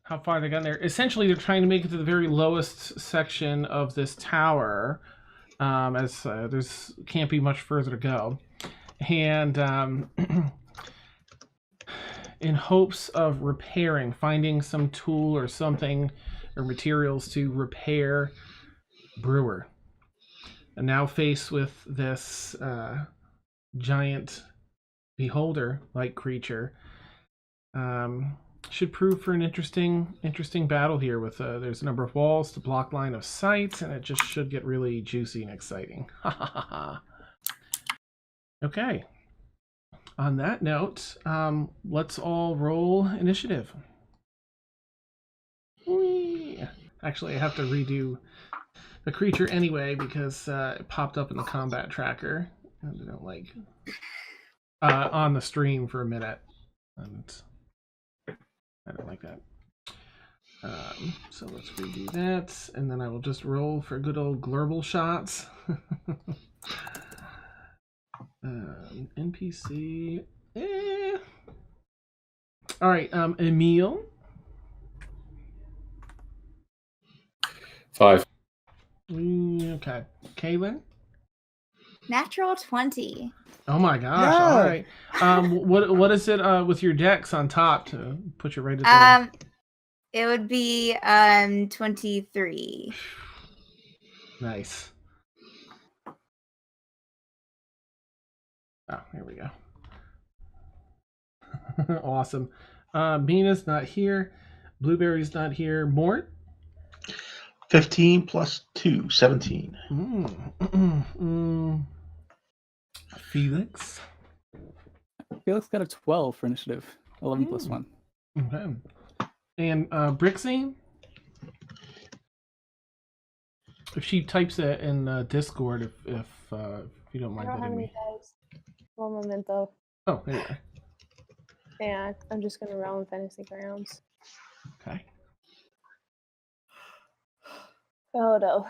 how far they got there. Essentially, they're trying to make it to the very lowest section of this tower, as there's can't be much further to go, and in hopes of repairing, finding some tool or something or materials to repair Brewer. And now faced with this giant beholder-like creature, should prove for an interesting battle here. With there's a number of walls to block line of sight, and it just should get really juicy and exciting. Okay. On that note, let's all roll initiative. Whee! Actually, I have to redo the creature anyway because it popped up in the combat tracker, and I don't like on the stream for a minute, and I don't like that. So let's redo that, and then I will just roll for good old global shots. NPC. All right, Emil. 5. Okay. Kaylin? Natural 20. Oh my gosh! No. All right. What is it with your dex on top to put you right at the? It would be 23. Nice. Oh, here we go. Awesome. Mina's not here. Blueberry's not here. Mort? 15 plus 2, 17. Felix? Felix got a 12 for initiative. 11 plus 1. Okay. And Brixie? If she types it in Discord, if you don't mind I don't have letting any me. dice. One moment though. Oh, there you are. Yeah, I'm just gonna roll in fantasy grounds. Okay. Oh no.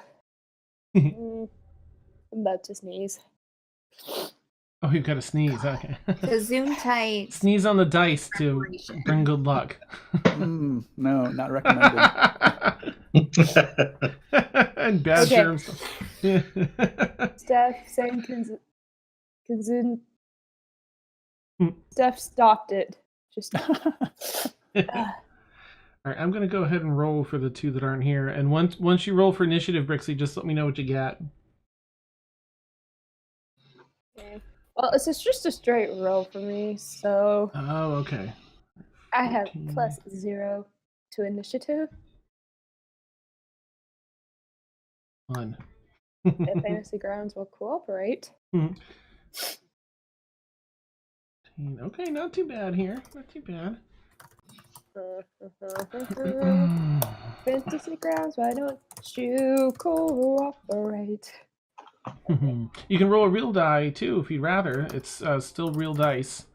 I'm about to sneeze. Oh, you've got to sneeze. Okay. So zoom tight. Sneeze on the dice to bring good luck. No, not recommended. And bad Okay. germs. Steph saying Steph stopped it. Just All right, I'm gonna go ahead and roll for the two that aren't here. And once you roll for initiative, Brixie, just let me know what you get. okay. Well, it's just a straight roll for me, so Oh, okay. I have 14. +0 to initiative. 1. If fantasy grounds will cooperate. Okay, not too bad here. Not too bad. Fantasy grounds, why don't you cooperate? You can roll a real die too if you'd rather. It's still real dice.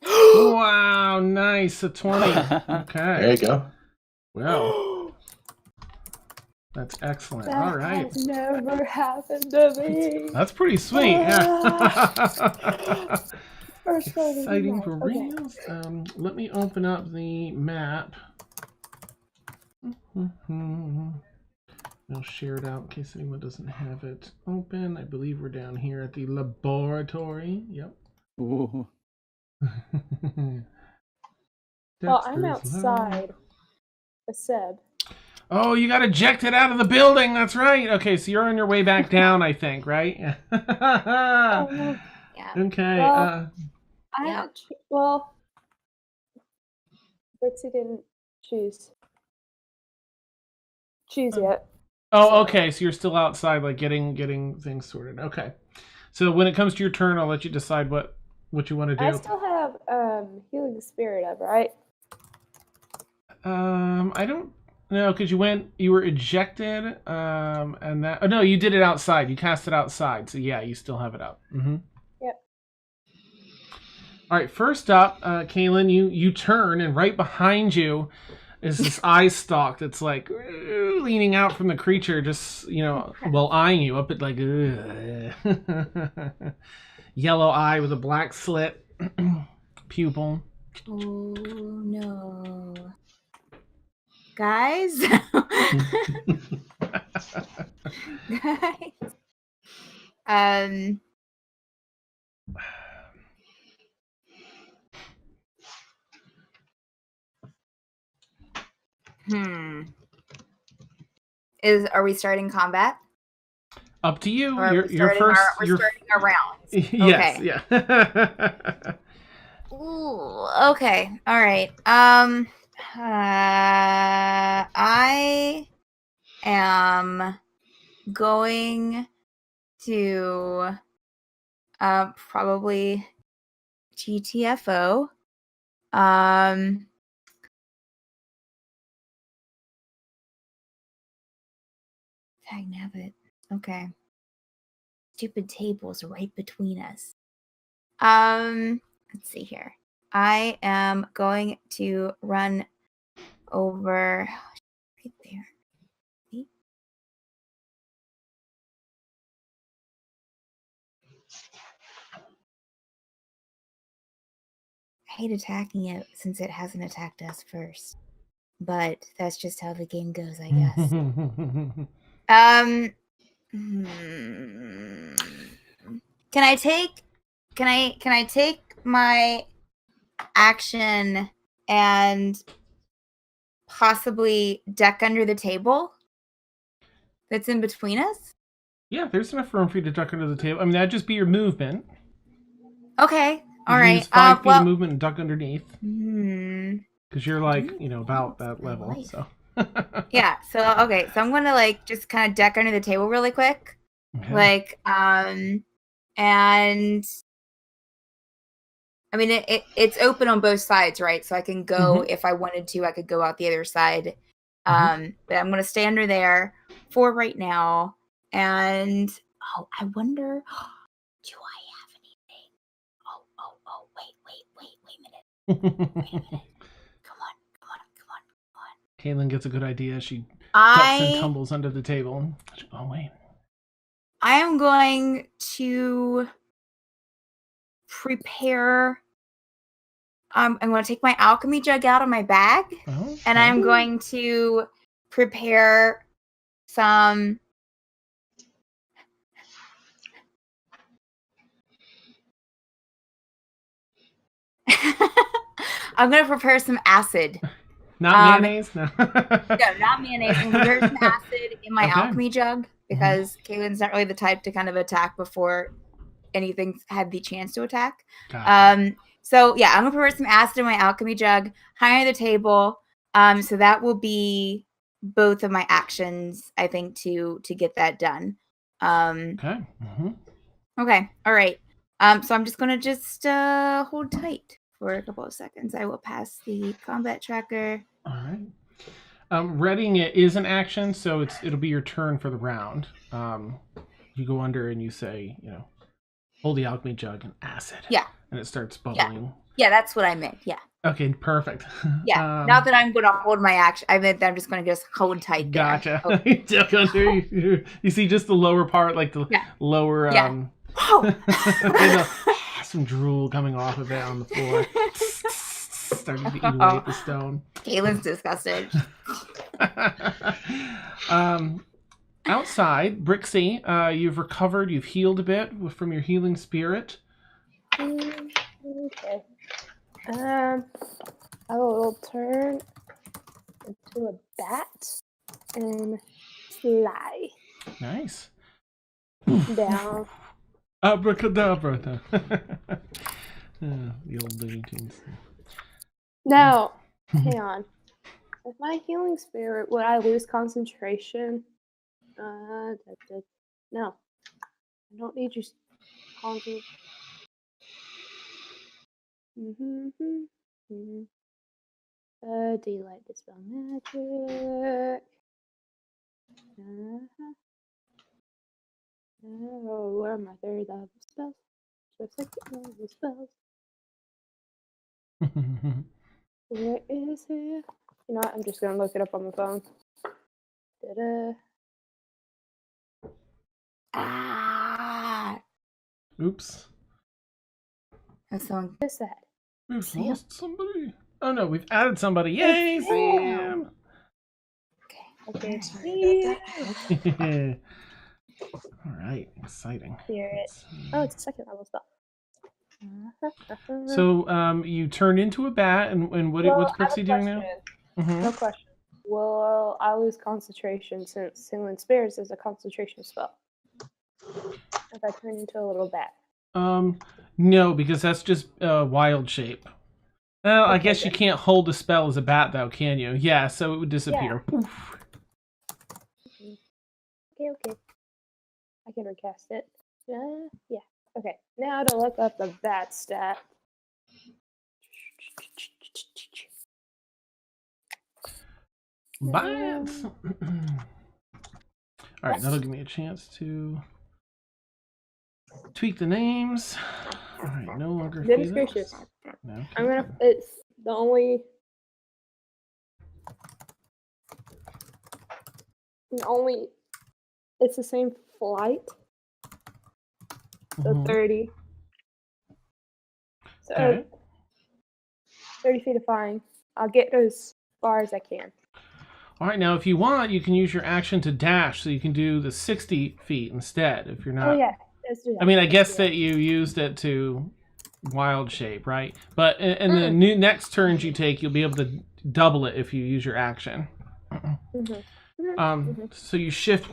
Wow, nice. A 20. Okay. There you go. Well, that's excellent. That All right. has never happened to me. That's pretty sweet. Yeah. First roll of the Exciting night. for Okay. reals. Let me open up the map. I'll share it out in case anyone doesn't have it open. I believe we're down here at the laboratory. Yep. Ooh. Well, I'm Dexter's outside. A Seb. Oh, you got ejected out of the building. That's right. Okay, so you're on your way back down, I think, right? Oh, Yeah. Okay. Well, Yeah. Well, Brixie didn't choose yet. Oh, okay. So you're still outside, like getting things sorted. Okay. So when it comes to your turn, I'll let you decide what you want to do. I still have healing spirit up, right? I don't know because you were ejected, and that. Oh no, you did it outside. You cast it outside, so yeah, you still have it up. Mm-hmm. Yep. All right. First up, Kaylin, you turn, and right behind you is this eye stalk that's like leaning out from the creature, just while eyeing you up at like yellow eye with a black slit pupil. Oh no. Guys? Guys? Um Are we starting combat? Up to you. Or are we Your starting first. we're starting our rounds. Yes. Okay. Yeah. Ooh, okay. All right. I am going to probably GTFO. Tag nabbit. Okay. Stupid tables right between us. Let's see here. I am going to run over right there. See? I hate attacking it since it hasn't attacked us first. But that's just how the game goes, I guess. Can I take my action and possibly duck under the table that's in between us? Yeah, there's enough room for you to duck under the table. I mean, that'd just be your movement. Okay. All You can right. use 5 feet of movement and duck underneath. Because you're like, about that level. So. Yeah. So okay. So I'm gonna like just kind of duck under the table really quick. Okay. Like and I mean it's open on both sides, right? So I can go if I wanted to. I could go out the other side. But I'm gonna stay under there for right now. And I wonder. Do I have anything? Wait a minute. Come on. Caitlin gets a good idea. She ducks and tumbles under the table. Oh, wait. I am going to prepare. I'm going to take my alchemy jug out of my bag. Oh, and I'm going to prepare some. I'm going to prepare some acid. Not mayonnaise? No. No, not mayonnaise. I'm going to prepare some acid in my Okay. alchemy jug because Caitlin's not really the type to kind of attack before anything had the chance to attack. Gotcha. So yeah, I'm going to prepare some acid in my alchemy jug, high on the table. So that will be both of my actions, I think, to get that done. Okay. Okay. All right. So I'm just going to hold tight for a couple of seconds. I will pass the combat tracker. All right. Readying it is an action, so it'll be your turn for the round. You go under and you say, hold the alchemy jug and acid. Yeah. And it starts bubbling. Yeah, that's what I meant. Yeah. Okay, perfect. Yeah. Not that I'm going to hold my action. I meant that I'm just going to just hold tight there. Gotcha. Okay. Duck under. You see just the lower part, like the lower. Yeah. Some drool coming off of it on the floor. Starting to eat away at the stone. Caitlin's disgusted. Outside, Brixie, you've recovered. You've healed a bit from your healing spirit. Okay. I will turn into a bat and fly Nice. down. Abracadabra. The old Looney Tunes. Now, hang on. With my healing spirit, would I lose concentration? No. I don't need your concentration. Daylight dispel magic. Oh, where are my third level spells? Second level spells. Where is it? You know what? I'm just gonna look it up on the phone. Ah. Oops. That's so What's that? We've Sam. lost somebody. Oh no, we've added somebody. Yay, It's Sam! Okay. Sorry about that. All right, exciting. Spirit. Let's see. Oh, it's a second level spell. So, you turn into a bat, and what's Well, I have Brixie a doing now? question. Mhm. No question. Will I lose concentration since Healing Spirits is a concentration spell? If I turn into a little bat. No, because that's just wild shape. Well, I Okay, guess you good. can't hold a spell as a bat, though, can you? Yeah, so it would disappear. Poof. Okay. I can recast it. Yeah. Okay. Now to look up the bat stat. Bats. All right, that'll give me a chance to tweak the names. All right, no longer Goodness Felix. gracious. No. I'm gonna. It's the only. It's the same flight. So Mhm. 30. So Okay. 30 feet of flying. I'll get as far as I can. All right, now if you want, you can use your action to dash, so you can do the 60 feet instead. If you're not, Oh yeah, let's do that. I mean, I Let's guess do that you used it to wild shape, right? But in the next turns you take, you'll be able to double it if you use your action. So you shift,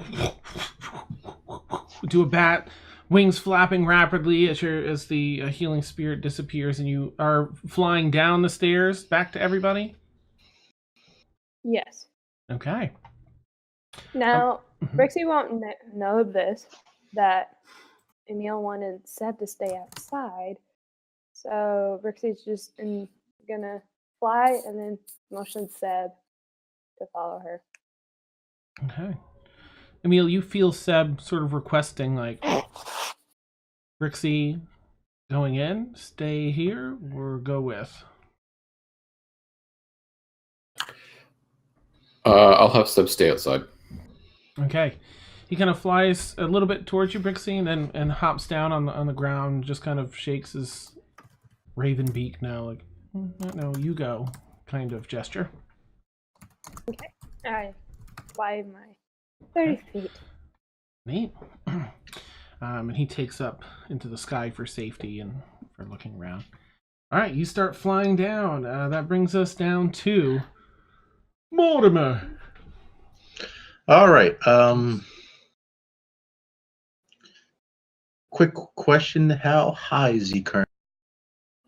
do a bat, wings flapping rapidly as the healing spirit disappears, and you are flying down the stairs back to everybody. Yes. Okay. Now, Mhm. Brixie won't know this, that Emil wanted Seb to stay outside. So Brixie's just gonna fly and then motion Seb to follow her. Okay. Emil, you feel Seb sort of requesting, like, Brixie going in, stay here, or go with? I'll have Seb stay outside. Okay. He kind of flies a little bit towards you, Brixie, and hops down on the ground, just kind of shakes his raven beak now, like, no, you go, kind of gesture. Okay. I fly my 30 feet. Neat. And he takes up into the sky for safety and for looking around. All right, you start flying down. That brings us down to Mortimer. All right. Quick question: how high is he currently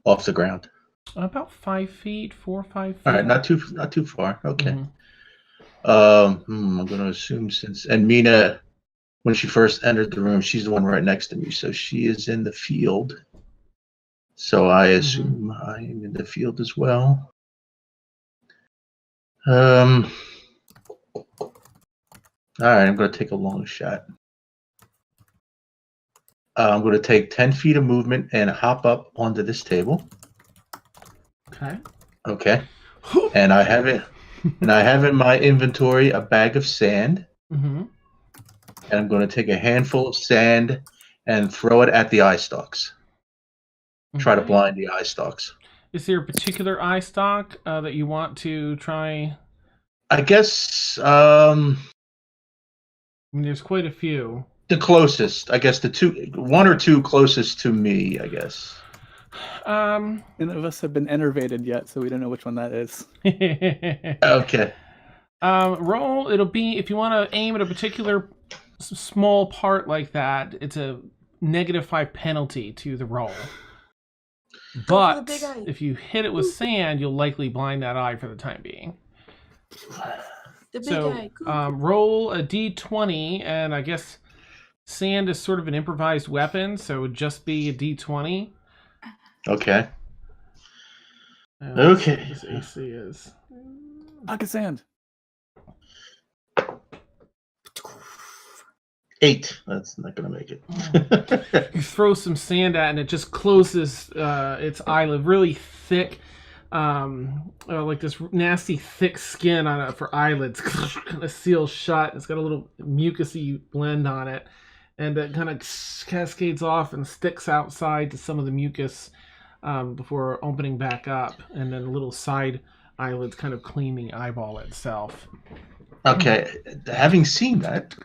off the ground? About 5 feet, 4 or 5 feet. All right, not too far. Okay. Mhm. I'm going to assume and Mina, when she first entered the room, she's the one right next to me, so she is in the field. So I assume I am in the field as well. All right, I'm going to take a long shot. I'm going to take 10 feet of movement and hop up onto this table. Okay. Okay. And I have it. And I have in my inventory a bag of sand. Mm-hmm. And I'm going to take a handful of sand and throw it at the eye stalks. Try to blind the eye stalks. Is there a particular eye stalk that you want to try? I guess I mean, there's quite a few. the closest. I guess one or two closest to me, I guess. None of us have been enervated yet, so we don't know which one that is. Okay. Roll. It'll be, if you want to aim at a particular small part like that, it's a -5 penalty to the roll. But if you hit it with sand, you'll likely blind that eye for the time being. The big So eye. roll a d20, and I guess sand is sort of an improvised weapon, so it would just be a d20. Okay. Let's see Okay. what this AC is. Pocket sand. 8. That's not going to make it. You throw some sand at it, and it just closes its eyelid really thick, like this nasty thick skin on it for eyelids. Kind of seals shut. It's got a little mucousy blend on it, and it kind of cascades off and sticks outside to some of the mucus before opening back up, and then little side eyelids kind of clean the eyeball itself. Okay, having seen that,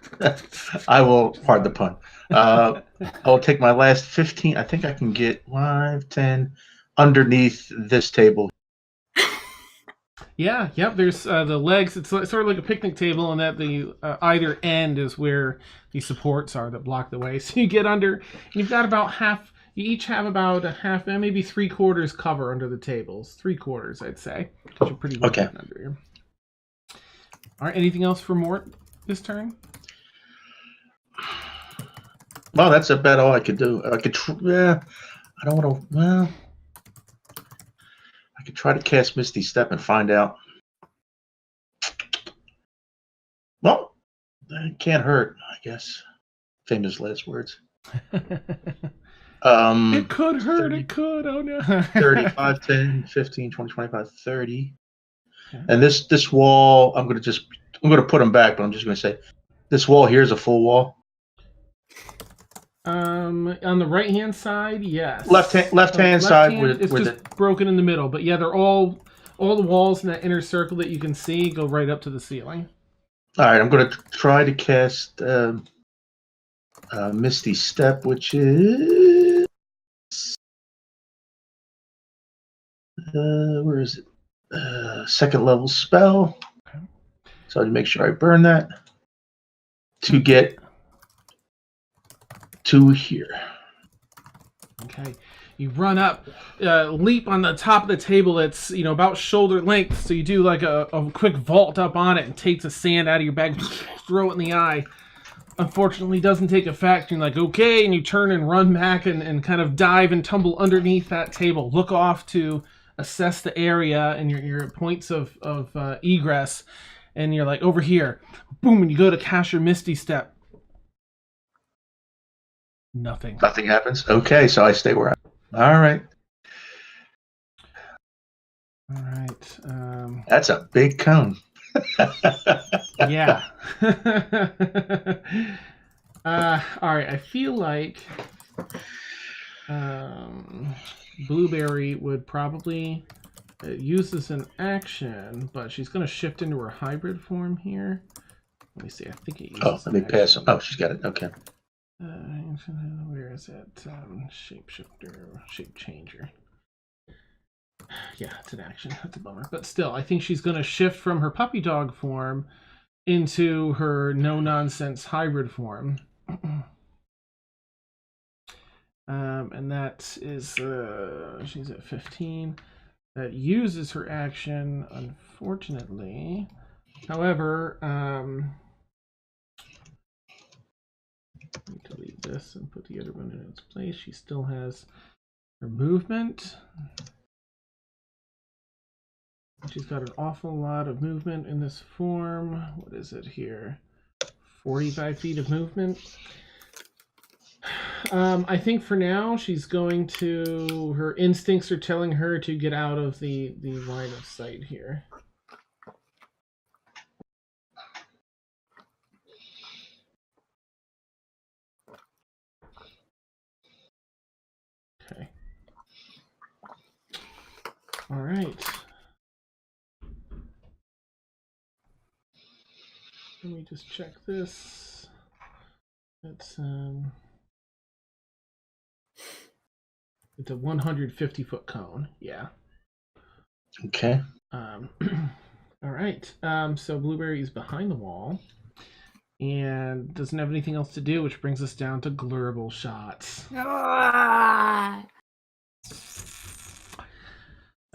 I will, pardon the pun, I will take my last 15. I think I can get 5, 10 underneath this table. Yeah, yep. There's the legs. It's sort of like a picnic table, and at the either end is where the supports are that block the way. So you get under, and you've got about half. You each have about a half, maybe 3/4 cover under the tables. 3/4, I'd say, because you're pretty well Okay. hidden under here. All right. Anything else for Mort this turn? Well, that's about all I could do. I could, yeah, I don't want to. Well, I could try to cast Misty Step and find out. Well, it can't hurt, I guess. Famous last words. It could hurt. 30, It could. Oh no. 35, 10, 15, 20, 25, 30. Okay. And this wall, I'm going to put them back, but I'm just going to say this wall here is a full wall. On the right hand side, yes. Left hand side with it's just broken in the middle, but yeah, they're all the walls in that inner circle that you can see go right up to the ceiling. All right, I'm going to try to cast Misty Step, which is where is it? Second level spell. Okay. So to make sure I burn that to get to here. Okay, you run up, leap on the top of the table. It's about shoulder length. So you do like a quick vault up on it and take the sand out of your bag, throw it in the eye. Unfortunately, doesn't take effect. You're like, okay, and you turn and run back and kind of dive and tumble underneath that table. Look off to assess the area and your points of egress, and you're like, over here, boom, and you go to cast your Misty Step. Nothing. Nothing happens. Okay, so I stay where I'm. All right. All right. That's a big cone. Yeah. All right. I feel like Blueberry would probably use this in action, but she's going to shift into her hybrid form here. Let me see. I think it uses. Oh, let me pass them. Oh, she's got it. Okay. Where is it? Shapeshifter, shape changer. Yeah, it's an action. That's a bummer. But still, I think she's going to shift from her puppy dog form into her no-nonsense hybrid form. And that is, she's at 15. That uses her action, unfortunately. However, let me delete this and put the other one in its place. She still has her movement. She's got an awful lot of movement in this form. What is it here? 45 feet of movement. I think for now she's going to. Her instincts are telling her to get out of the line of sight here. Okay. All right. Let me just check this. It's a 150-foot cone. Yeah. Okay. All right. So Blueberry is behind the wall and doesn't have anything else to do, which brings us down to glurable shots. Ah,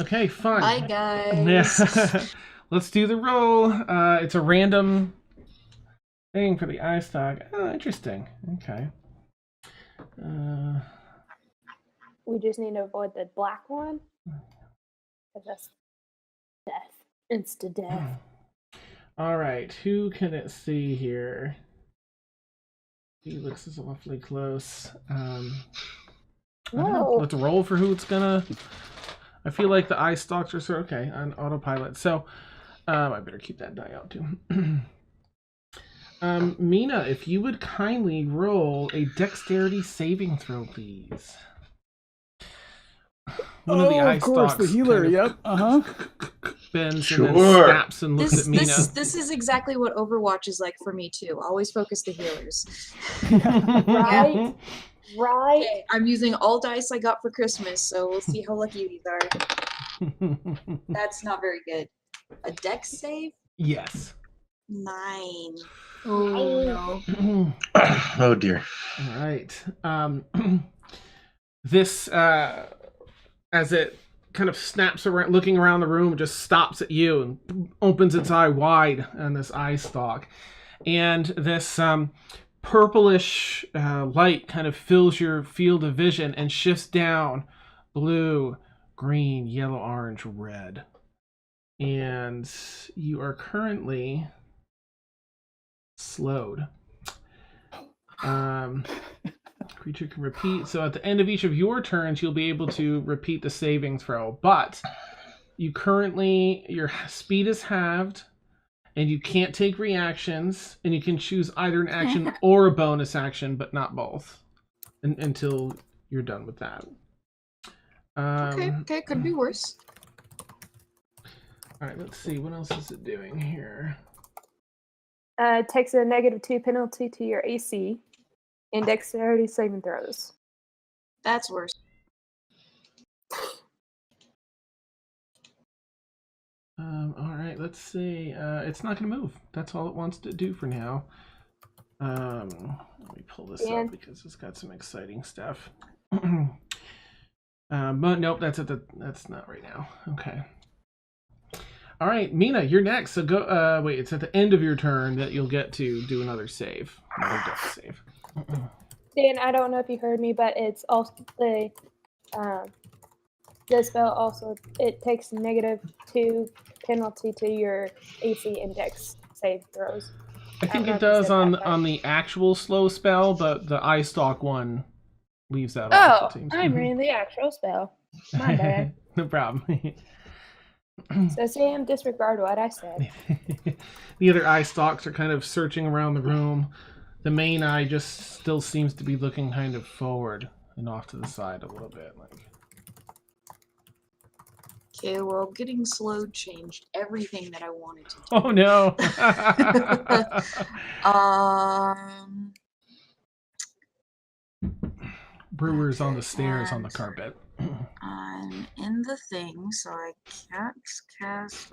Okay, fun. hi guys. Yeah. Let's do the roll. It's a random thing for the eye stock. Oh, interesting. Okay. We just need to avoid the black one. 'Cause that's death. Insta death. All right. Who can it see here? Felix is awfully close. I don't know. No. Let's roll for who it's gonna. I feel like the eye stalks are so okay on autopilot. So I better keep that die out too. Mina, if you would kindly roll a dexterity saving throw, please. One of the eye of course, the stalks healer. kind of Yep. Uh-huh. bends and Sure. then snaps and looks at Mina. This is exactly what Overwatch is like for me too. Always focus the healers. Right? Right? Okay, I'm using all dice I got for Christmas, so we'll see how lucky these are. That's not very good. A dex save? Yes. 9. Oh no. Oh dear. All right. This, as it kind of snaps around, looking around the room, just stops at you and opens its eye wide on this eye stalk. And this purplish light kind of fills your field of vision and shifts down blue, green, yellow, orange, red. And you are currently slowed. Creature can repeat. So at the end of each of your turns, you'll be able to repeat the saving throw. But you currently, your speed is halved, and you can't take reactions, and you can choose either an action or a bonus action, but not both until you're done with that. Okay, could be worse. All right, let's see. What else is it doing here? It takes a -2 penalty to your AC and dexterity saving throws. That's worse. All right, let's see. It's not going to move. That's all it wants to do for now. Let me pull this up because it's got some exciting stuff. But nope, that's not right now. Okay. All right, Mina, you're next. So go. Wait, it's at the end of your turn that you'll get to do another save, another death save. Dan, I don't know if you heard me, but it's also the spell also it takes -2 penalty to your AC and dex save throws. I think it does on the actual slow spell, but the eye stalk one leaves that off. Oh, It seems. I'm reading the actual spell. My bad. No problem. So Sam, disregard what I said. The other eye stalks are kind of searching around the room. The main eye just still seems to be looking kind of forward and off to the side a little bit. Okay, well, getting slowed changed everything that I wanted to do. Oh no! Brewer's on the stairs on the carpet. I'm in the thing, so I can't cast.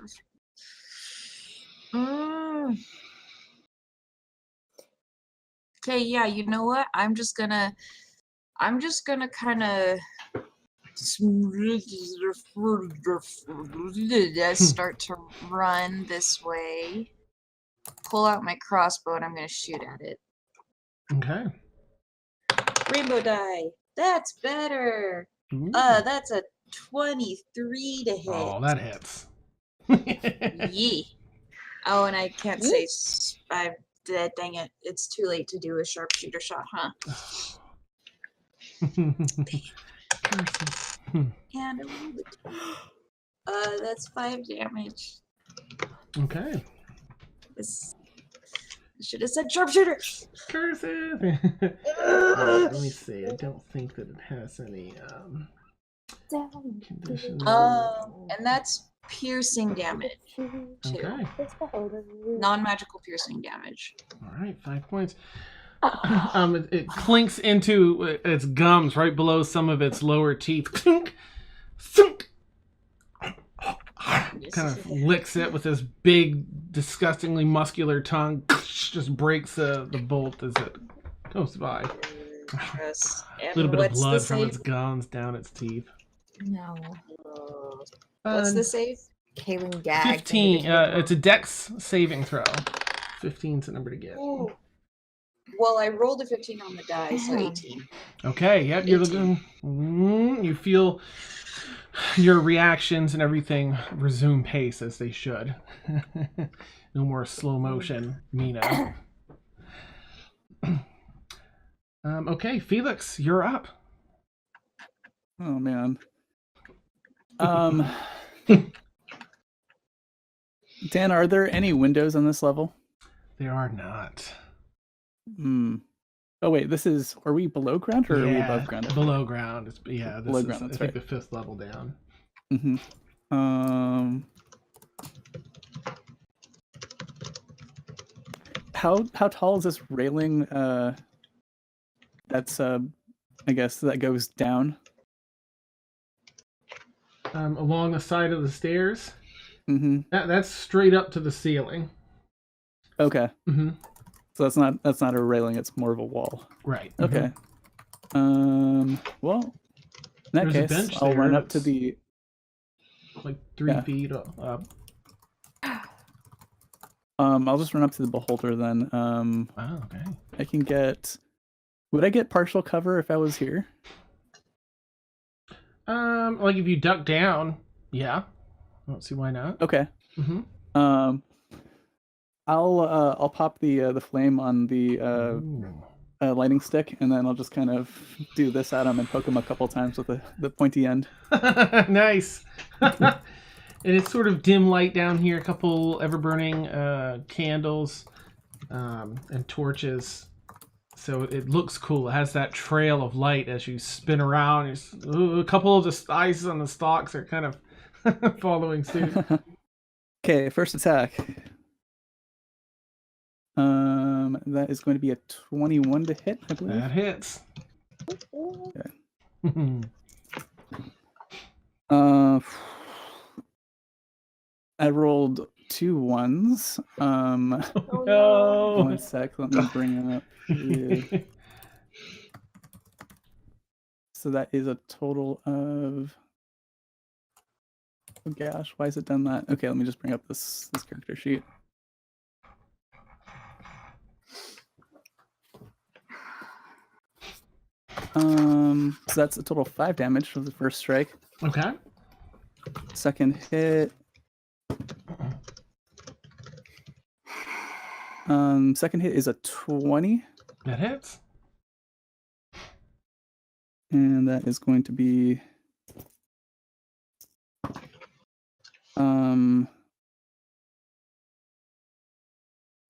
Okay, yeah, you know what? I'm just gonna kind of start to run this way. Pull out my crossbow and I'm gonna shoot at it. Okay. Rainbow die. That's better. Ooh. That's a 23 to hit. Oh, that hits. Yee. Oh, and I can't say I'm dead. Dang it! It's too late to do a sharpshooter shot, huh? And a roll it. That's 5 damage. Okay. This I should have said sharpshooter. Curses. Let me see. I don't think that it has any conditions. And that's piercing damage too. Okay. Non-magical piercing damage. All right, 5 points. It clinks into its gums right below some of its lower teeth. Clink, thunk. Kind of licks it with his big, disgustingly muscular tongue. Just breaks the bolt as it goes by. A little bit of blood from its gums down its teeth. No. What's the save? Kaylin gagged. 15. It's a dex saving throw. 15's the number to get. Ooh. Well, I rolled a 15 on the die, so 18. Okay, yep, you're looking. You feel your reactions and everything resume pace as they should. No more slow motion, Mina. Okay, Felix, you're up. Oh man. Dan, are there any windows on this level? There are not. Oh wait, are we below ground or are we above ground? Below ground. This Below is ground, I that's think right. the 5th level down. Mm-hmm. How tall is this railing? That's I guess that goes down. Along the side of the stairs. Mm-hmm. That's straight up to the ceiling. Okay. Mm-hmm. So that's not a railing; it's more of a wall. Right. Okay. Well, in that There's a case, bench I'll there run up to that's- the. Like 3 Yeah. feet up. I'll just run up to the beholder then. Wow. Okay. I can get. Would I get partial cover if I was here? Like if you duck down, yeah. I don't see why not. Okay. Mm-hmm. I'll pop the flame on the lighting stick, and then I'll just kind of do this at him and poke him a couple times with the pointy end. Nice. And it's sort of dim light down here. A couple ever-burning candles and torches. So it looks cool. It has that trail of light as you spin around. A couple of the eyes on the stalks are kind of following suit. Okay, first attack. That is going to be a 21 to hit, I believe. That hits. Okay. I rolled 2 1s. Oh, No. One sec, let me bring it up here. So that is a total of. Oh gosh, why has it done that? Okay, let me just bring up this character sheet. So that's a total of 5 damage for the first strike. Okay. Second hit. Second hit is a 20. That hits. And that is going to be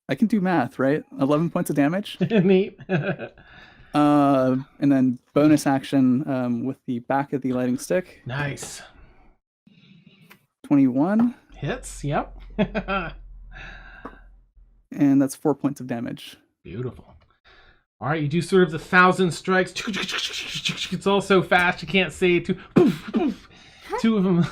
I can do math, right? 11 points of damage. Neat. And then bonus action with the back of the lighting stick. Nice. 21. Hits. Yep. And that's 4 points of damage. Beautiful. All right, you do sort of the 1,000 strikes. It's all so fast you can't see it. Two of them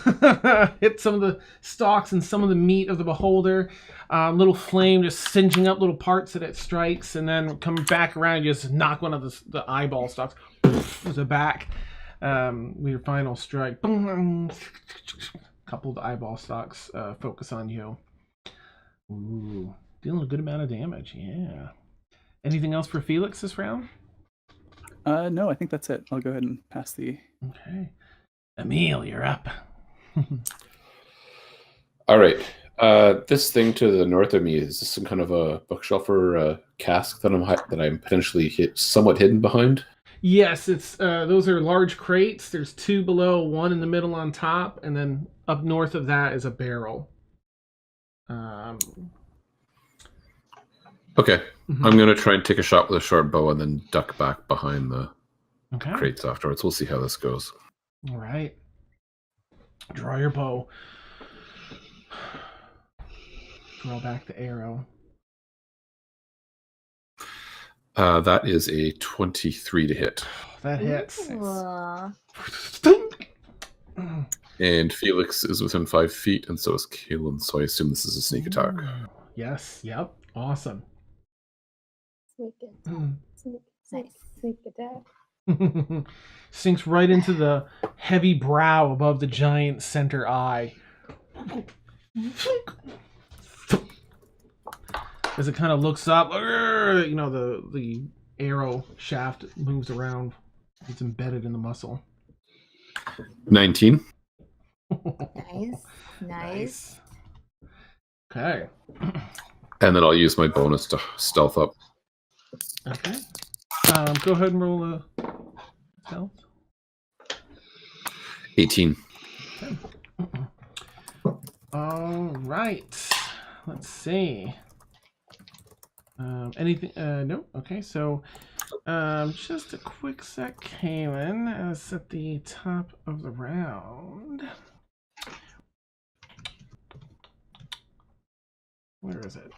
hit some of the stalks and some of the meat of the beholder. Little flame just singeing up little parts that it strikes, and then coming back around, you just knock one of the eyeball stalks to the back. With your final strike. Couple of the eyeball stalks focus on you. Ooh, dealing a good amount of damage. Yeah. Anything else for Felix this round? No, I think that's it. I'll go ahead and pass the. Okay. Emil, you're up. All right. This thing to the north of me, is this some kind of a bookshelf or a cask that I'm potentially somewhat hidden behind? Yes, it's those are large crates. There's 2 below, 1 in the middle on top, and then up north of that is a barrel. Okay. I'm going to try and take a shot with a short bow and then duck back behind the crates afterwards. We'll see how this goes. All right. Draw your bow. Draw back the arrow. That is a 23 to hit. That hits. And Felix is within 5 feet, and so is Kaelin, so I assume this is a sneak attack. Yes, yep. Awesome. Sneak attack. Sinks right into the heavy brow above the giant center eye. As it kind of looks up, you know, the arrow shaft moves around. It's embedded in the muscle. 19. Nice. Okay. And then I'll use my bonus to stealth up. Okay. Go ahead and roll a stealth. 18. Okay. All right. Let's see. Anything? No. Okay. So Just a quick sec, Kaylin, as at the top of the round. Where is it?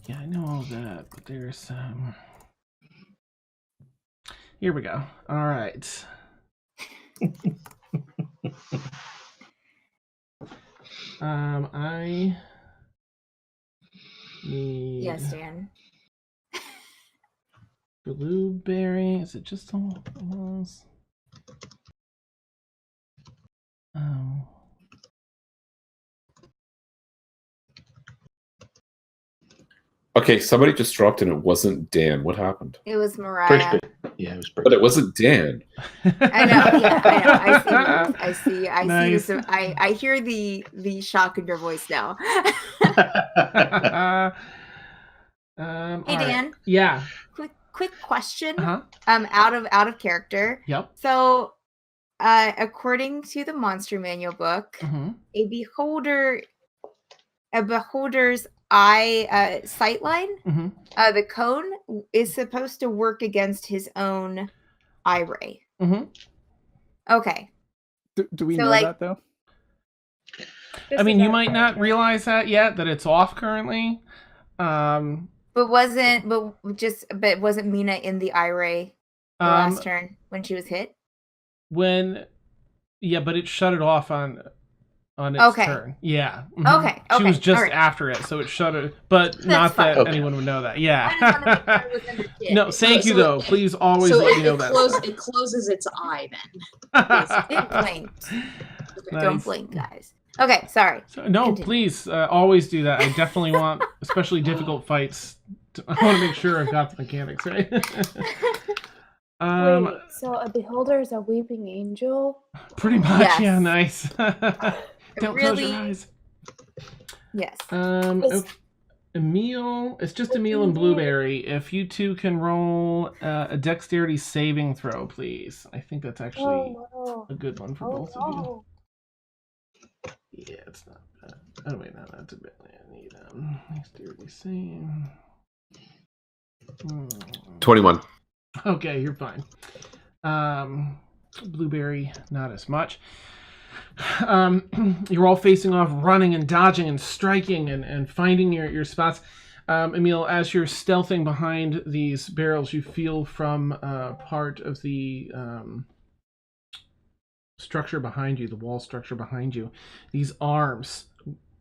Yeah, I know all that, but there's Here we go. All right. I need Yes, Dan. blueberry. Is it just all walls? Oh. Okay, somebody just dropped and it wasn't Dan. What happened? It was Mariah. Yeah, it was But it wasn't Dan. I know. Yeah, I know. I see. I Nice. see. I hear the shock in your voice now. Hey, Hey, Dan. Yeah. Quick question. Uh-huh. Out of character. Yep. So, according to the Monster Manual book, Mm-hmm. a beholder's eye sightline, Mm-hmm. the cone is supposed to work against his own eye ray. Mm-hmm. Okay. Do we So, know like- that though? I mean, you might not realize that yet, that it's off currently. But wasn't Mina in the eye ray the last turn when she was hit? But it shut it off on its Okay. turn. Yeah. Mhm. Okay. She was okay, just alright. after it, so it shut it. But That's not that fine. Okay. anyone would know that. I just wanted to Yeah. make sure I was understood. No, thank you So though. Please always So let me know it that. it closes its eye then. It blinked. Nice. Don't blink, guys. Okay, sorry. So, no, Continue. please always do that. I definitely want, especially difficult fights. I want to make sure I've got the mechanics right. Wait, so a beholder is a weeping angel? Pretty much, Yes. yeah, nice. Don't close your Really- eyes. Yes. Is- Emil, it's just Emil and Blueberry. If you two can roll a dexterity saving throw, please. I think that's actually Oh, no. a good one for Oh, both of you. no. Yeah, it's not bad. Oh wait, no, that's a bit. I need dexterity save. 21. Okay, you're fine. Blueberry, not as much. You're all facing off, running and dodging and striking and finding your spots. Emil, as you're stealthing behind these barrels, you feel from part of the structure behind you, the wall structure behind you, these arms,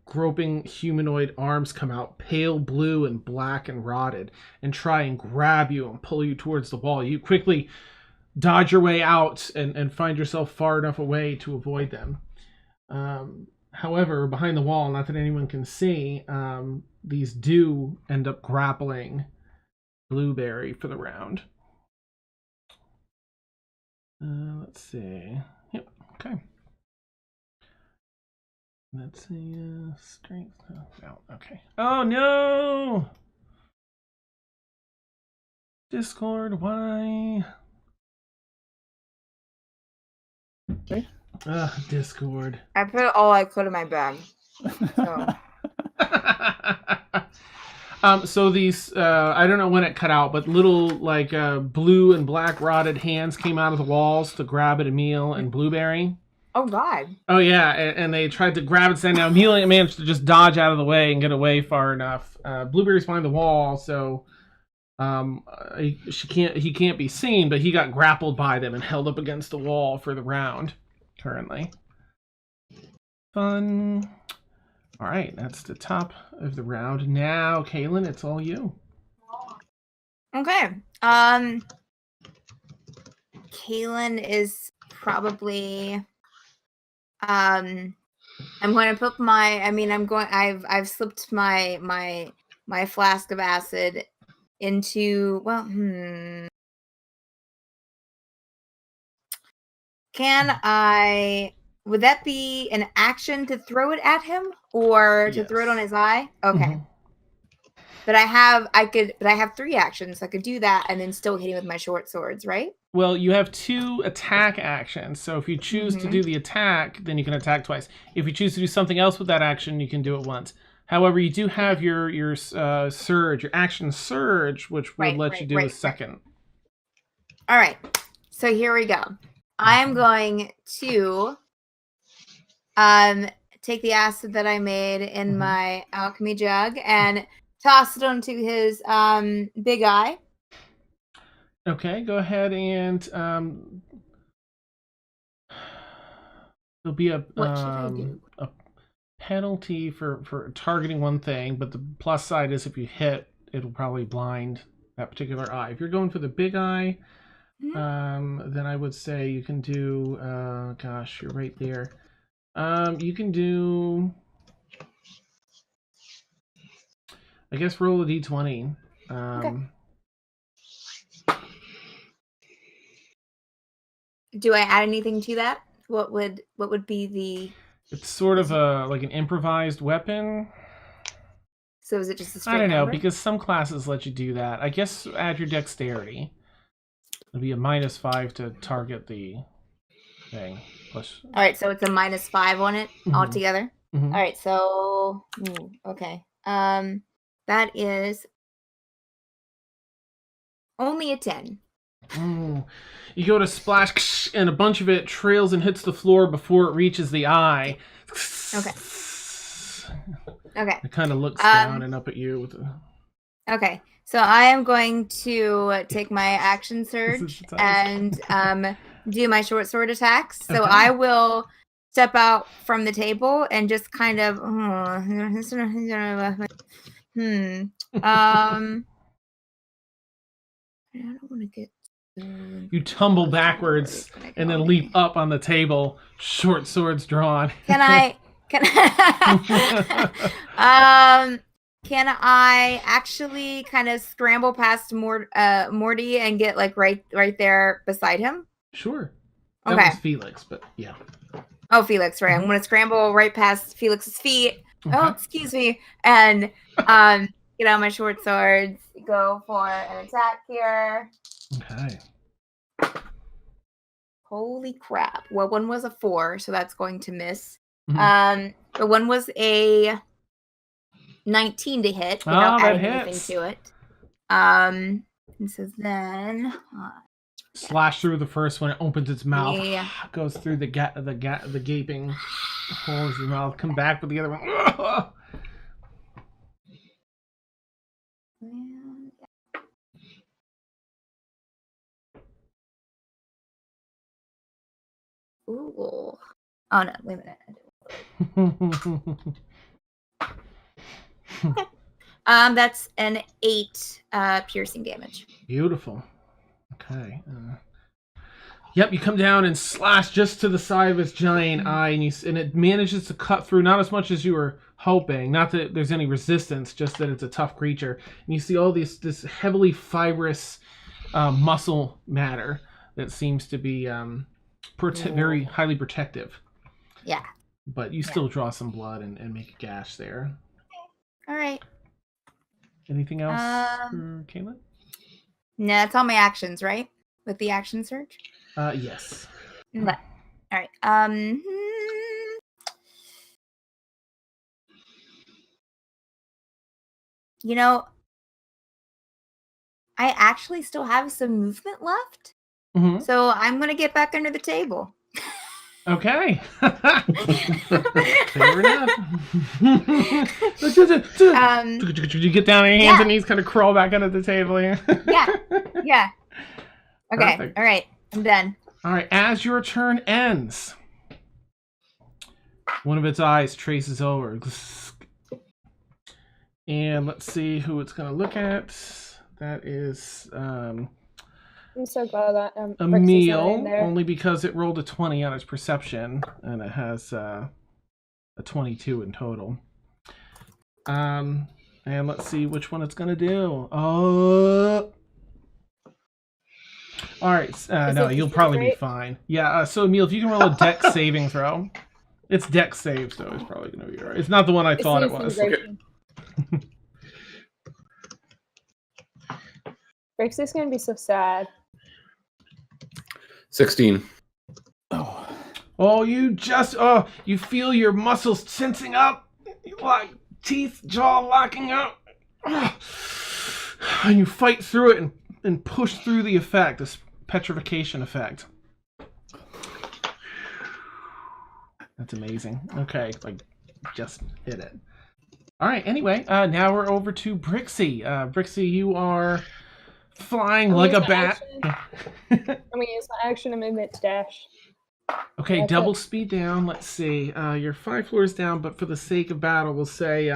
groping humanoid arms come out, pale blue and black and rotted, and try and grab you and pull you towards the wall. You quickly dodge your way out and find yourself far enough away to avoid them. However, behind the wall, not that anyone can see, these do end up grappling Blueberry for the round. Let's see. Yep, okay. Let's see, strength. No, okay. Oh no! Discord, why? Okay. Discord. I put all I could in my bag. So. So these, I don't know when it cut out, but little like blue and black rotted hands came out of the walls to grab at Emil and Blueberry. Oh God. Oh yeah, and they tried to grab it. Now Emil managed to just dodge out of the way and get away far enough. Blueberry's behind the wall, so he can't be seen, but he got grappled by them and held up against the wall for the round. Currently, fun. All right, that's the top of the round. Now, Kaylin, it's all you. Okay. Kaylin is probably. I'm going to put I've slipped my flask of acid into. Can I? Would that be an action to throw it at him, or to throw it on his eye? Okay. But I have 3 actions. So I could do that and then still hit him with my short swords, right? Well, you have 2 attack actions. So if you choose to do the attack, then you can attack twice. If you choose to do something else with that action, you can do it once. However, you do have your surge, your action surge, which would let you do a second. All right. So here we go. I am going to take the acid that I made in my alchemy jug and toss it onto his big eye. Okay, go ahead and there'll be a penalty for targeting one thing, but the plus side is if you hit, it'll probably blind that particular eye. If you're going for the big eye, then I would say you can do gosh, you're right there. You can do, I guess, roll a d20. Okay. Do I add anything to that? What would be the? It's sort of like an improvised weapon. So is it just a straight I don't know, number? because some classes let you do that. I guess add your dexterity. It'll be a -5 to target the thing. Plus. All right, so it's a -5 on it altogether. All right, so okay. That is only a 10. You go to splash, and a bunch of it trails and hits the floor before it reaches the eye. Okay. Okay. It kind of looks down and up at you with the... Okay, so I am going to take my action surge and do my short sword attacks. So Okay. I will step out from the table and just kind of I don't want to get. You tumble backwards and then leap up on the table, short swords drawn. Can I actually kind of scramble past Morty and get like right there beside him? Get That Okay. was Felix, but yeah. Oh, Felix, right. I'm going to scramble right past Felix's feet. Okay. Oh, excuse me. And get out my short swords, go for an attack here. Okay. Holy crap. Well, one was a 4, so that's going to miss. Mhm. The one was a 19 to hit without that adding anything hits. to it. And so then Slash through the first one, it opens its mouth, Yeah. goes through the gaping holes in the mouth, come back with the other one. Ooh. Oh no, wait a minute. That's an 8 piercing damage. Beautiful. Okay. Yep, you come down and slash just to the side of its giant eye, and it manages to cut through, not as much as you were hoping. Not that there's any resistance, just that it's a tough creature. And you see all this heavily fibrous muscle matter that seems to be very highly protective. Yeah. But you still draw some blood and make a gash there. All right. Anything else for Caitlin? No, that's all my actions, right? With the action surge? Yes. All right. You know, I actually still have some movement left. Mm-hmm. So I'm going to get back under the table. Okay. Fair enough. You get down on your hands and knees, kind of crawl back under the table here. Yeah. Okay. Perfect. All right. I'm done. All right. As your turn ends, one of its eyes traces over. And let's see who it's going to look at. That is I'm so glad that a Brixie's not meal, in there. only because it rolled a 20 on its perception, and it has a 22 in total. And let's see which one it's gonna do. All right. No, you'll probably be fine. Yeah. So Emil, if you can roll a dex saving throw, it's dex save, so it's probably gonna be alright. It's not the one I thought it was. Okay. Rixie's gonna be so sad. 16. Oh, Oh, you feel your muscles tensing up, like teeth, jaw locking up. And you fight through it and push through the effect, this petrification effect. That's amazing. Okay, like, just hit it. All right, anyway, now we're over to Brixie. Brixie, you are flying I'm like a gonna use my bat. I'm gonna use my action and movement to dash. Okay, That's double it. speed down. Let's see. You're 5 floors down, but for the sake of battle, we'll say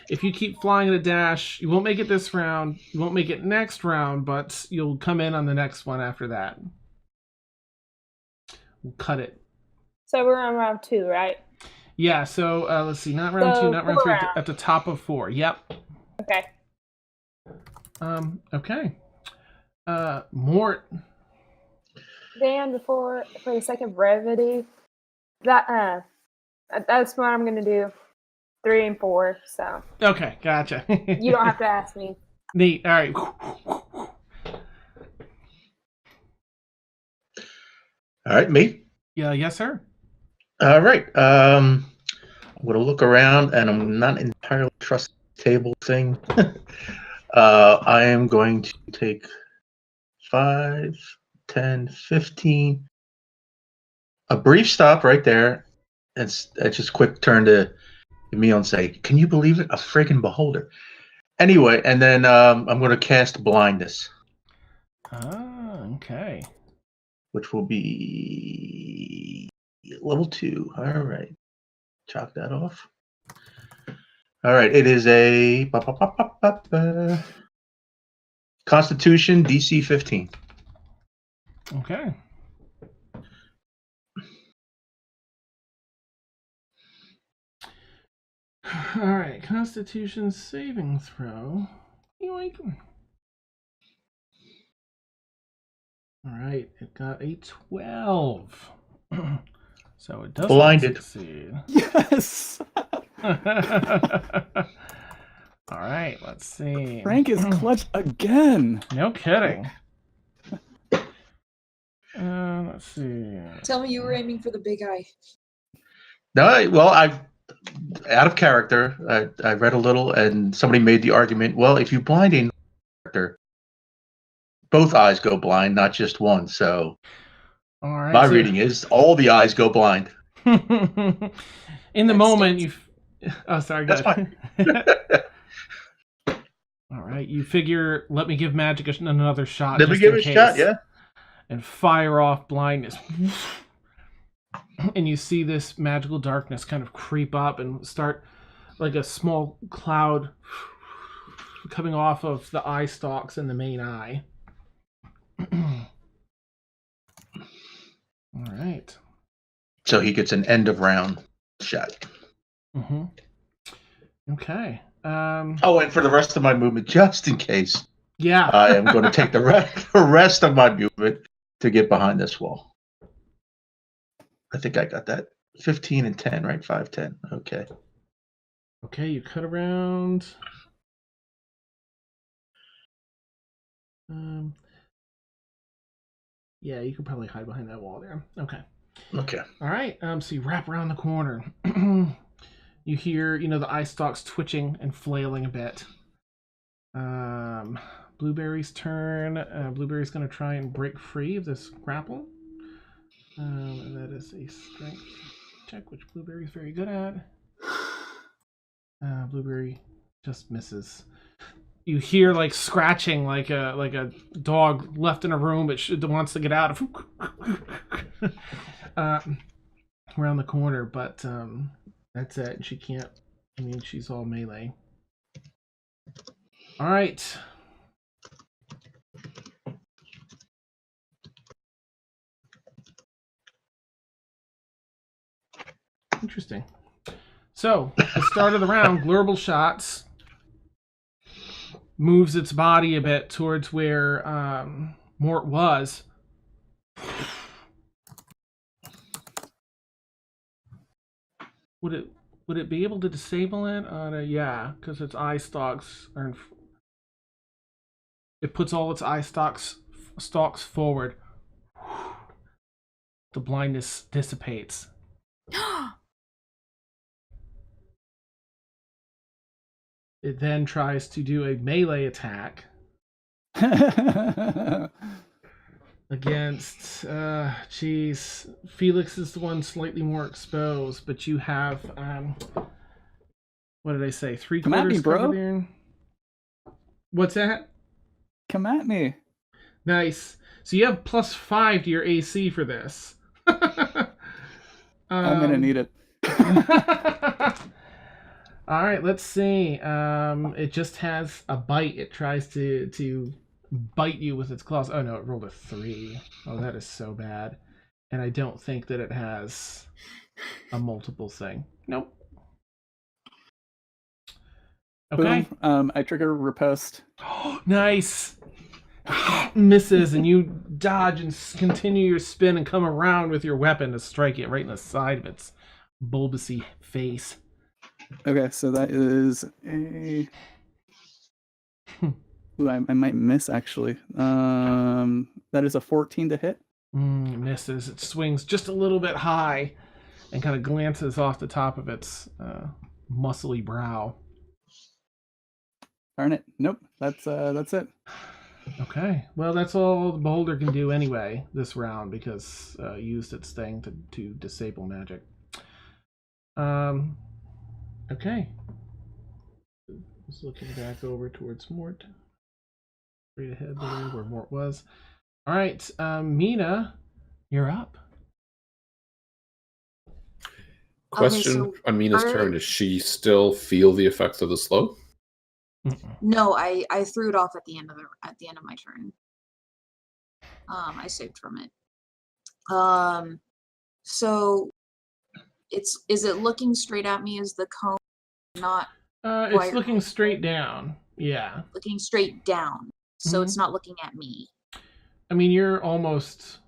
if you keep flying at a dash, you won't make it this round. You won't make it next round, but you'll come in on the next one after that. We'll cut it. So we're on round 2, right? Yeah, so let's see. Not round 2, So not round 3. 4 rounds. At the top of 4. Yep. Okay. Okay. Mort. Dan, for the sake of brevity, that's what I'm gonna do. 3 and 4. So Okay, gotcha. you don't have to ask me. Neat. All right. All right, me. Yeah. Yes, sir. All right. I'm gonna look around, and I'm not entirely trusting the table thing. I am going to take 5, 10, 15. A brief stop right there. It's just quick turn to Emil and say, "Can you believe it? A friggin' beholder." Anyway, and then I'm going to cast blindness, Okay. which will be level 2. All right, chalk that off. All right, it is a Constitution DC 15. Okay. All right. Constitution saving throw. Yoink. All right. It got a 12. So it does Blinded. succeed. yes. All right. Let's see. Frank is clutch again. No kidding. Let's see. Tell me you were aiming for the big eye. No, well, I out of character. I read a little, and somebody made the argument. Well, if you blind a character, both eyes go blind, not just one. So All right. my reading is all the eyes go blind. In the That's moment, still- you. Oh, sorry. That's Go ahead. All right. You figure, let me give magic another shot. Let me just give in it a case, shot. Yeah. and fire off blindness. And you see this magical darkness kind of creep up and start like a small cloud coming off of the eye stalks in the main eye. All right. So he gets an end of round shot. Mm-hmm. Okay. Oh, and for the rest of my movement, just in case, Yeah. I am going to take the rest of my movement to get behind this wall. I think I got that. 15 and 10, right? 5, 10. Okay. Okay, you cut around. Yeah, you could probably hide behind that wall there. Okay. Okay. All right. So you wrap around the corner. You hear, the eye stalks twitching and flailing a bit. Blueberry's turn. Blueberry's going to try and break free of this grapple. And that is a strength check, which Blueberry's very good at. Blueberry just misses. You hear like scratching, like a dog left in a room that wants to get out around the corner, but that's it. She can't. I mean, she's all melee. All right. Interesting. So, at the start of the round, Glurble Shots moves its body a bit towards where Mort was. Would it be able to disable it? Yeah, because its eye stalks are It puts all its eye stalks forward. The blindness dissipates. It then tries to do a melee attack against, Felix is the one slightly more exposed, but you have, what did I say? 3 Come at quarters me, bro. covered there? What's that? Come at me. Nice. So you have +5 to your AC for this. I'm gonna need it. All right, let's see. It just has a bite. It tries to bite you with its claws. Oh no, it rolled a 3. Oh, that is so bad. And I don't think that it has a multiple thing. Nope. Okay. Boom. I trigger riposte. Nice. Misses, and you dodge and continue your spin and come around with your weapon to strike it right in the side of its bulbousy face. Okay, so that is a. Ooh, I might miss actually. That is a 14 to hit. It misses. It swings just a little bit high and kind of glances off the top of its muscly brow. Darn it! Nope. That's it. Okay. Well, that's all the beholder can do anyway this round because used its thing to disable magic. Okay. Just looking back over towards Mort. Straight ahead there where Mort was. All right, Mina, you're up. Question so on Mina's are- turn: does she still feel the effects of the slow? No, I threw it off at the end of my turn. I saved from it. So is it looking straight at me? Is the cone not It's looking straight down. Yeah. looking straight down? So Mhm. it's not looking at me. I mean, you're almost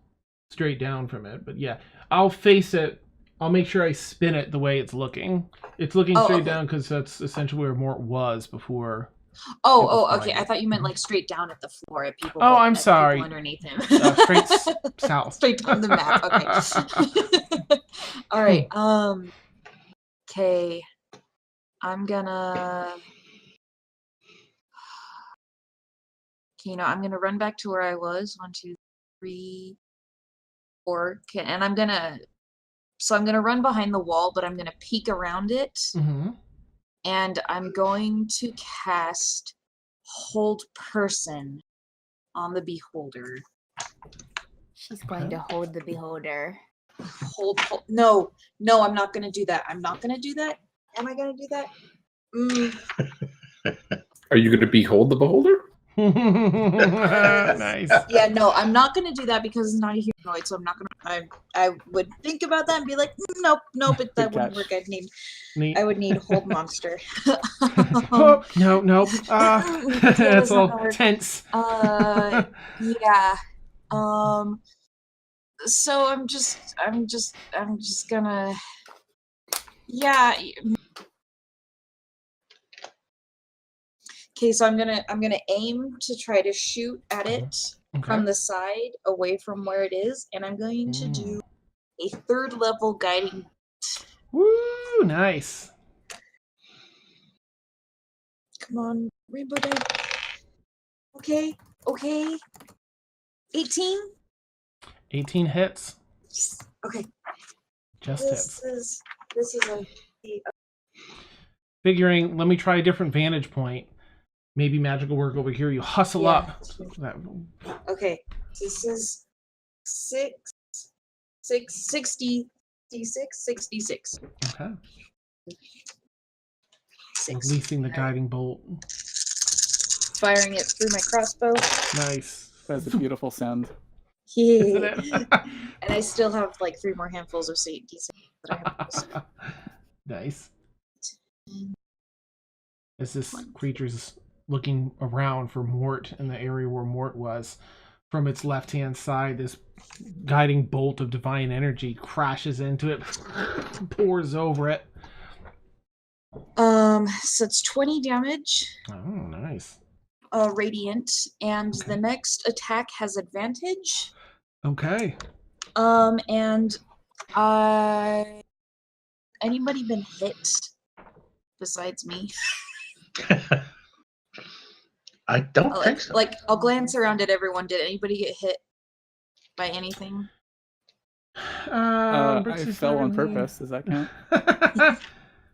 straight down from it, but yeah. I'll face it. I'll make sure I spin it the way it's looking. It's looking Oh, straight okay. down because that's essentially where Mort was before. Oh, was okay. I blinded. thought you meant like straight down at the floor at people. Oh, I'm at people sorry. underneath him. Straight south. Straight down the map. Okay. All right. Okay. I'm gonna. Okay, I'm gonna run back to where I was. 1, 2, 3, 4. Okay, and I'm gonna run behind the wall, but I'm gonna peek around it, Mm-hmm. and I'm going to cast Hold Person on the beholder. She's going to hold the beholder. Hold. No, I'm not gonna do that. I'm not gonna do that. Am I gonna do that? Are you going to behold the beholder? Nice. Yeah, no, I'm not gonna do that because it's not a humanoid. So I'm not gonna. I would think about that and be like, nope, but that wouldn't work. Neat. I would need Hold Monster. Oh, no. It's all doesn't work. tense. Yeah. So I'm just gonna. Yeah. Okay, so I'm gonna aim to try to shoot at it from the side, away from where it is, and I'm going to do a 3rd level guiding. Woo, nice. Come on, Rainbow Die. Okay. 18. 18 hits. Okay. Just This hits. is a. Figuring, let me try a different vantage point. Maybe magic will work over here. You hustle Yeah. up. Okay. This is 66. Okay. 6. Releasing the guiding bolt. Firing it through my crossbow. Nice. That's a beautiful sound. Isn't Yeah. it? And I still have like 3 more handfuls of D6 that I have. Nice. As this creature's looking around for Mort in the area where Mort was, from its left-hand side, this guiding bolt of divine energy crashes into it, pours over it. So it's 20 damage. Oh, nice. radiant, and Okay. the next attack has advantage. Okay. And anybody been hit besides me? I don't think so. I'll glance around at everyone. Did anybody get hit by anything? I fell on purpose. Does that count?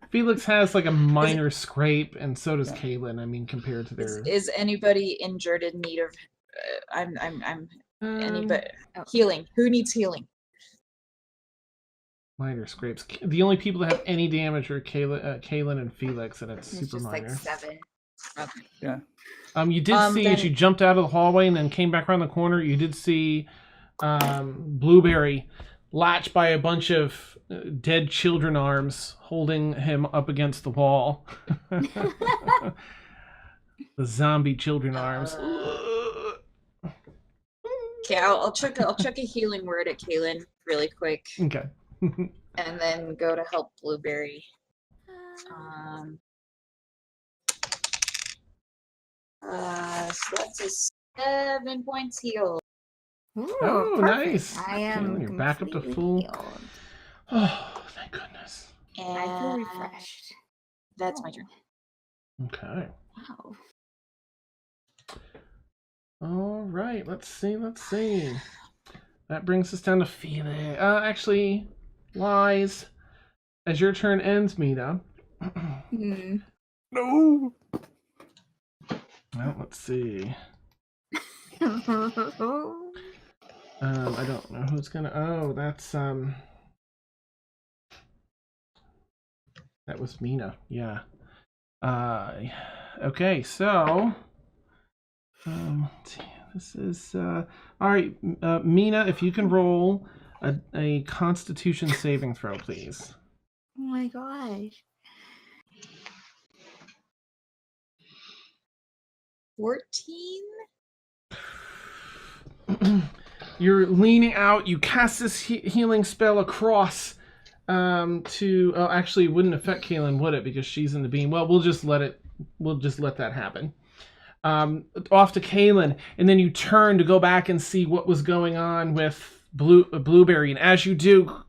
Felix has like a minor scrape, and so does Kaylin. I mean, compared to their Is anybody injured in need of? I'm anybody healing? Who needs healing? minor scrapes. The only people that have any damage are Kaylin and Felix, and it's super just minor. like 7. Okay. Yeah. You did see as you jumped out of the hallway and then came back around the corner, you did see Blueberry latched by a bunch of dead children arms holding him up against the wall. The zombie children arms. Okay, I'll chuck a healing word at Kaylin really quick. Okay. And then go to help Blueberry. So that's a 7 points healed. Ooh, Oh, perfect. nice. I am You're back up to completely full. healed. Oh, thank goodness. And I feel refreshed. that's my turn. Okay. Wow. All right. Let's see. That brings us down to Felix. Actually, Wise. As your turn ends, Mina. No. Well, let's see. I don't know who's gonna. Oh, that's that was Mina. Yeah. Okay. So. Let's see. This is all right. Mina, if you can roll a Constitution saving throw, please. Oh my gosh. 14. You're leaning out. You cast this healing spell across to. Oh, actually, it wouldn't affect Kaylin, would it? Because she's in the beam. Well, we'll just let that happen. Off to Kaylin, and then you turn to go back and see what was going on with Blueberry. And as you do,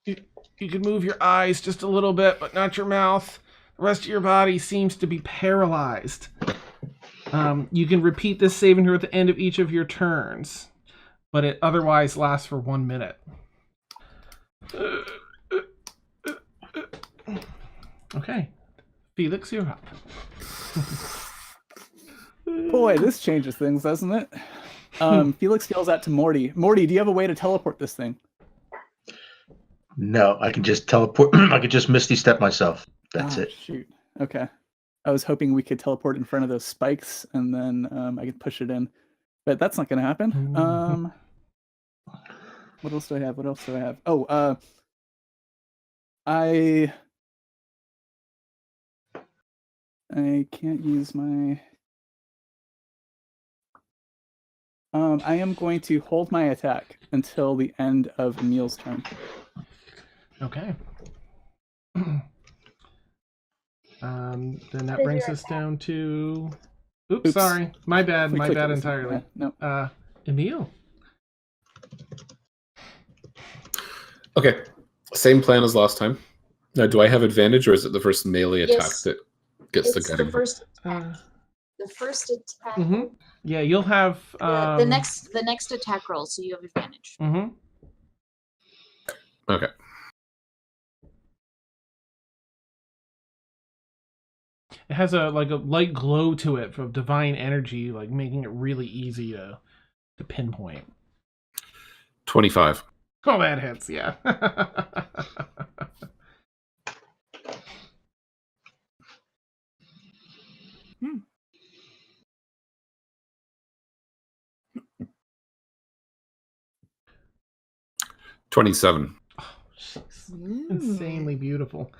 you can move your eyes just a little bit, but not your mouth. The rest of your body seems to be paralyzed. You can repeat this saving throw at the end of each of your turns, but it otherwise lasts for 1 minute. Okay. Felix, you're up. Boy, this changes things, doesn't it? Felix yells out to Morty. Morty, do you have a way to teleport this thing? No, I can just teleport. I could just Misty Step myself. That's it. Shoot. Okay. I was hoping we could teleport in front of those spikes and then I could push it in. But that's not going to happen. What else do I have? Oh, I can't use my... I am going to hold my attack until the end of Emil's turn. Okay. Then that brings us down to... Oops, sorry. My bad entirely. Yeah, no. Emil. Okay. Same plan as last time. Now, do I have advantage, or is it the first melee attack that gets the gun? The first attack. Mm-hmm. Yeah, you'll have the next attack roll, so you have advantage. Mm-hmm. Okay. It has a light glow to it of divine energy, like making it really easy to pinpoint. 25. Oh, that hits, yeah. Hmm. 27. Oh, insanely beautiful.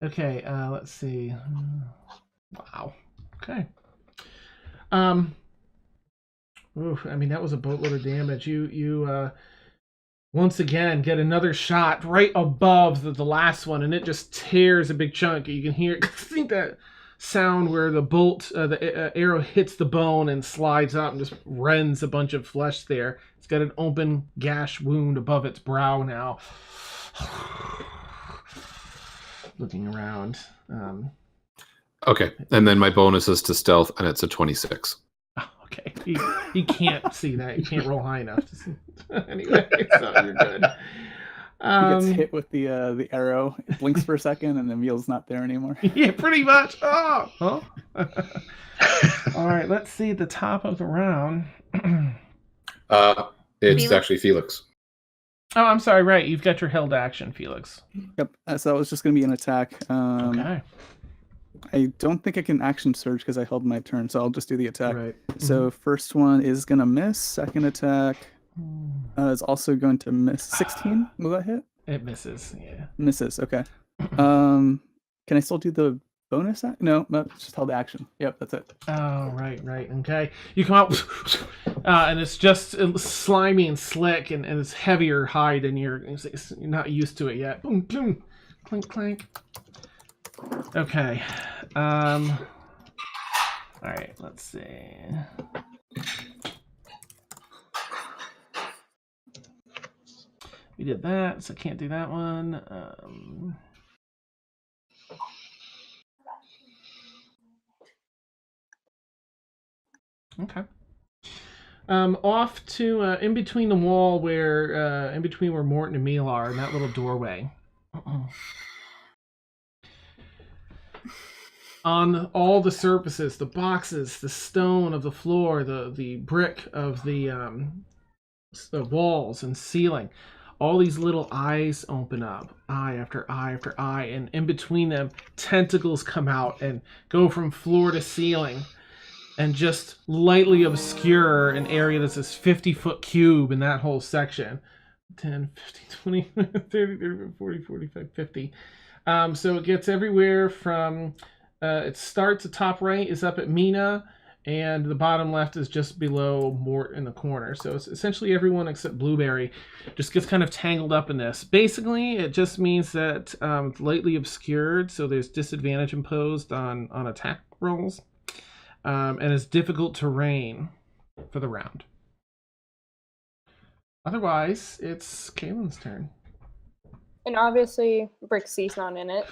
Okay, let's see. Wow. Okay. Oof, I mean, that was a boatload of damage. You once again get another shot right above the last one, and it just tears a big chunk. You can hear it. I think that sound where the bolt, the arrow hits the bone and slides up and just rends a bunch of flesh there. It's got an open gash wound above its brow now. Looking around. Okay, and then my bonus is to stealth, and it's a 26. Oh, okay, he can't see that. He can't roll high enough to see. Anyway, so you're good. He gets hit with the arrow. It blinks for a second, and then Emil's not there anymore. Yeah, pretty much. Oh, huh? All right, let's see the top of the round. It's Felix? actually Felix. Oh, I'm sorry. Right, you've got your held action, Felix. Yep. So it was just going to be an attack. Okay. I don't think I can action surge because I held my turn, so I'll just do the attack. Right. So first one is going to miss. Second attack is also going to miss. 16. Will that hit? It misses. Yeah. Misses. Okay. Can I still do the bonus? No, just held action. Yep, that's it. Oh, right. Okay. You come out, and it's just slimy and slick, and it's heavier hide, and you're not used to it yet. Boom, boom, clink, clank. Okay. All right. Let's see. We did that, so I can't do that one. Okay. Off to in between the wall where in between where Morton and Emil are, in that little doorway. On all the surfaces, the boxes, the stone of the floor, the brick of the walls and ceiling, all these little eyes open up, eye after eye after eye, and in between them, tentacles come out and go from floor to ceiling and just lightly obscure an area that's this 50-foot cube in that whole section. 10, 15, 20, 30, 40, 45, 50. So it gets everywhere from... it starts, the top right is up at Mina, and the bottom left is just below Mort in the corner. So it's essentially everyone except Blueberry just gets kind of tangled up in this. Basically, it just means that it's lightly obscured, so there's disadvantage imposed on attack rolls, and it's difficult terrain for the round. Otherwise, it's Kaylin's turn. And obviously, Brixie's not in it.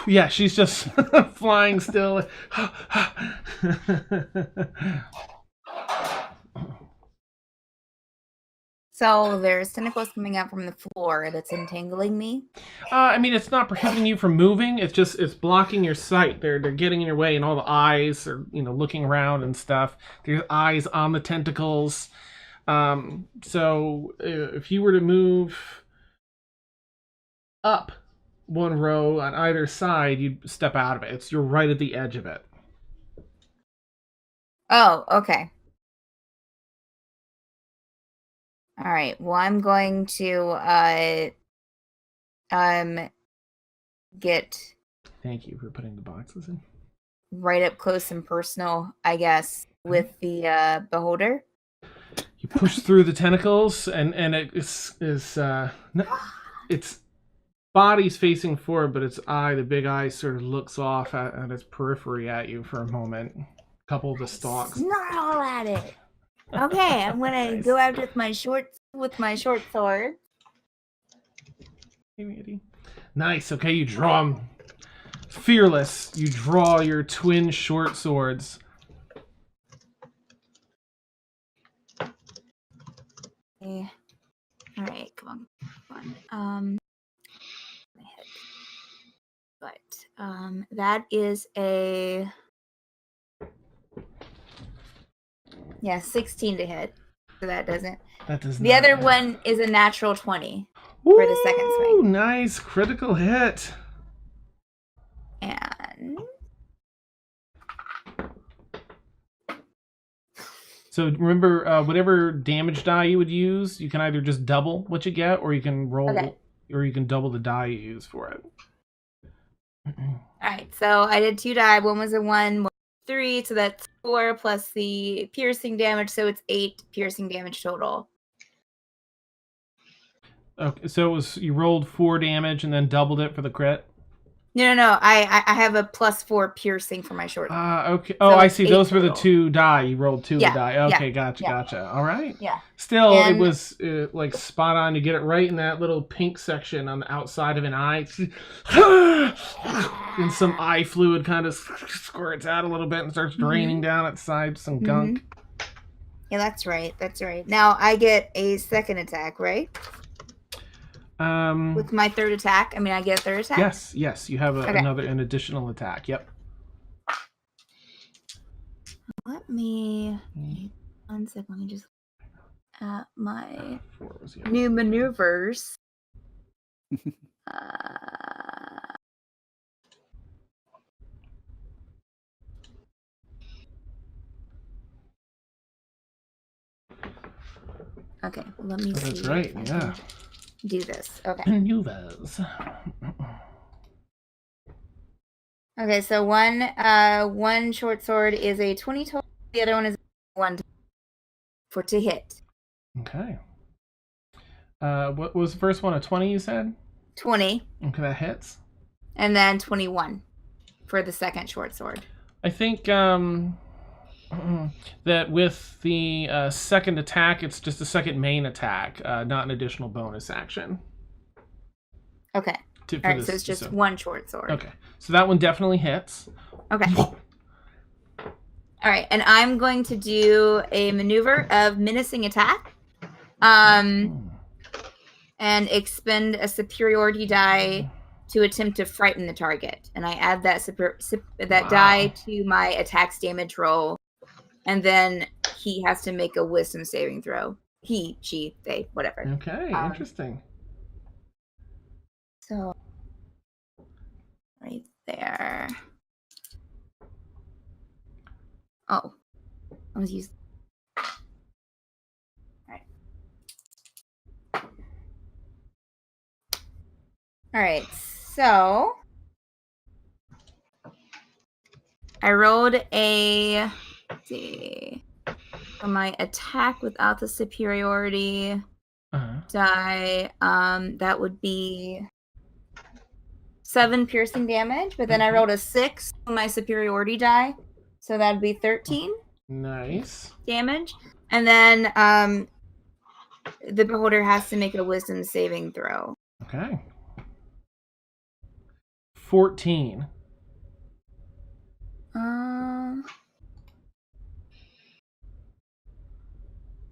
Yeah, she's just flying still. So there's tentacles coming out from the floor that's entangling me. I mean, it's not prohibiting you from moving. It's blocking your sight. They're getting in your way, and all the eyes are looking around and stuff. There's eyes on the tentacles. So if you were to move up one row on either side, you'd step out of it. You're right at the edge of it. Oh, okay. All right. Well, I'm going to get Thank you for putting the boxes in. right up close and personal, I guess, with the beholder. You push through the tentacles, and its body's facing forward, but its eye, the big eye, sort of looks off at its periphery at you for a moment. A couple of the stalks. Snarl at it. Okay, I'm gonna Nice. go out with my short sword. Hey, Eddie. Nice. Okay, you draw them. Fearless. You draw your twin short swords. Yeah. All right, come on. But that is a 16 to hit. So that doesn't. That does The not other hit. one is a natural 20 for the second swing. Ooh, nice critical hit. And So remember, whatever damage die you would use, you can either just double what you get, or you can roll, Okay. or you can double the die you use for it. all right, so I did 2 die. One was a 1, one was a 3, so that's 4 plus the piercing damage, so it's 8 piercing damage total. Okay, so it was you rolled 4 damage and then doubled it for the crit. No. I have a +4 piercing for my short. Okay. Oh, So I it's see. 8 Those were the total. 2 die. You rolled 2 of Yeah, the die. yeah, Okay, gotcha, yeah. gotcha. All right. Yeah. Still, it And- was like spot on. You get it right in that little pink section on the outside of an eye. And some eye fluid kind of squirts out a little bit and starts draining down its side. Some gunk. Yeah, that's right. That's right. Now I get a second attack, right? With my third attack. I mean, I get a third attack? Yes. You have an additional attack. Yep. Let me... 1 second. Let me just... my new maneuvers. Okay, let me see. That's right, yeah. Do this. Okay. Maneuvers. Okay, so one short sword is a 20 total. The other one is 1 to hit. Okay. What was the first one? A 20, you said? 20. Okay, that hits. And then 21 for the second short sword. I think that with the second attack, it's just a second main attack, not an additional bonus action. Okay. All right, so it's just 1 short sword. Okay, so that one definitely hits. Okay. All right, and I'm going to do a maneuver of menacing attack, and expend a superiority die to attempt to frighten the target, and I add that die to my attack's damage roll, and then he has to make a wisdom saving throw. He, she, they, whatever. Okay, interesting. So, right there. Oh, I was using. All right. All right. So, I rolled a. Let's see. For my attack without the superiority die, that would be 7 piercing damage, but then I rolled a 6 on my superiority die, so that'd be 13. Nice. Damage. And then the beholder has to make a wisdom saving throw. Okay. 14.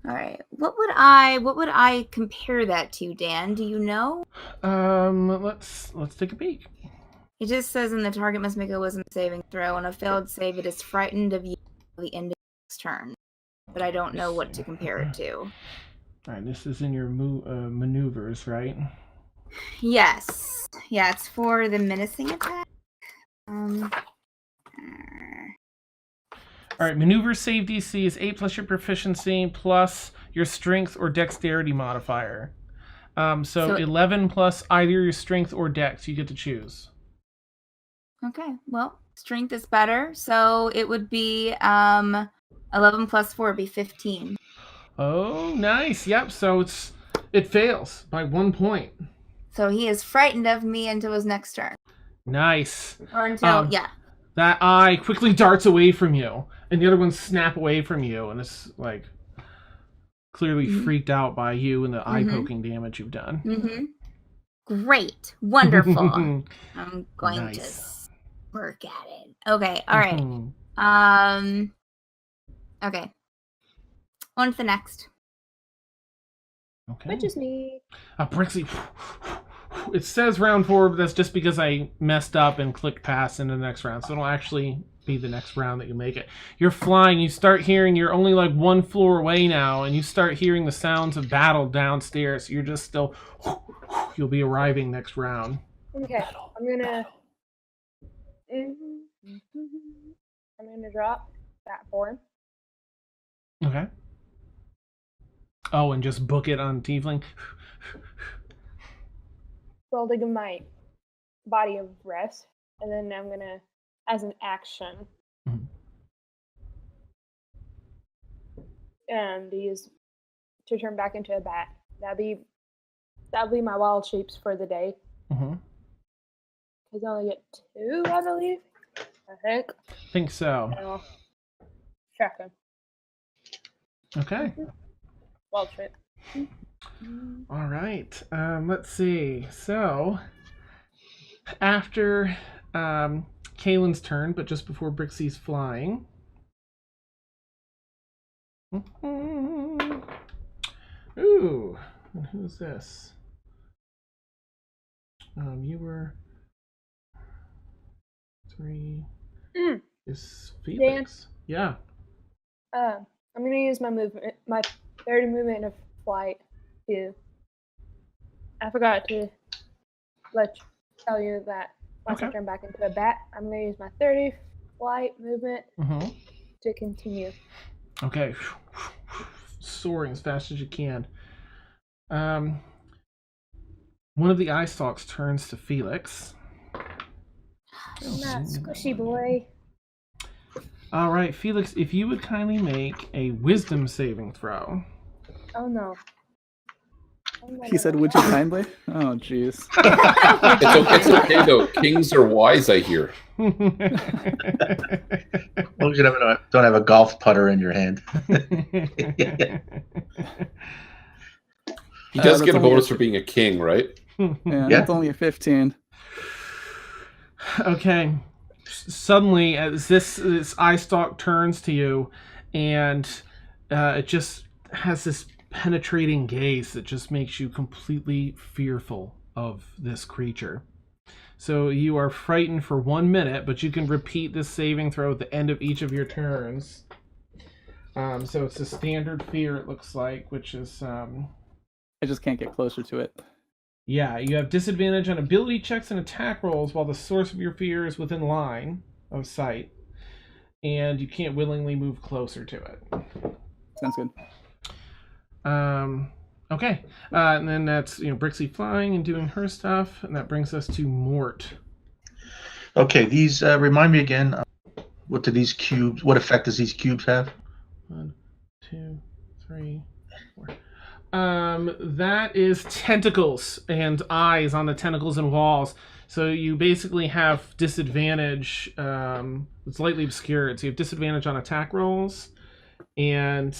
All right. What would I compare that to, Dan? Do you know? Let's take a peek. It just says in the target must make a wisdom saving throw. On a failed save, it is frightened of you at the end of its turn. But I don't know what to compare it to. All right, this is in your maneuvers, right? Yes. Yeah, it's for the menacing attack. All right, maneuver save DC is 8 plus your proficiency plus your strength or dexterity modifier. So 11 plus either your strength or dex. You get to choose. Okay. Well, strength is better, so it would be 11 plus 4 would be 15. Oh, nice. Yep. So it fails by 1 point. So he is frightened of me until his next turn. Nice. Or until that eye quickly darts away from you, and the other ones snap away from you, and it's like clearly freaked out by you and the eye poking damage you've done. Great. Wonderful. I'm going to work at it. Okay. All right. Okay. On to the next. Okay. Which is me. Brixie. It says round 4, but that's just because I messed up and clicked pass into the next round. So it'll actually be the next round that you make it. You're flying. You start hearing, you're only like 1 floor away now, and you start hearing the sounds of battle downstairs. You're just still, you'll be arriving next round. Okay, I'm gonna drop that form. Okay. Oh, and just book it on Tiefling? Well, to give my body a rest, and then I'm gonna, as an action, to turn back into a bat. That'll be my wild shapes for the day. because I only get 2, I believe. I think. Think so. I'll check him. Okay. Well, trip. All right. Let's see. So, after Kaylin's turn, but just before Brixie's flying. Ooh, and who's this? You were 3. Is Felix? Yeah. I'm gonna use my movement, my 30 movement of flight too. I forgot to tell you that once I turn back into a bat, I'm gonna use my 30 flight movement to continue. Okay. Soaring as fast as you can. One of the eye stalks turns to Felix. Not squishy boy. All right, Felix, if you would kindly make a wisdom saving throw. Oh no. He said, "Would you kindly?" Oh, jeez. It's okay though. Kings are wise, I hear. As long as you don't have a golf putter in your hand. He does that's get a only bonus for being a king, right? Yeah, Yeah. it's only a 15. Okay. Suddenly, as this eye stalk turns to you, and it just has this penetrating gaze that just makes you completely fearful of this creature. So you are frightened for 1 minute, but you can repeat this saving throw at the end of each of your turns. So it's a standard fear, it looks like, which is... I just can't get closer to it. Yeah, you have disadvantage on ability checks and attack rolls while the source of your fear is within line of sight. And you can't willingly move closer to it. Sounds good. Okay. And then that's, Brixie flying and doing her stuff. And that brings us to Mort. Okay, these remind me again. What effect does these cubes have? 1, 2, 3, 4. That is tentacles and eyes on the tentacles and walls. So you basically have disadvantage. It's lightly obscured. So you have disadvantage on attack rolls, and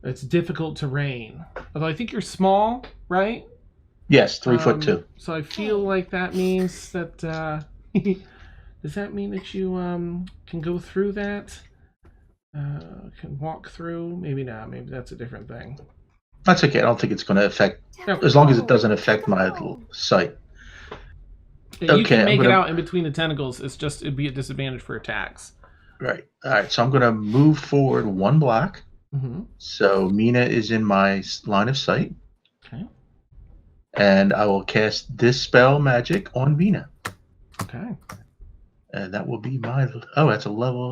it's difficult terrain. Although I think you're small, right? Yes, 3'2". So I feel like that means that. Does that mean that you can go through that? Can walk through? Maybe not. Maybe that's a different thing. That's okay. I don't think it's going to affect, No. as long as it doesn't affect my sight. Yeah, you can Okay, make it out in between the tentacles. It'd be a disadvantage for attacks. Right. All right. So I'm going to move forward 1 block. Mm-hmm. So Mina is in my line of sight. Okay. And I will cast Dispel Magic on Mina. Okay. And that will be my... Oh, that's a level...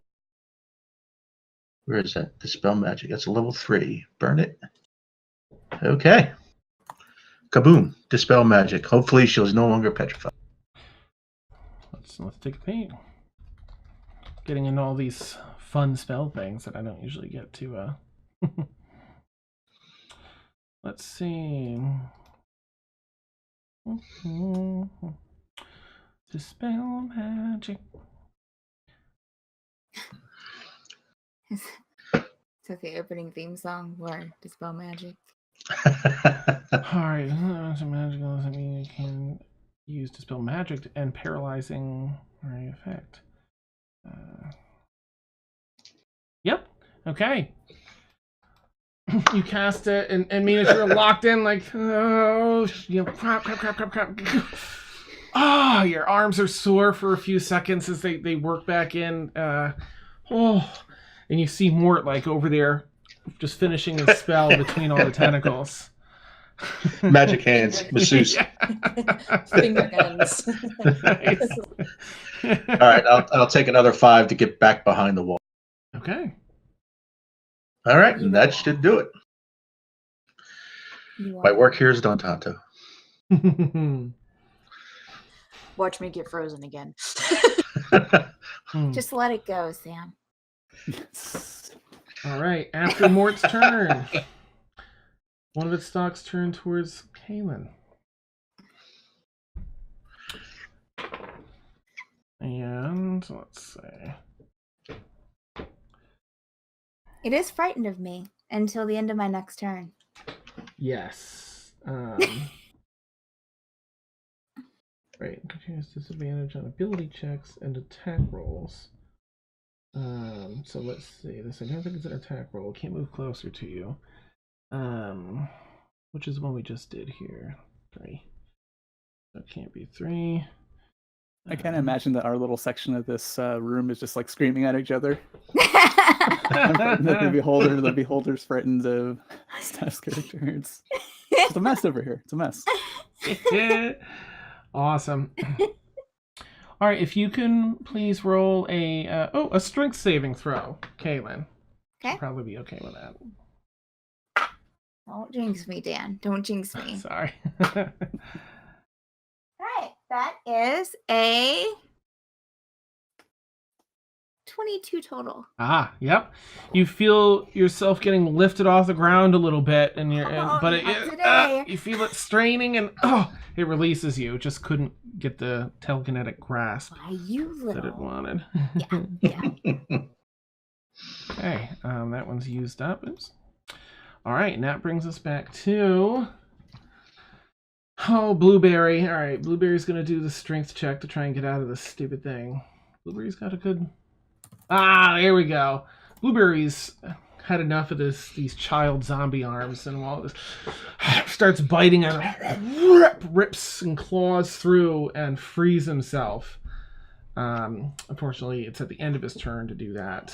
Where is that? Dispel Magic. That's a level 3. Burn it. Okay. Kaboom. Dispel Magic. Hopefully she's no longer petrified. Let's take a peek. Getting into all these fun spell things that I don't usually get to. Let's see. Dispel Magic. Is that the opening theme song for Dispel Magic? Alright, magical doesn't mean you can use Dispel Magic to end paralyzing effect. Yep. Okay. You cast it, and Mina, you're locked in, like, crap. Oh, your arms are sore for a few seconds as they work back in. And you see Mort, like, over there, just finishing his spell between all the tentacles. Magic hands, masseuse. Finger guns. Nice. All right, I'll take another 5 to get back behind the wall. Okay. All right, and that should do it. My work here is done, Tonto. Watch me get frozen again. Just let it go, Sam. All right, after Mort's turn, one of its stalks turn towards Kaylin. And let's see. It is frightened of me until the end of my next turn. Yes. Right. Continuous disadvantage on ability checks and attack rolls. So let's see. This I don't think it's an attack roll. Can't move closer to you. Which is one we just did here. 3. That can't be 3. I can't imagine that our little section of this room is just like screaming at each other. I'm frightened of the beholder's frightened of Steph's character. It's a mess over here. It's a mess. Awesome. All right, if you can please roll a strength saving throw, Kaylin. Okay. You'll probably be okay with that. Don't jinx me, Dan. Don't jinx me. Sorry. All right, that is a 22 total. Yep. You feel yourself getting lifted off the ground a little bit, and you feel it straining, and it releases you. It just couldn't get the telekinetic grasp that it wanted. Yeah. Okay, that one's used up. Oops. All right, and that brings us back to Blueberry. All right, Blueberry's gonna do the strength check to try and get out of this stupid thing. Blueberry's got a good. There we go. Blueberry's had enough of these child zombie arms, and while this starts biting and rips and claws through and frees himself. Unfortunately, it's at the end of his turn to do that,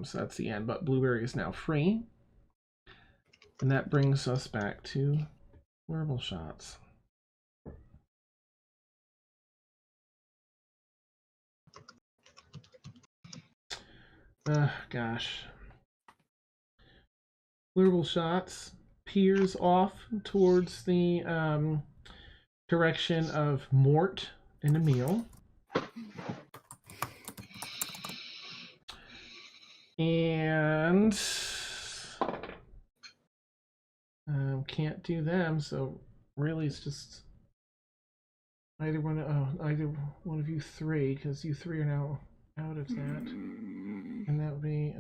so that's the end. But Blueberry is now free, and that brings us back to wearable shots. Gosh. Wearable shots peers off towards the direction of Mort and Emil. And can't do them, so really it's just either one of you three, because you three are now out of that. And that would be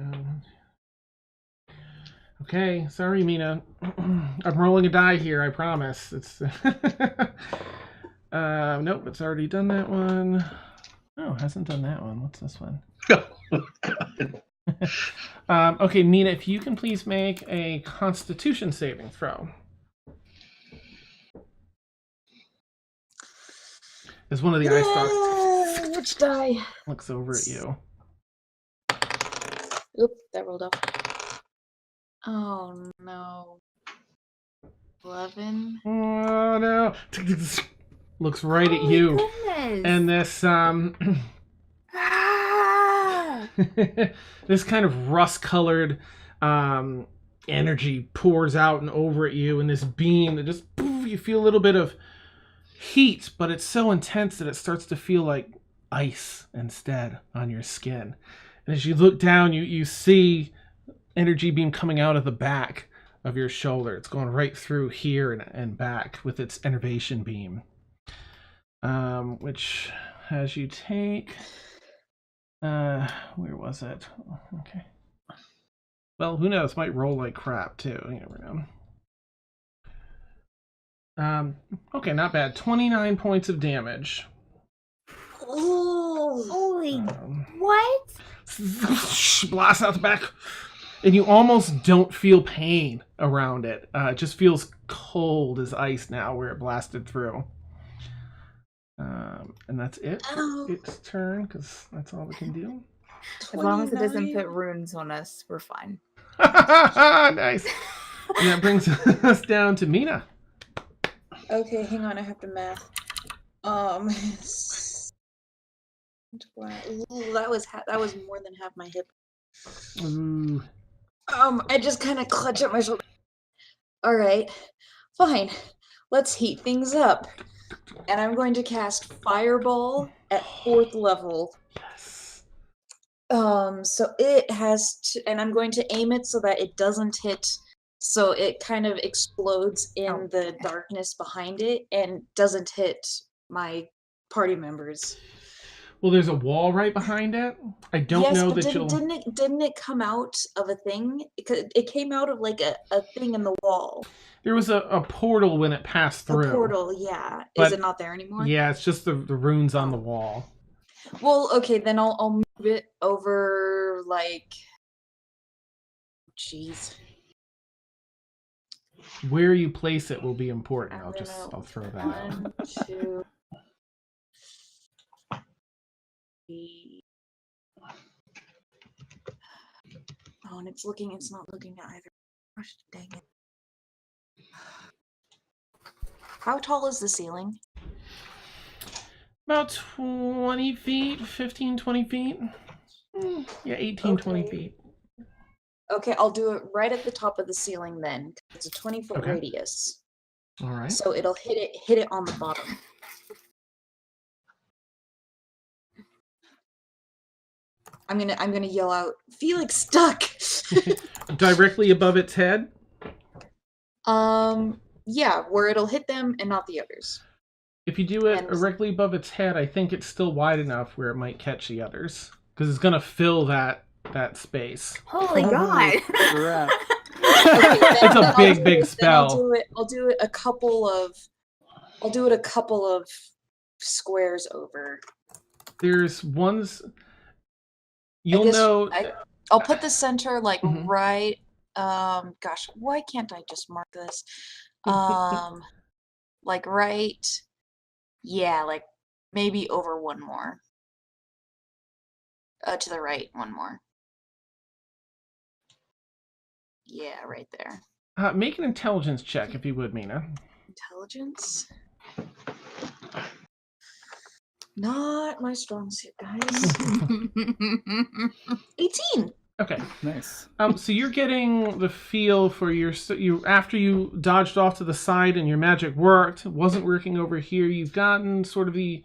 okay, sorry Mina. I'm rolling a die here, I promise. It's nope, it's already done that one. Oh, hasn't done that one. What's this one? Okay, Mina, if you can please make a Constitution saving throw. As one of the eye stalks Which die? looks over at you. Oop, that rolled off. Oh no. 11. Oh no! Looks right at you, Goodness. and this this kind of rust-colored energy pours out and over at you, and this beam that just you feel a little bit of heat, but it's so intense that it starts to feel like ice instead on your skin. And as you look down, you see energy beam coming out of the back of your shoulder. It's going right through here and back with its enervation beam, which has you take where was it? Okay, well, who knows, might roll like crap too, you never know. Okay, not bad. 29 points of damage. Oh, holy what? Blast out the back, and you almost don't feel pain around it. It just feels cold as ice now where it blasted through. And that's it. Its turn, because that's all we can do. As long as it doesn't put runes on us, we're fine. Nice. And that brings us down to Mina. Okay, hang on, I have to math. Ooh, that was more than half my hip. Ooh. I just kind of clutch at my shoulder. All right, fine. Let's heat things up. And I'm going to cast Fireball at 4th level. Yes. So it has to, and I'm going to aim it so that it doesn't hit, so it kind of explodes in the darkness behind it and doesn't hit my party members. Well, there's a wall right behind it. I don't yes, know but that you'll. didn't it come out of a thing? It came out of like a thing in the wall. There was a portal when it passed through. A portal, yeah. But, is it not there anymore? Yeah, it's just the runes on the wall. Well, okay, then I'll move it over like. Jeez. Where you place it will be important. I'll throw that out. 1, 2, 3. Oh, and it's not looking either. Gosh, dang it. How tall is the ceiling? About 20 feet, 15, 20 feet. Yeah, 18, 20 feet. Okay, I'll do it right at the top of the ceiling then. It's a 20-foot radius. All right. So it'll hit it on the bottom. I'm gonna yell out, Felix stuck! Directly above its head? Yeah, where it'll hit them and not the others. If you do it directly above its head, I think it's still wide enough where it might catch the others. Because it's gonna fill that space. Holy God! Crap. It's a big spell. I'll do it a couple of squares over. There's ones. You'll know. I'll put the center like right. Gosh, why can't I just mark this? Like right. Yeah, like maybe over one more. To the right, one more. Yeah, right there. Make an intelligence check if you would, Mina. Intelligence? Not my strong suit, guys. 18. Okay. Nice. So you're getting the feel for you after you dodged off to the side and your magic worked, wasn't working over here. You've gotten sort of the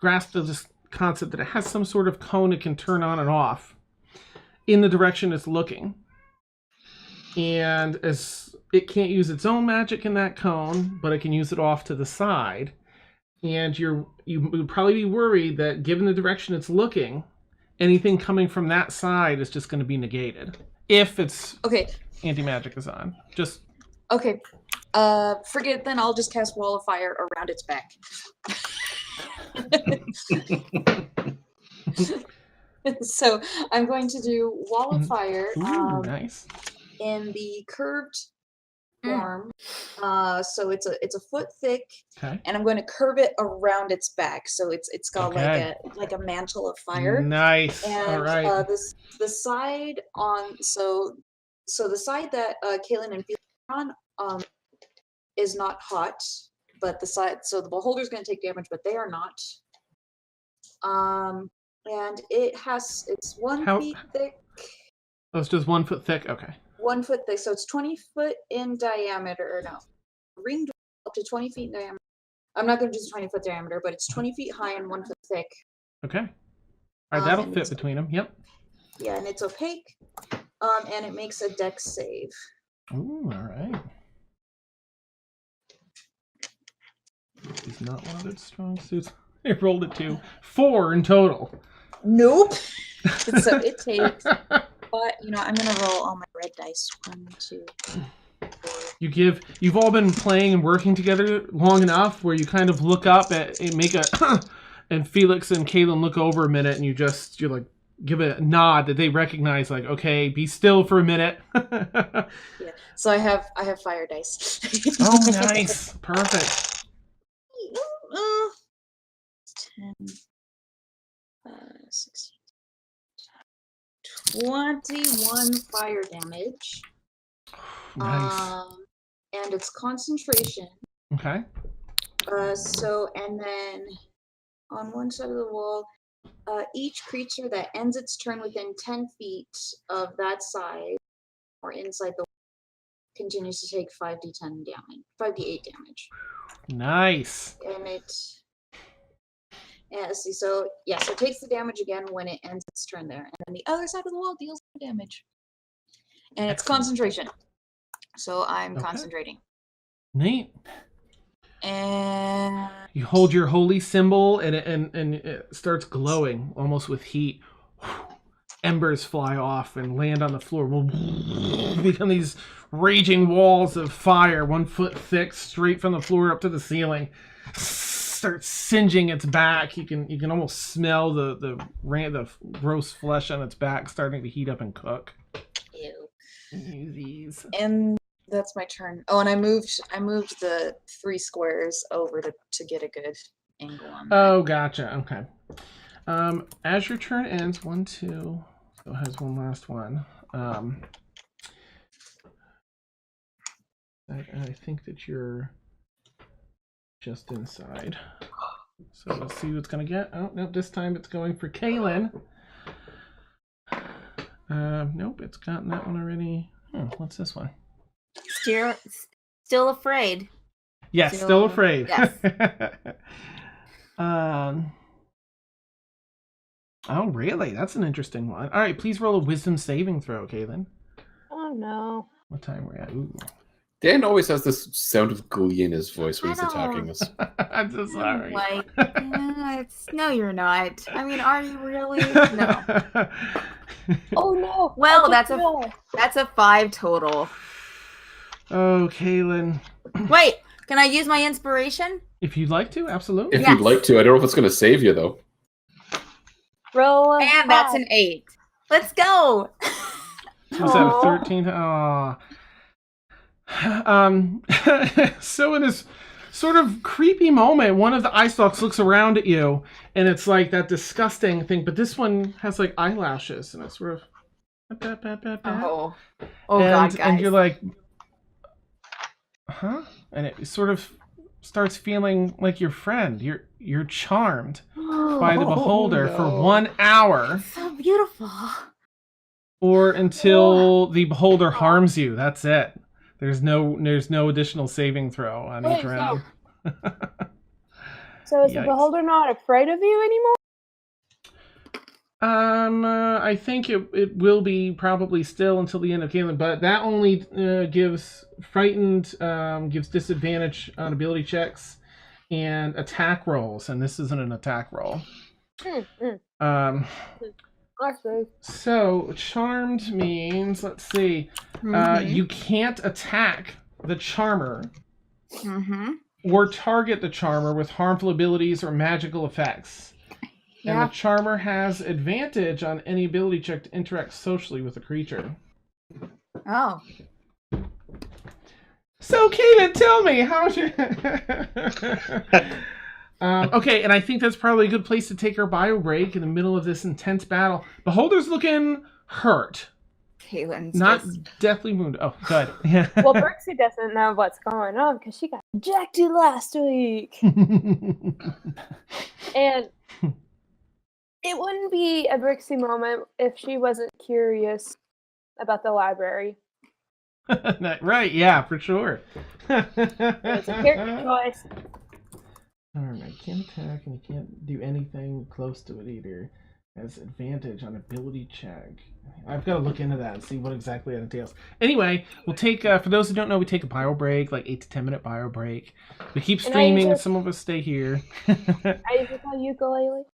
grasp of this concept that it has some sort of cone it can turn on and off in the direction it's looking. And as it can't use its own magic in that cone, but it can use it off to the side. And you would probably be worried that given the direction it's looking, anything coming from that side is just going to be negated. If it's anti-magic is on. Just okay. Forget it then. I'll just cast Wall of Fire around its back. So I'm going to do Wall of Fire. Nice. In the curved form. So it's a foot thick, and I'm going to curve it around its back, so it's got like a mantle of fire. Nice. And all right. the side on so the side that Kaylin and Felix are on is not hot, but the the beholder's going to take damage, but they are not. And it's 1 feet thick. Oh, it's just 1 foot thick. Okay. 1 foot thick, so it's 20 foot in diameter, or no, ringed up to 20 feet in diameter. I'm not going to do 20 foot diameter, but it's 20 feet high and 1 foot thick. Okay. All right, that'll fit between them. Yep. Yeah, and it's opaque, and it makes a dex save. Ooh, all right. He's not one of its strong suits. He rolled it 2. 4 in total. Nope. So it takes. But I'm gonna roll all my red dice. 1, 2, 4. You've all been playing and working together long enough where you kind of look up and make a and Felix and Kaylin look over a minute and you're like give it a nod that they recognize, like, okay, be still for a minute. Yeah. So I have fire dice. Oh, nice. Perfect. 10, 16. 21 fire damage. Nice. And it's concentration. Okay. And then on one side of the wall, each creature that ends its turn within 10 feet of that side or inside the wall continues to take 5d8 damage. Nice. And so it takes the damage again when it ends its turn there. And then the other side of the wall deals more damage. And it's concentration. So I'm concentrating. Neat. And You hold your holy symbol, and it starts glowing almost with heat. Embers fly off and land on the floor. Become these raging walls of fire, 1 foot thick, straight from the floor up to the ceiling. Starts singeing its back. You can almost smell the gross flesh on its back starting to heat up and cook. ew. These. And that's my turn. Oh, and I moved the 3 squares over to get a good angle on that. Oh, gotcha. Okay. As your turn ends, 1, 2. So it has one last one. I think that you're just inside. So let's see what's gonna get. Oh nope, this time it's going for Kaylin. Nope, it's gotten that one already. What's this one? Still afraid. Yes, still afraid. Yes. Oh, really? That's an interesting one. All right, please roll a wisdom saving throw, Kaylin. Oh no. What time we're at? Ooh. Dan always has this sound of glee in his voice when he's I don't- attacking us. I'm so sorry. Like, no, you're not. I mean, are you really? No. Oh no. Well, I just realized. that's a 5 total. Oh, Kaylin. Wait, can I use my inspiration? If you'd like to, absolutely. If you'd like to, I don't know if it's going to save you though. Roll a And that's five. an 8. Let's go. Was that a Aw. 13? Aw. So in this sort of creepy moment, one of the eye stalks looks around at you, and it's like that disgusting thing, but this one has like eyelashes, and it's sort of... Oh, and, God, guys. and you're like, huh? And it sort of starts feeling like your friend. You're charmed by the beholder for 1 hour, So beautiful. or until the beholder harms you. That's it. There's no additional saving throw on each Wait, round. So is the Yikes. beholder not afraid of you anymore? I think it will be probably still until the end of Kaylin, but that only gives frightened, gives disadvantage on ability checks and attack rolls, and this isn't an attack roll. I see. So charmed means, let's see, you can't attack the charmer or target the charmer with harmful abilities or magical effects. And Yeah. the charmer has advantage on any ability check to interact socially with the creature. Oh. So, Kaylin, tell me, how's your... okay, and I think that's probably a good place to take our bio break in the middle of this intense battle. Beholder's looking hurt. Kaylin's Not just... deathly wounded. Oh, good. Well, Brixie doesn't know what's going on because she got ejected last week. And it wouldn't be a Brixie moment if she wasn't curious about the library. Right, yeah, for sure. It's a character choice. Alright, can't attack and you can't do anything close to it either. Has advantage on ability check. I've got to look into that and see what exactly that entails. Anyway, we'll take, for those who don't know, we take a bio break, like 8 to 10 minute bio break. We keep streaming, some of us stay here. I usually play ukulele.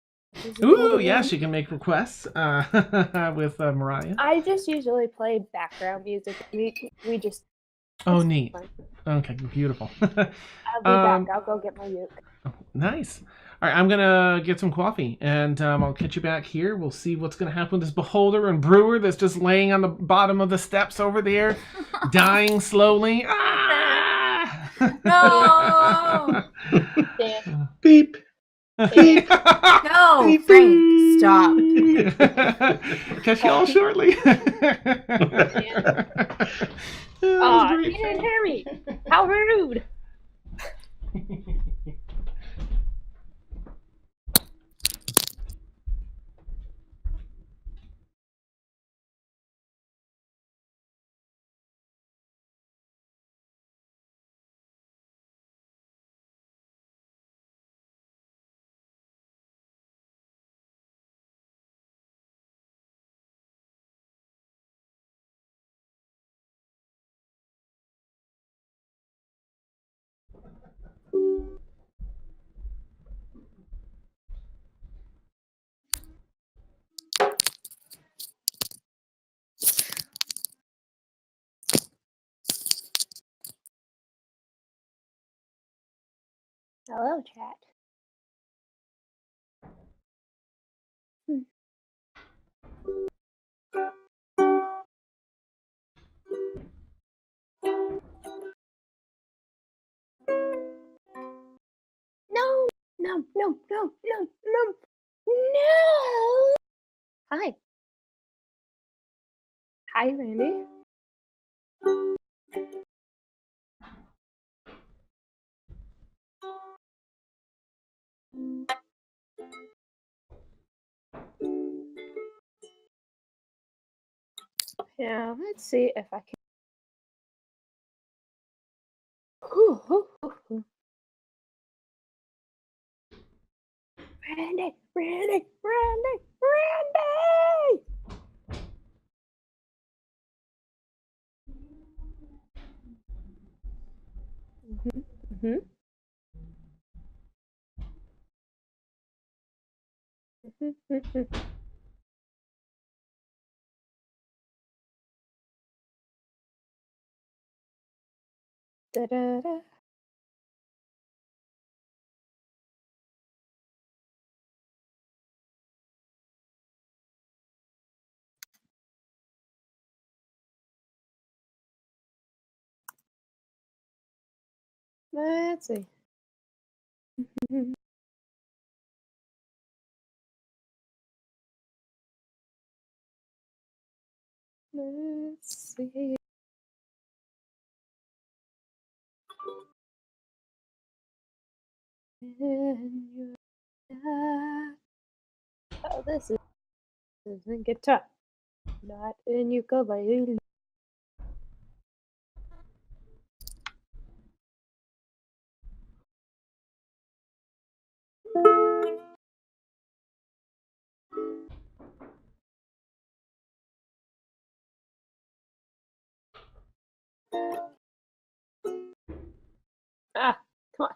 Ooh, yeah, she can make requests with Mariah. I just usually play background music. We just. Oh, it's neat. fun. Okay, beautiful. I'll be back. I'll go get my uke. Nice. All right, I'm going to get some coffee, and I'll catch you back here. We'll see what's going to happen with this beholder and brewer that's just laying on the bottom of the steps over there, dying slowly. Ah! No! Dan. Beep. Beep. No, Beep, Frank, beep. stop. Catch you all shortly. Aw, you didn't hear me. How rude. Hello, chat. No, no, no, no, no, no, no. Hi. Hi, Randy. Yeah, let's see if I can. Randy, Randy, Randy, Randy! Mm-hmm. Da-da-da. Let's see. Let's see. Oh, this isn't guitar. Not in ukulele. Ah, come on.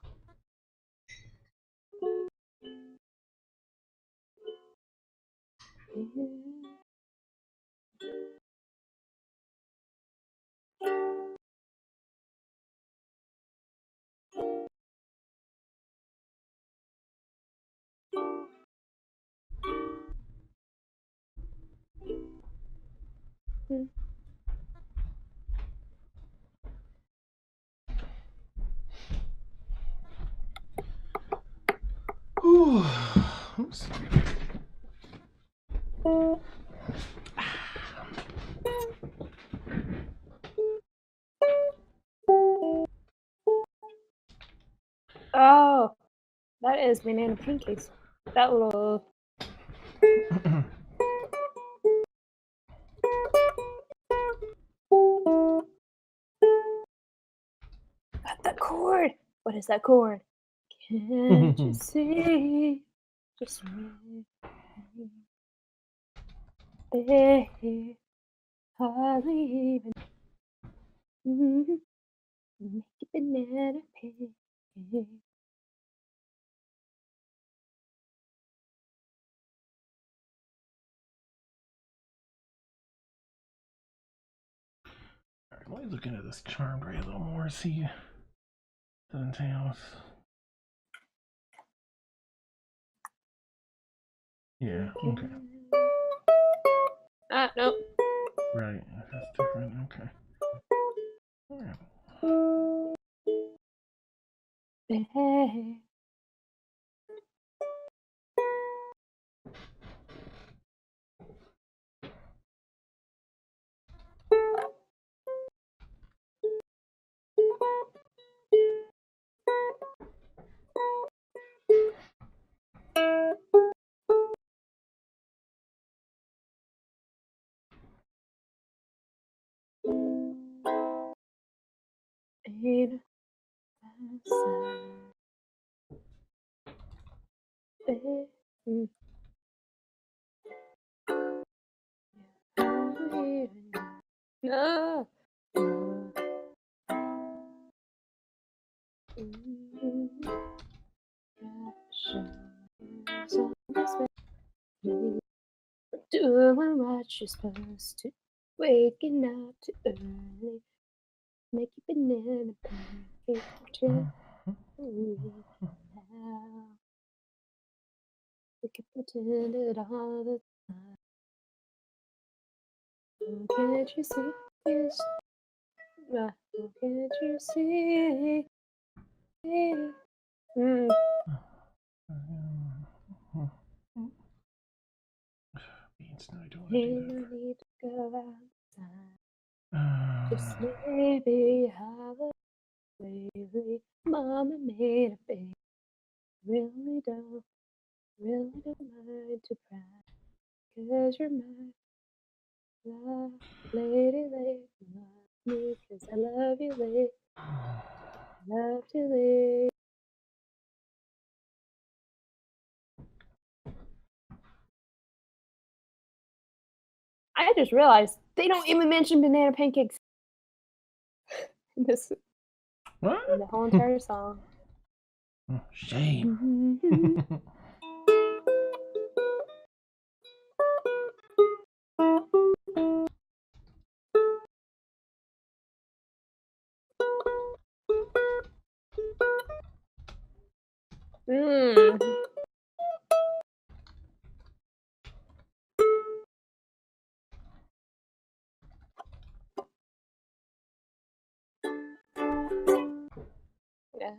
Ooh. Oops. Oh, that is banana pancakes. That little. Got the chord. What is that chord? Can't you see? Just me. Hey, hardly even. Make a banana pancake. Let me look into this charmed ray a little more, see what it entails. Yeah, okay. Nope. Right, that's different, okay. Alright. Hey. Ain't no. Doing what you're supposed to. Waking up too early. Make your banana pancake. now. We can pretend it all the time. Oh, can't you see this? Oh, can't you see? Mm. Beans, no, I don't want to Hey, do no that. need to go outside. For... Just maybe have a baby. Mama made a baby. Really don't mind to cry. 'Cause you're my love, lady, lady, love me. 'Cause I love you, lady, love to lady. I just realized they don't even mention banana pancakes in this What? in the whole entire song. Shame. Mm. Yeah.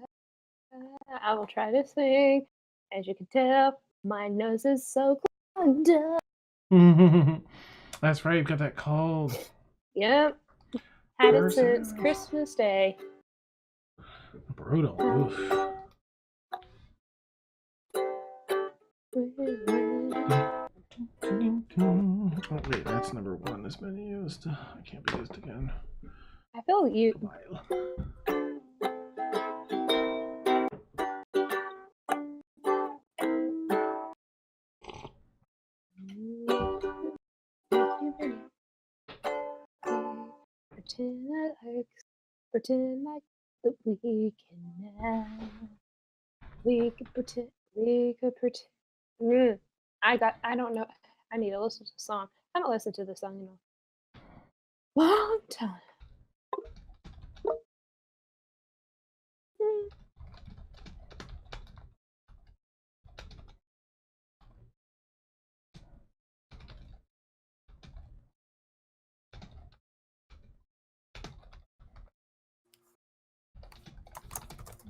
I will try to sing. As you can tell, my nose is so clogged up. That's right, you've got that cold. Yep. Had it since Person. Christmas Day. Brutal. Oof. Oh, wait, that's number one that's been used. It can't be used again. I feel you. While. Pretend like that we can now. We could pretend. We could pretend. I don't know. I need to listen to the song. I haven't listened to the song in a long time.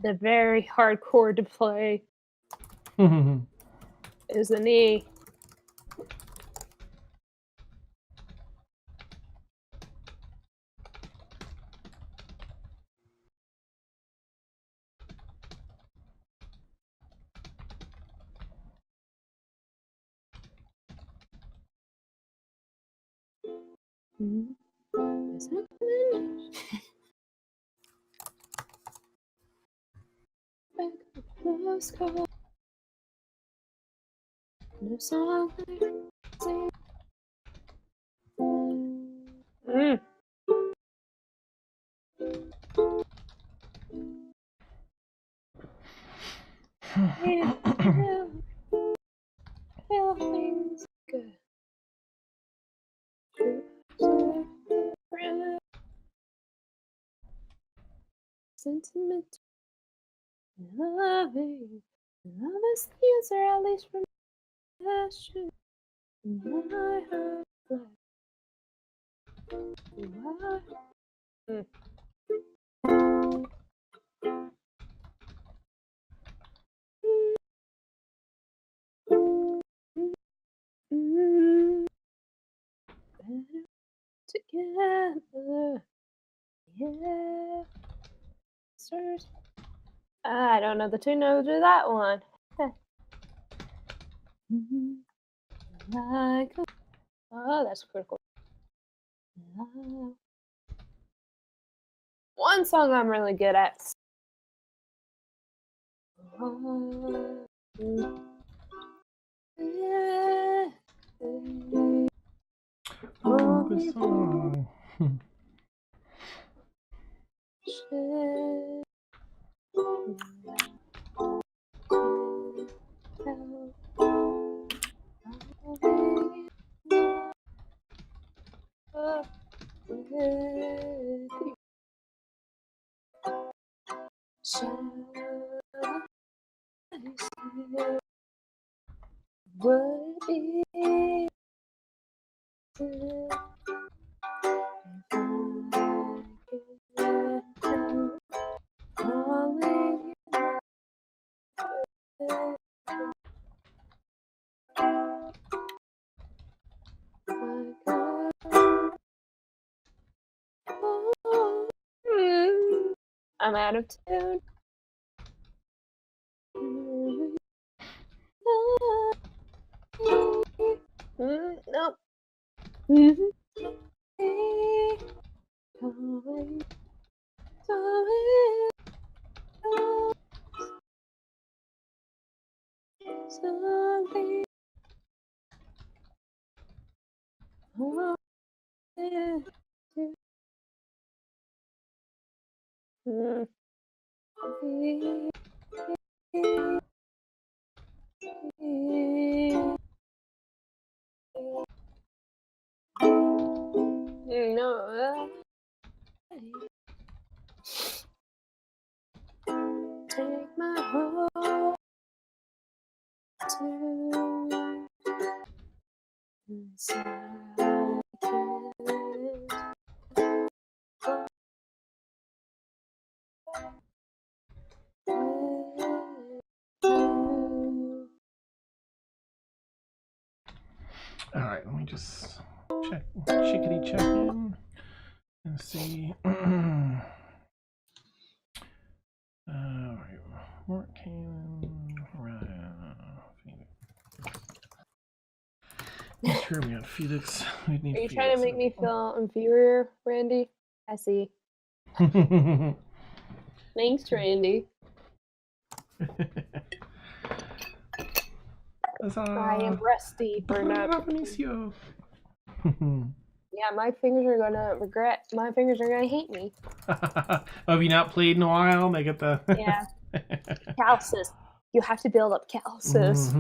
The very hard chord to play is the knee. Is it coming? Back to close call. No song like sing. Feel things good. Sentiment, loving, love is the answer, at least from passion. My heart flies. Better together, yeah. Stars. I don't know the two notes of that one. Like oh, that's critical. One song I'm really good at. Oh, good song. I'm out of tune. Nope. No. Take my heart to inside. All right, let me just check, chickadee check in and see. All right, Mortcan, Phoenix. Sure, we got Felix. We need Are you Felix trying to make me feel inferior, Randy? I see. Thanks, Randy. I am rusty for not. Benicio. Yeah, my fingers are gonna regret. My fingers are gonna hate me. Oh, have you not played in a while? They get the Yeah. Calluses. You have to build up calluses.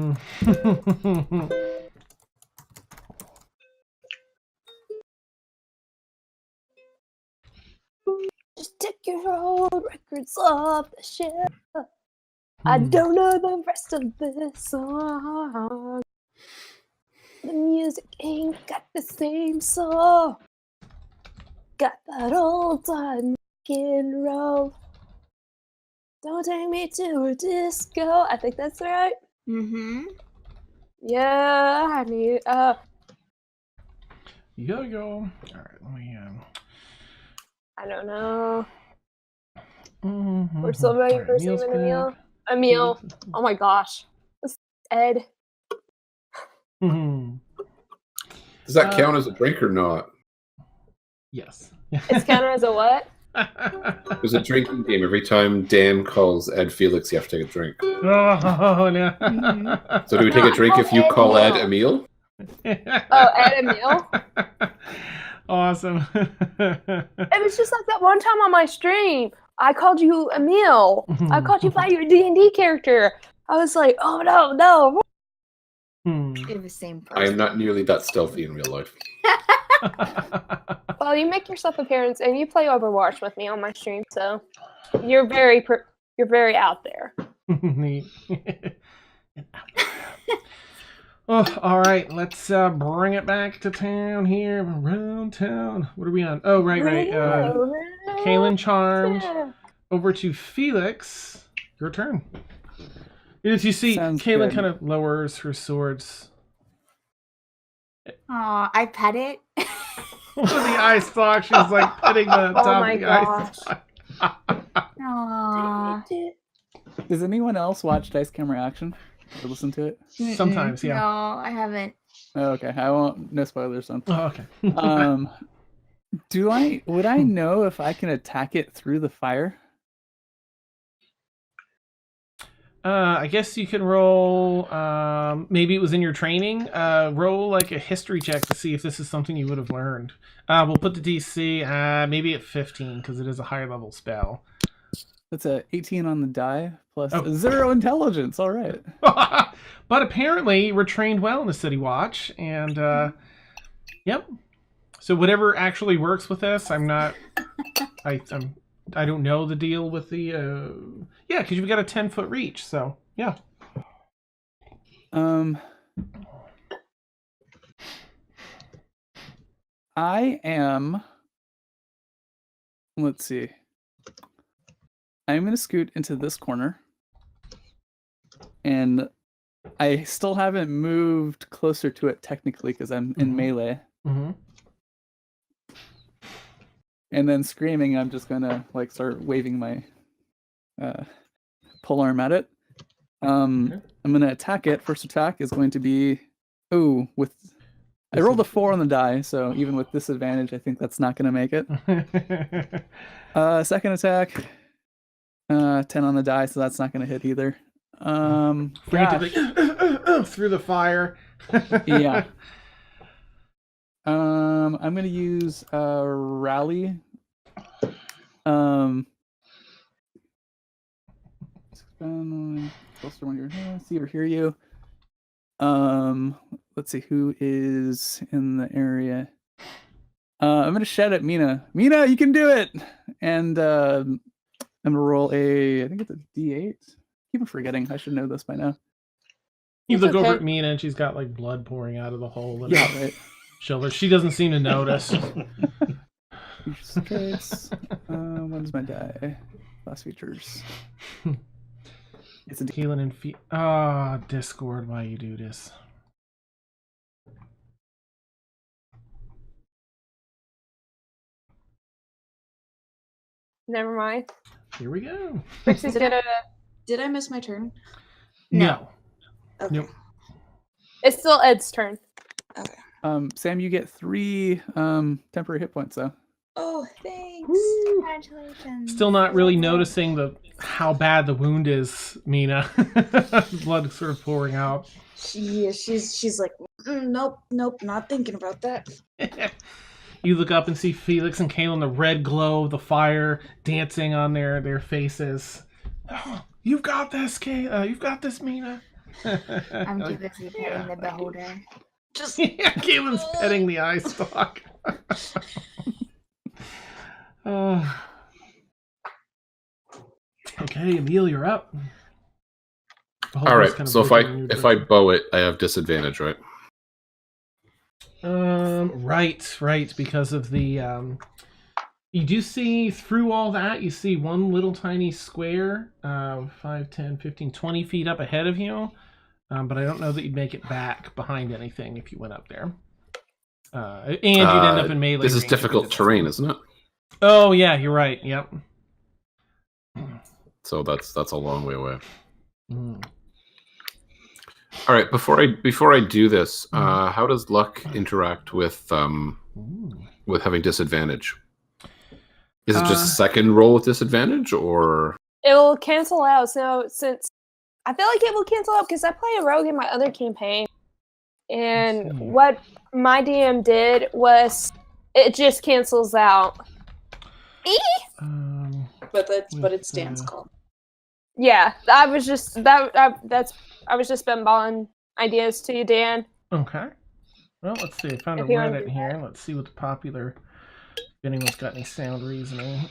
Just take your old records off the shelf. I don't know the rest of this song. The music ain't got the same soul. Got that old time rock and roll. Don't take me to a disco. I think that's right. Mm-hmm. Yeah, I need. Yo. All right, let me. I don't know. Mm-hmm. We're still waiting for Stephen Emil. Emil. Oh my gosh. It's Ed. Mm-hmm. Does that count as a drink or not? Yes. It's counted as a what? There's a drinking game. Every time Dan calls Ed Felix, you have to take a drink. Oh no. Mm-hmm. So do we take a drink if you call Ed Emil? Oh, Ed Emil? Awesome. It was just like that one time on my stream. I called you Emil. I called you by your D&D character. I was like, oh no. They're the same I am person. not nearly that stealthy in real life. Well, you make yourself appearance and you play Overwatch with me on my stream, so you're very out there. Neat. Oh, all right. Let's bring it back to town here, around town. What are we on? Oh, right. Kaylin charmed. Over to Felix. Your turn. As you see, Sounds Kaylin good. kind of lowers her swords. Aw, I pet it. With the eye stalk, she's like hitting the top my of the eye gosh. stalk. Aw. Does anyone else watch Dice Camera Action or listen to it? Sometimes, yeah. No, I haven't. Oh, okay, I won't. No spoilers then. Oh, okay. Would I know if I can attack it through the fire? I guess you can roll. Maybe it was in your training. Roll like a history check to see if this is something you would have learned. We'll put the DC maybe at 15 because it is a higher level spell. That's a 18 on the die plus Oh. 0 intelligence. All right. But apparently we're trained well in the City Watch, and yep. So whatever actually works with this, I'm not. I don't know the deal with the. Yeah, because you've got a 10-foot reach, so yeah. I am. Let's see. I'm going to scoot into this corner. And I still haven't moved closer to it technically because I'm in melee. Mm-hmm. And then screaming, I'm just going to like start waving my pole arm at it. I'm going to attack it. First attack is going to be... Ooh, with... I rolled a 4 on the die, so even with disadvantage, I think that's not going to make it. Second attack, 10 on the die, so that's not going to hit either. Frantically through the fire. Yeah. I'm going to use rally. Closer when you're here, see or hear you. Let's see who is in the area. I'm gonna shout at Mina. Mina, you can do it! And I'm gonna roll I think it's a D8. Keep forgetting. I should know this by now. You It's look over okay. at Mina and she's got like blood pouring out of the hole in Yeah, her right. shoulder. She doesn't seem to notice. Features traits. When's my die? Class features. It's a Healing and Discord, why you do this? Never mind. Here we go. Rixie's gonna. Did I miss my turn? No. Okay. Nope. It's still Ed's turn. Sam, you get 3 temporary hit points though. Oh, thanks. Congratulations. Still not really noticing how bad the wound is, Mina. Blood sort of pouring out. She's like, nope, not thinking about that. You look up and see Felix and Kaylin, the red glow of the fire dancing on their faces. Oh, you've got this, Kayla. You've got this, Mina. I'm too busy petting the beholder. Just Kaylin's petting the eye stalk. Okay, Emil, you're up. All right. So if I bow it, I have disadvantage, right? Right, because of the you do see through all that, you see one little tiny square 5, 10, 15, 20 feet up ahead of you, but I don't know that you'd make it back behind anything if you went up there. And you'd end up in melee. This is range difficult if you did terrain, that. isn't it? Oh yeah, you're right. Yep. So that's a long way away. Mm. All right, before I do this, how does luck interact with having disadvantage? Is it just a second roll with disadvantage, or It will cancel out. So since I feel like it will cancel out because I play a rogue in my other campaign, and what my DM did was it just cancels out. But it's Dan's call. Yeah, I was just spitballing ideas to you, Dan. Okay. Well, let's see. I found a If you wanna Reddit do here. Let's see what the popular. If anyone's got any sound reasoning.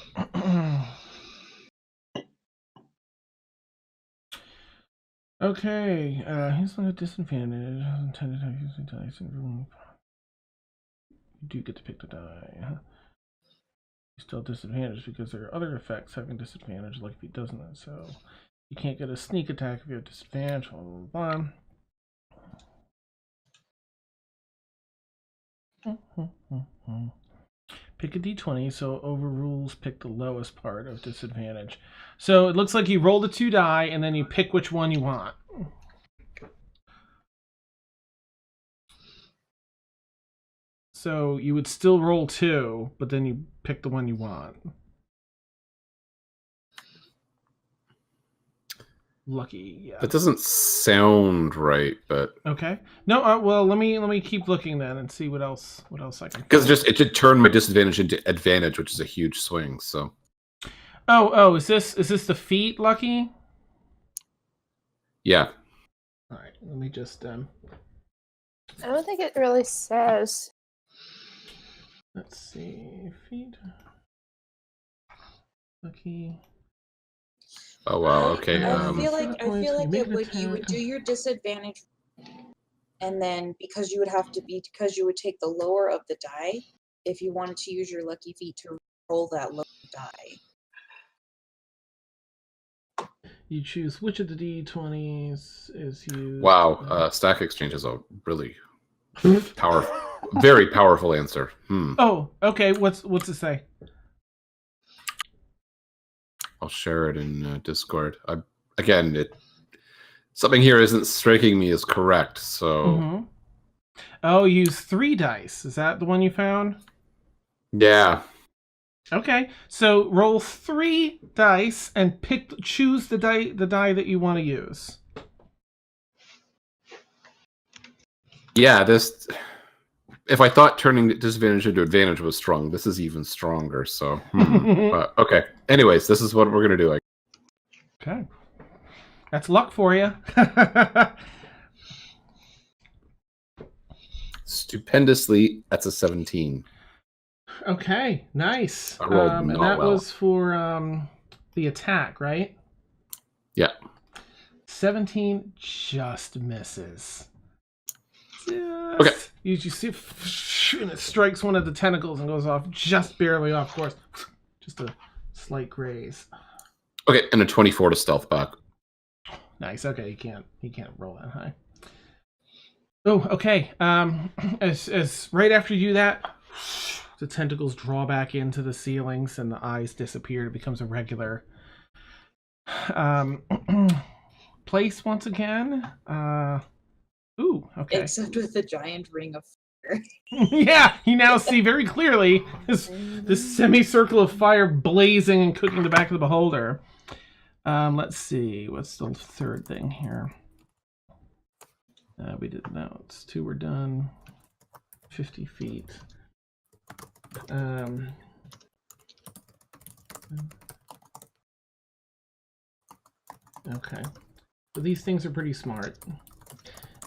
Okay. He's on a disadvantage. Intended to use the dice in room. You do get to pick the die. Huh? He's still disadvantaged because there are other effects having disadvantage, like if he doesn't. So you can't get a sneak attack if you have disadvantage. Blah, blah, blah. Pick a d20, so overrules pick the lowest part of disadvantage. So it looks like you roll the 2 die, and then you pick which one you want. So you would still roll 2, but then you pick the one you want. Lucky, yeah. that doesn't sound right? But Okay. No, well, let me keep looking then and see what else I can. because it did turn my disadvantage into advantage, which is a huge swing. So Oh, is this the feat, Lucky? yeah, All right, let me just I don't think it really says. let's see, feat. Lucky. oh wow, okay. I feel like Make an you would attack. do your disadvantage, and then because you would take the lower of the die, if you wanted to use your lucky feet to roll that low die. You choose which of the d20s is used. Wow, Stack Exchange is a really very powerful answer. Oh, okay. What's it say? I'll share it in Discord. Something here isn't striking me as correct, so... Mm-hmm. Oh, use 3 dice. Is that the one you found? Yeah. Okay, so roll 3 dice and choose the die that you want to use. Yeah, this... If I thought turning disadvantage into advantage was strong, this is even stronger, so... But, okay. Anyways, this is what we're going to do. Okay. That's luck for you. Stupendously, that's a 17. Okay, nice. I rolled And not that well. was for the attack, right? Yeah. 17 just misses. Okay. You see, and it strikes one of the tentacles and goes off just barely off course. Just a slight graze. Okay, and a 24 to stealth back. Nice. Okay, he can't roll that high. Oh, okay. As right after you do that, the tentacles draw back into the ceilings and the eyes disappear. It becomes a regular place once again. Ooh, okay. Except with the giant ring of fire. Yeah, you now see very clearly this semicircle of fire blazing and cooking the back of the beholder. Let's see. What's the third thing here? We did no. It's 2 were done. 50 feet. Okay. So these things are pretty smart.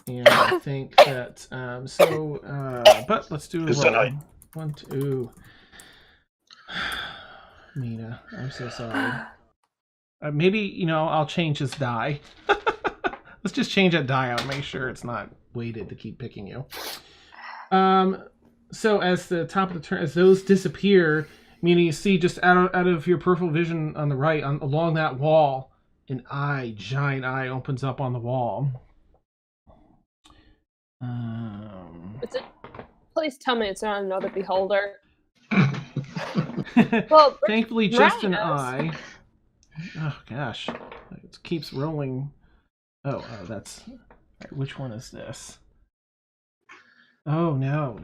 And I think that but let's do a roll. 1, 2. Mina, I'm so sorry. Maybe, I'll change his die. Let's just change that die out and make sure it's not weighted to keep picking you. So as the top of the turn, as those disappear, meaning you see just out of your peripheral vision on the right, along that wall, giant eye opens up on the wall. Please tell me it's not another beholder. Well, thankfully, just an knows. eye. Oh gosh, it keeps rolling. Oh, that's which one is this? Oh no.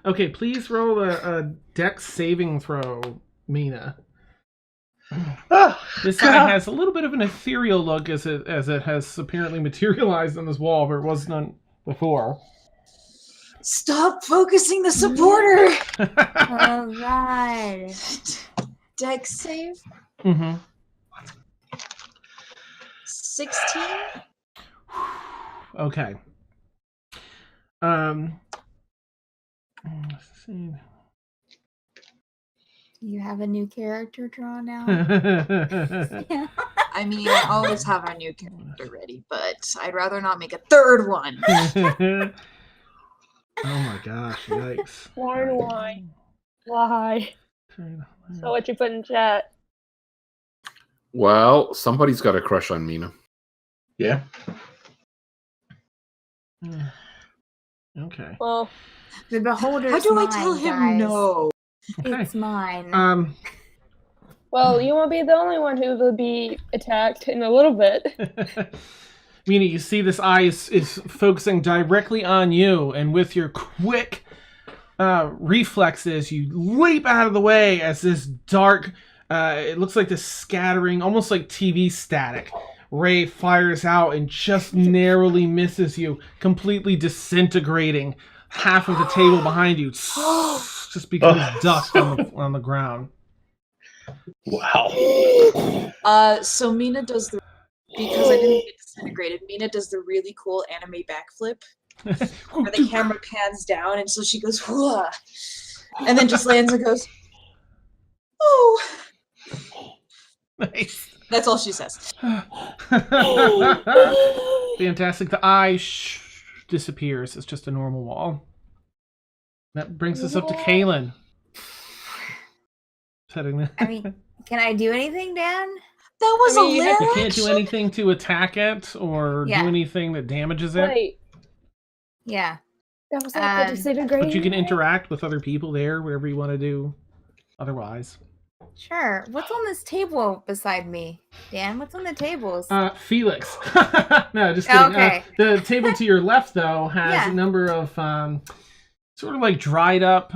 Okay, please roll a dex saving throw, Mina. This guy has a little bit of an ethereal look as it has apparently materialized on this wall, where it was none before. Stop focusing the supporter! Oh god. Dex save? Mm-hmm. 16? Okay. Let's see. You have a new character drawn out? Yeah. I mean, I always have a new character ready, but I'd rather not make a third one. Oh my gosh, yikes. Why? So what you put in chat? Well, somebody's got a crush on Mina. Yeah. Okay. Well, The beholder's How do I mine, tell him guys. no? Okay. It's mine. well, you won't be the only one who will be attacked in a little bit. Meaning you see this eye is focusing directly on you, and with your quick reflexes, you leap out of the way as this dark, it looks like this scattering, almost like TV static, ray fires out and just narrowly misses you, completely disintegrating half of the table behind you. Just becomes dust on the ground. Wow. So Mina does because I didn't get disintegrated, Mina does the really cool anime backflip where the camera pans down, and so she goes, whoa, and then just lands and goes, oh. Nice. That's all she says. Fantastic. The eye disappears. It's just a normal wall. That brings us up to Kaylin. I mean, can I do anything, Dan? That was I mean, a you lyric. You can't do anything to attack it or Yeah. do anything that damages it. Wait, Yeah. that was like the disintegrating. But you can ray? interact with other people there, whatever you want to do otherwise. Sure. What's on this table beside me, Dan? What's on the tables? Felix. No, just kidding. Okay. The table to your left, though, has Yeah. a number of sort of like dried up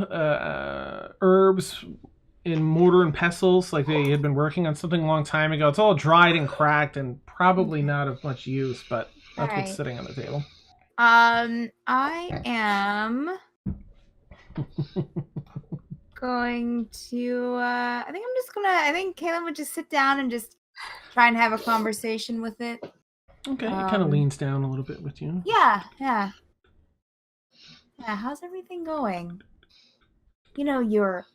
herbs in mortar and pestles, like they had been working on something a long time ago. It's all dried and cracked and probably not of much use, but that's Alright. what's sitting on the table. I am going to I think Kaylin would just sit down and just try and have a conversation with it. Okay, it kind of leans down a little bit with you. Yeah. How's everything going? You know, you're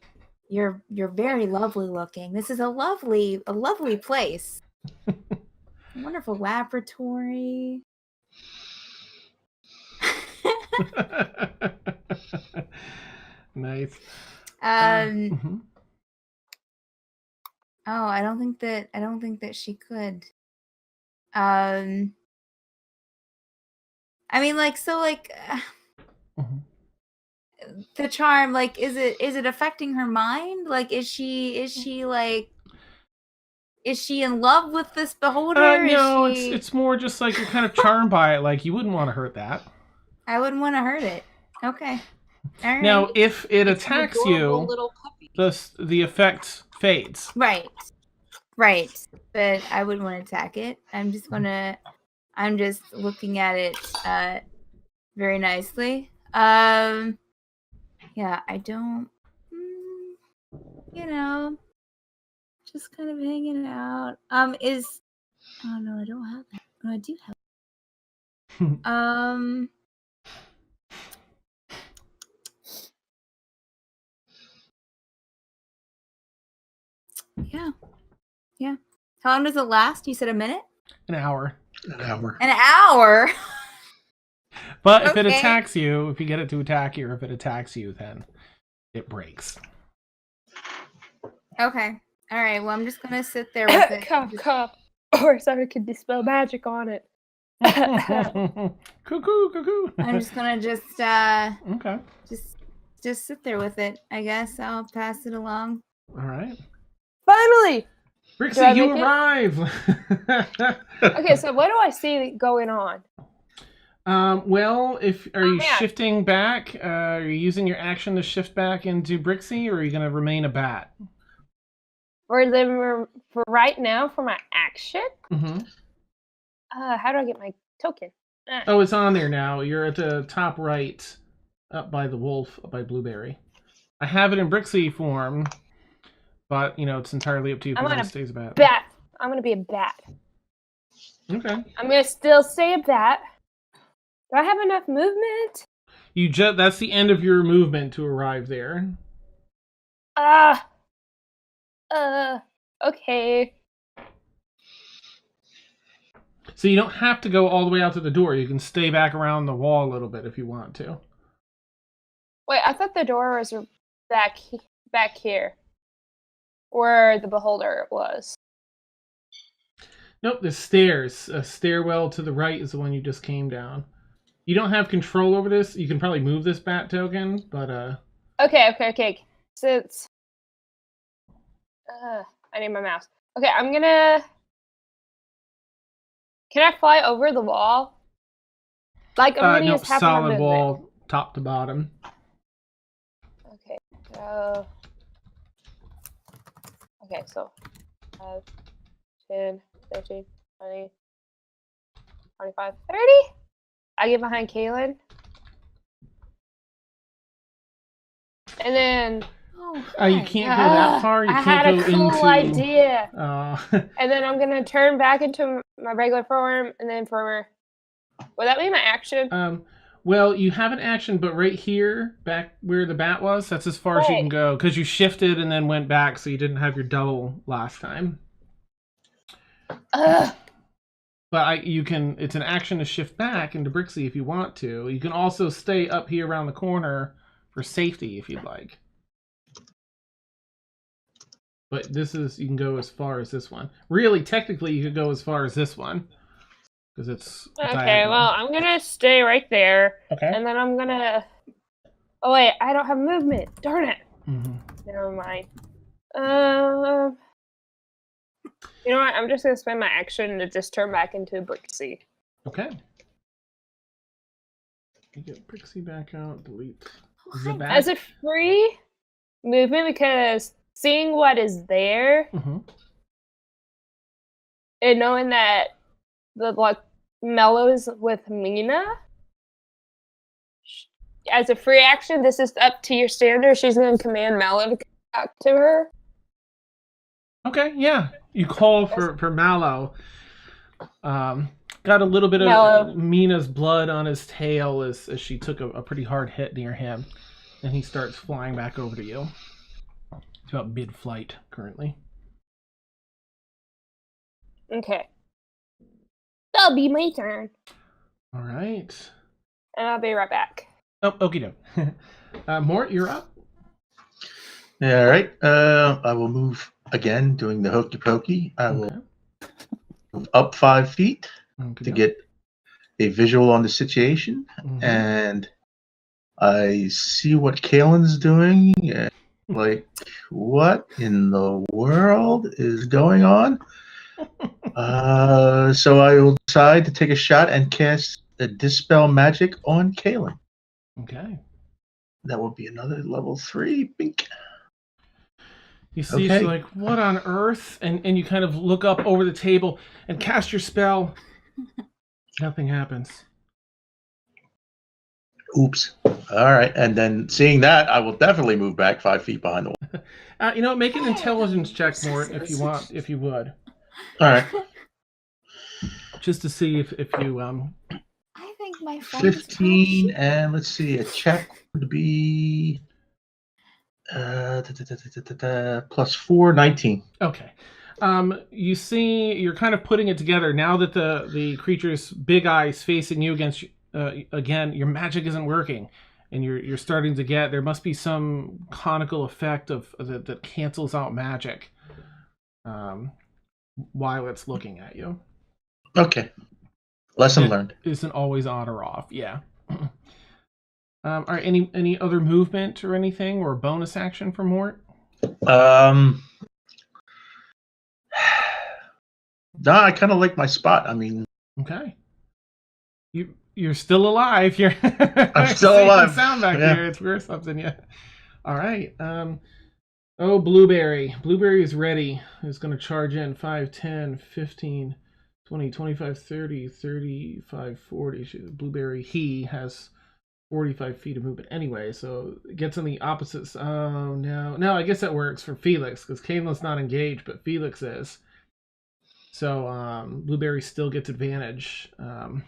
very lovely looking. This is a lovely place. Wonderful laboratory. Nice. Oh, I don't think that she could. I mean, like, so, like, the charm, like, is it affecting her mind? Like, is she in love with this beholder? No, Is she... it's more just like you're kind of charmed by it. Like you wouldn't want to hurt that. I wouldn't want to hurt it. Okay. All right. Now, if it It's an attacks adorable you, little puppy. the effect fades. Right. But I wouldn't want to attack it. I'm just looking at it very nicely. Yeah, I don't just kind of hanging out. Oh no, I don't have that. Oh, I do have Yeah. How long does it last? You said a minute? An hour. An hour. An hour? But if it Okay. attacks you, if you get it to attack you, or if it attacks you, then it breaks. Okay. All right. Well, I'm just going to sit there with it. Cough. Or someone could dispel magic on it. Cuckoo. I'm just going to Okay. just sit there with it. I guess I'll pass it along. All right. Finally! Do I Brixie, you make it? arrive. Okay, so what do I see going on? Well, are you man. shifting back? Are you using your action to shift back into Brixie, or are you going to remain a bat? For right now, for my action, Mm-hmm. how do I get my token? Oh, it's on there now. You're at the top right, up by the wolf, up by Blueberry. I have it in Brixie form, but it's entirely up to you if I'm you want gonna to stay as a bat. Bat. I'm gonna be a bat. Okay. I'm gonna still stay a bat. Do I have enough movement? That's the end of your movement to arrive there. Okay. So you don't have to go all the way out to the door. You can stay back around the wall a little bit if you want to. Wait, I thought the door was back here, where the beholder was. Nope, the stairs. A stairwell to the right is the one you just came down. You don't have control over this. You can probably move this bat token, but Okay. Since I need my mouse. Okay, I'm gonna. Can I fly over the wall? Like I'm gonna nope, use half of my solid movement. wall, top to bottom. Okay. Okay, so 5, 10, 13, 20, 25, 30. I get behind Kaylin. And then You can't go that far. You I can't had go a cool into. idea. And then I'm gonna turn back into my regular form, and then would that be my action? Well, you have an action, but right here, back where the bat was, that's as far as you can go because you shifted and then went back, so you didn't have your double last time. But you can. It's an action to shift back into Brixie if you want to. You can also stay up here around the corner for safety if you'd like. But this is, you can go as far as this one. Really, technically, you could go as far as this one. Because it's Okay, diagonal. well, I'm gonna stay right there. Okay. And then I'm gonna... Oh, wait, I don't have movement. Darn it. Mm-hmm. Never mind. You know what? I'm just gonna spend my action to just turn back into Brixie. Okay. You get Brixie back out, delete. As a free movement, because seeing what is there Mm-hmm. and knowing that the like mellows with Mina, as a free action, this is up to your standard. She's going to command Mallow to come back to her. Okay, yeah. You call for Mallow. Got a little bit of Mallow. Mina's blood on his tail as she took a pretty hard hit near him. And he starts flying back over to you. It's about mid-flight currently. Okay. That'll be my turn. All right. And I'll be right back. Oh, okie doke. Mort, you're up. Yeah, all right. I will move again, doing the hokey pokey. I will move up 5 feet to get a visual on the situation. Mm-hmm. And I see what Kalen's doing. And like, what in the world is going on? So I will decide to take a shot and cast a Dispel Magic on Kalen. Okay. That will be another level 3. Bink. You see, she's like, what on earth? And you kind of look up over the table and cast your spell. Nothing happens. Oops. All right. And then seeing that, I will definitely move back 5 feet behind the wall. You know, make an intelligence check, Mort, if you want, if you would. All right. Just to see if you I think my phone 15, and let's see, a check would be plus 4, 19. Okay. You see, you're kind of putting it together now that the creature's big eyes facing you against again. Your magic isn't working, and you're starting to get, there must be some conical effect of that cancels out magic while it's looking at you. Okay. Lesson learned. Isn't always on or off. Yeah. All right. Any other movement or anything or bonus action for Mort? No, I kind of like my spot. I mean, okay. You're still alive. I'm still alive. Sound back here. It's weird something. Yeah. All right. Oh, Blueberry. Blueberry is ready. He's going to charge in 5, 10, 15, 20, 25, 30, 35, 40. Blueberry, he has 45 feet of movement anyway, so it gets on the opposite. Oh, no. No, I guess that works for Felix, because Kanelin's not engaged, but Felix is. So Blueberry still gets advantage. All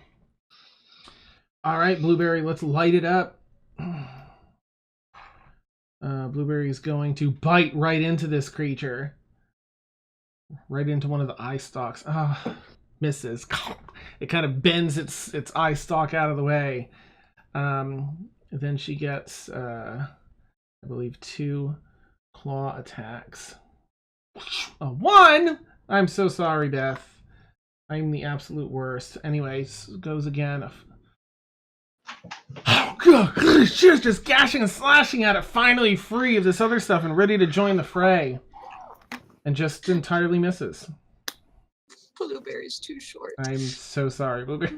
right, Blueberry, let's light it up. Blueberry is going to bite right into this creature. Right into one of the eye stalks. Misses. It kind of bends its eye stalk out of the way. Then she gets, I believe, 2 claw attacks. 1! I'm so sorry, Beth. I'm the absolute worst. Anyways, goes again. Oh, God. She's just gashing and slashing at it, finally free of this other stuff and ready to join the fray. And just entirely misses. Blueberry's too short. I'm so sorry, Blueberry.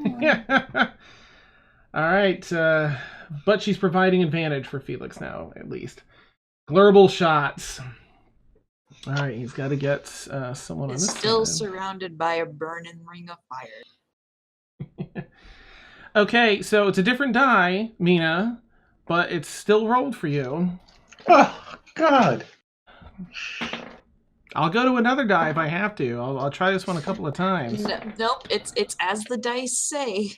All right. But she's providing advantage for Felix now, at least. Glurble shots. All right, he's got to get someone on this Still side. surrounded by a burning ring of fire. Okay, so it's a different die, Mina, but it's still rolled for you. Oh, God. I'll go to another die if I have to. I'll try this one a couple of times. Nope, it's as the dice say.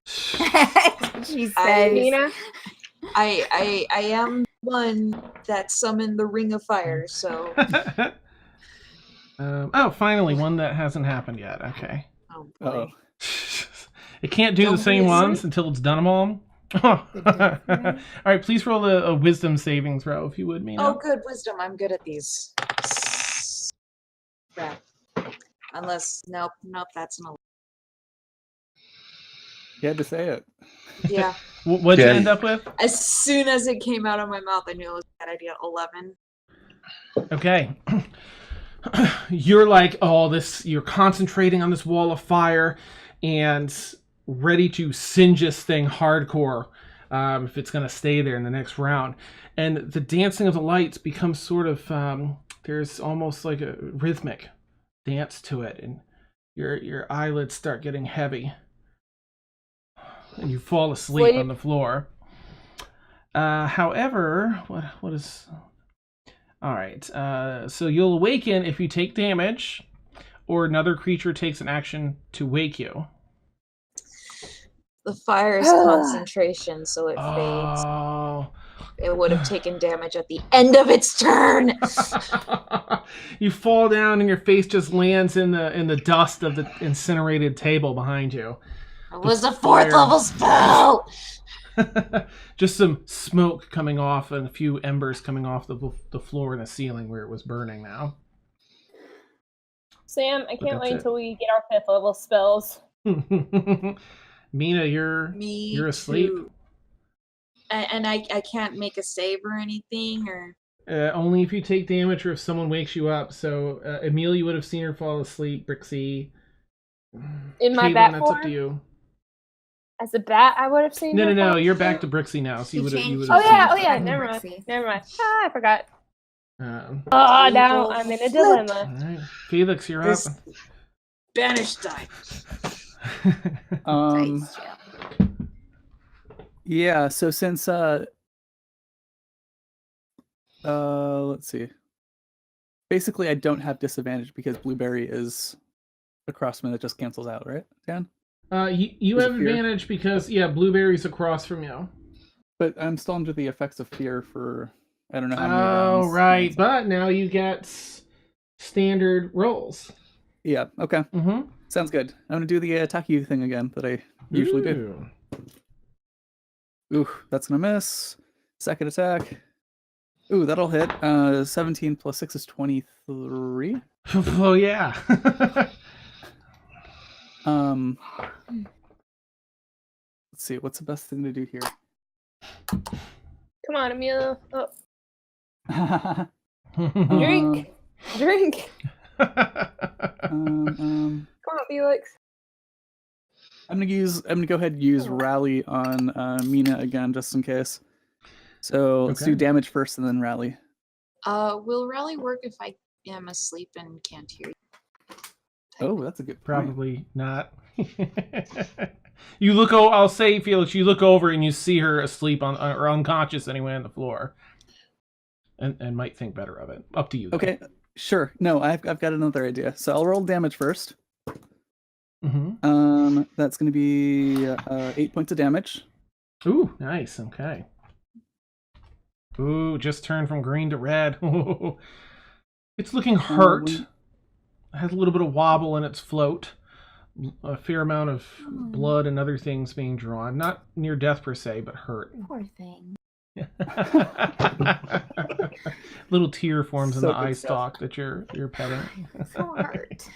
She says, Mina? I am one that summoned the ring of fire, so Oh, finally, one that hasn't happened yet. Okay. oh boy. It can't do Don't the same be ones until it's done them all. All right, please roll a wisdom saving throw if you would, Mina. Oh, good wisdom. I'm good at these. Crap. Unless, nope, that's an 11. You had to say it. Yeah. What'd you end up with? As soon as it came out of my mouth, I knew it was a bad idea. 11. Okay. You're like, you're concentrating on this wall of fire and ready to singe this thing hardcore if it's going to stay there in the next round. And the dancing of the lights becomes sort of, there's almost like a rhythmic dance to it. And your eyelids start getting heavy. And you fall asleep on the floor. However, what is... All right, so you'll awaken if you take damage, or another creature takes an action to wake you. The fire is concentration, so it fades. Oh. It would have taken damage at the end of its turn. You fall down and your face just lands in the dust of the incinerated table behind you. It was a 4th level spell! Just some smoke coming off and a few embers coming off the floor and the ceiling where it was burning now. Sam, I can't wait it. until we get our 5th level spells. Mina, you're asleep. Too. And I can't make a save or anything, or only if you take damage or if someone wakes you up. So Emil, you would have seen her fall asleep. Brixie, in my Caitlin, bat that's form? up to you. As a bat, I would have seen. No. You're back to Brixie now, so you would have. Oh, yeah. Never mind. I forgot. Um, now I'm in a dilemma. all right, Felix, you're this up. banished die. Nice, yeah. Yeah, so since let's see. Basically I don't have disadvantage because Blueberry is across me that just cancels out, right, Dan? You Is have it fear? advantage because Blueberry's across from you. But I'm still under the effects of fear for I don't know how many Oh, rounds. right, but now you get standard rolls. Yeah, okay. Mm-hmm. Sounds good. I'm gonna do the attack you thing again that I usually do. Ooh, that's gonna miss. Second attack. Ooh, that'll hit. 17 plus 6 is 23. Oh yeah. Let's see, what's the best thing to do here? Come on, Emil. Oh, Drink. drink. Um, Come on, Felix. I'm gonna go ahead and use rally on Mina again just in case. So let's do Okay. damage first and then rally. Will rally work if I am asleep and can't hear you? Oh, that's a good point. Probably not. You look. I'll say, Felix. You look over and you see her asleep or unconscious anyway on the floor, and might think better of it. Up to you. Though. Okay, sure. No, I've got another idea. So I'll roll damage first. Mm-hmm. That's gonna be 8 points of damage. Ooh, nice. Okay. Ooh, just turned from green to red. It's looking hurt. Has a little bit of wobble in its float. A fair amount of blood and other things being drawn. Not near death per se, but hurt. Poor thing. Little tear forms in So the good eye stuff. stalk that you're petting. So hurt.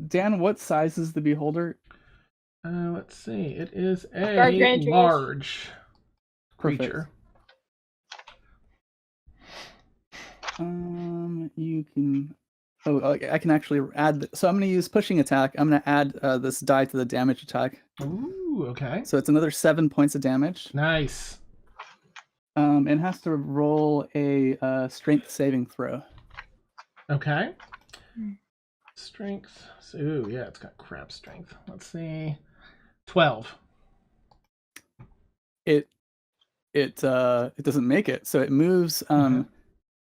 Dan, what size is the beholder? Let's see. It is a Gargantuous. large Perfect. creature. You can. Oh, I can actually add. So I'm going to use pushing attack. I'm going to add this die to the damage attack. Ooh, okay. So it's another 7 points of damage. Nice. It has to roll a strength saving throw. Okay. Strength. So, ooh, yeah, it's got crap strength. Let's see. 12. It doesn't make it, so it moves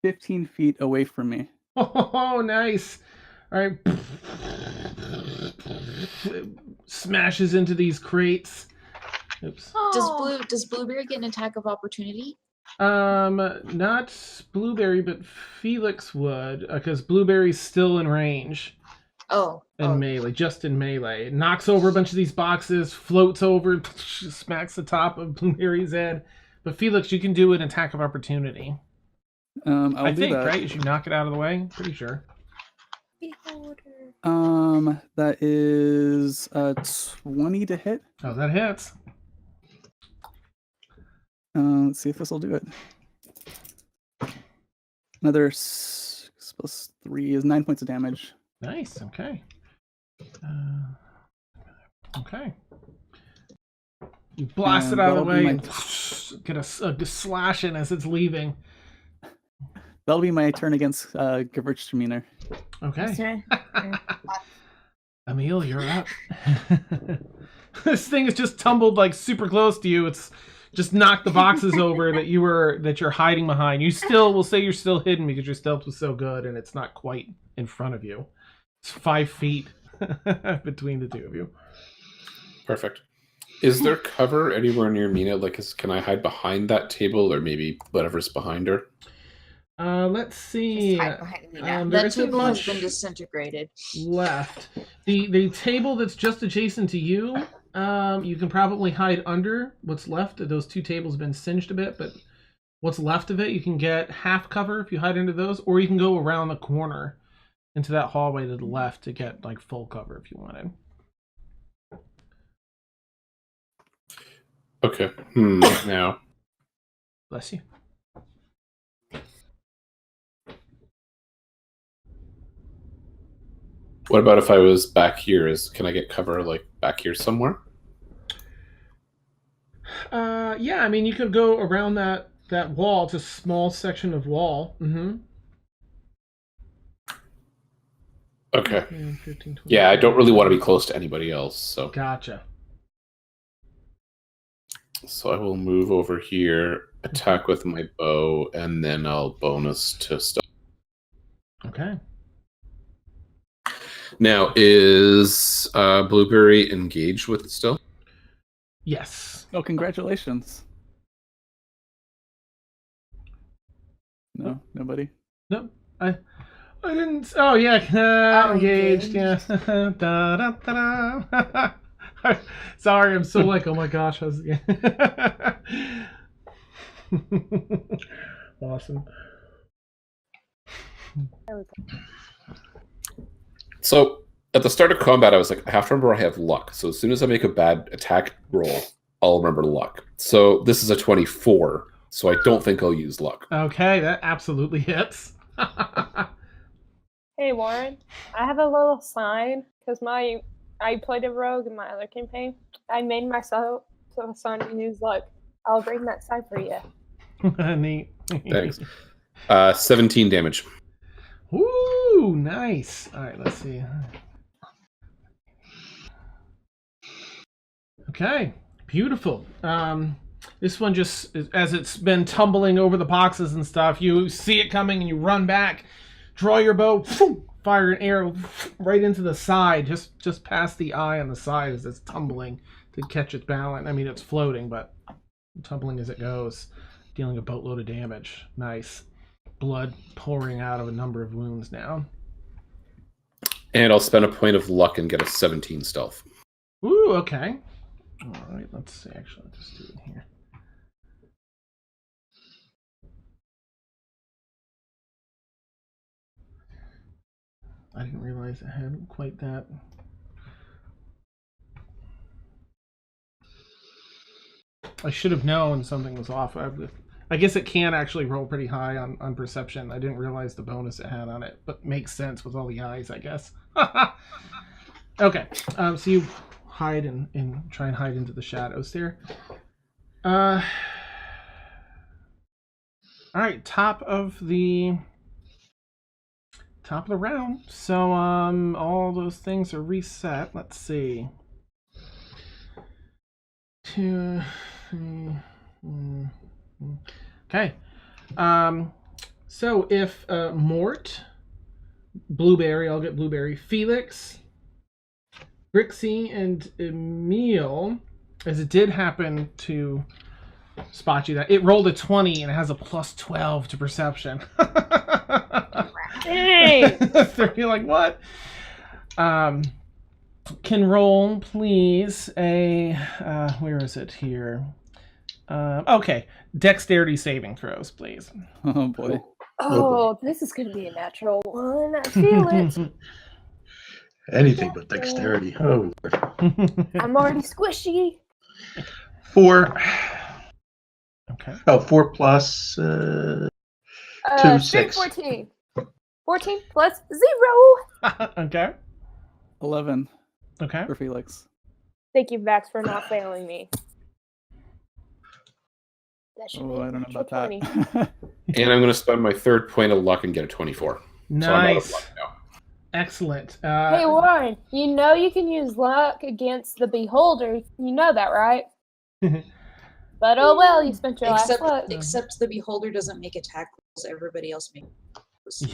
15 feet away from me. Oh, nice. All right. Smashes into these crates. Oops. Does Blueberry get an attack of opportunity? Not Blueberry, but Felix would, because Blueberry's still in range. in melee, just in melee. It knocks over a bunch of these boxes, floats over, smacks the top of Blueberry's head. But Felix, you can do an attack of opportunity. I think, that. Right? As you knock it out of the way, pretty sure. That is 20 to hit. Oh, that hits. Let's see if this will do it. Another 6 plus 3 is 9 points of damage. Nice. Okay. Okay. You blast it out of the way and get a slash in as it's leaving. That'll be my turn against Gewürztraminer. Okay. Emil, you're up. This thing is just tumbled like super close to you. It's just knocked the boxes over that you're hiding behind. You still will say you're still hidden because your stealth was so good and it's not quite in front of you. It's 5 feet between the two of you. Perfect. Is there cover anywhere near Mina? Like, can I hide behind that table or maybe whatever's behind her? Let's see. That table has been disintegrated. Left. The table that's just adjacent to you, you can probably hide under what's left. Those 2 tables have been singed a bit, but what's left of it, you can get half cover if you hide under those, or you can go around the corner into that hallway to the left to get like full cover if you wanted. Okay. Now. Bless you. What about if I was back here? Can I get cover like back here somewhere? Yeah, I mean you could go around that wall. It's a small section of wall. Mm-hmm. Okay. 15, 20, yeah, I don't really want to be close to anybody else, so. Gotcha. So I will move over here, attack with my bow, and then I'll bonus to stuff. Okay. Now, is Blueberry engaged with it still? Yes. Oh, congratulations. No, nobody. No, I didn't. Oh yeah, engaged. Yeah. Da, da, da, da. Sorry, I'm so like, oh my gosh, I was. Awesome. So at the start of combat, I was like, I have to remember I have luck. So as soon as I make a bad attack roll, I'll remember luck. So this is a 24. So I don't think I'll use luck. Okay, that absolutely hits. Hey Warren, I have a little sign because I played a rogue in my other campaign. I made myself a sign to use luck. I'll bring that sign for you. Neat. Thanks. 17 damage. Ooh, nice. All right, let's see. Okay, beautiful. This one just, as it's been tumbling over the boxes and stuff, you see it coming and you run back, draw your bow, fire an arrow right into the side, just past the eye on the side as it's tumbling to catch its balance. I mean, it's floating, but tumbling as it goes, dealing a boatload of damage. Nice. Blood pouring out of a number of wounds now. And I'll spend a point of luck and get a 17 stealth. Ooh, okay. All right, let's see. Actually, let's just do it here. I didn't realize I had quite that. I should have known something was off. I guess it can actually roll pretty high on perception. I didn't realize the bonus it had on it, but makes sense with all the eyes, I guess. Okay, so you hide and try and hide into the shadows there. All right, top of the round. So all those things are reset. Let's see. 2, 3, okay. So if Mort, Blueberry, I'll get Blueberry, Felix, Brixie, and Emil, as it did happen to spot you, that it rolled a 20 and it has a plus 12 to perception. Dang! You're like, what? can roll, please, a where is it here? Okay, dexterity saving throws, please. Oh boy. Oh, this is gonna be a natural one. I feel it. Anything but dexterity. Oh, I'm already squishy. 4. Okay. Oh, 4 plus 2, Straight 6. 14. 14 plus 0. Okay. 11 Okay. for Felix. Thank you, Vax, for not failing me. That should Oh, be I don't know natural about that. 20. And I'm going to spend my 3rd point of luck and get a 24. Nice. So I'm out of luck now. Excellent. Hey, Warren, you know you can use luck against the beholder. You know that, right? But oh well, you spent your last luck. Except the beholder doesn't make attack rolls, everybody else makes.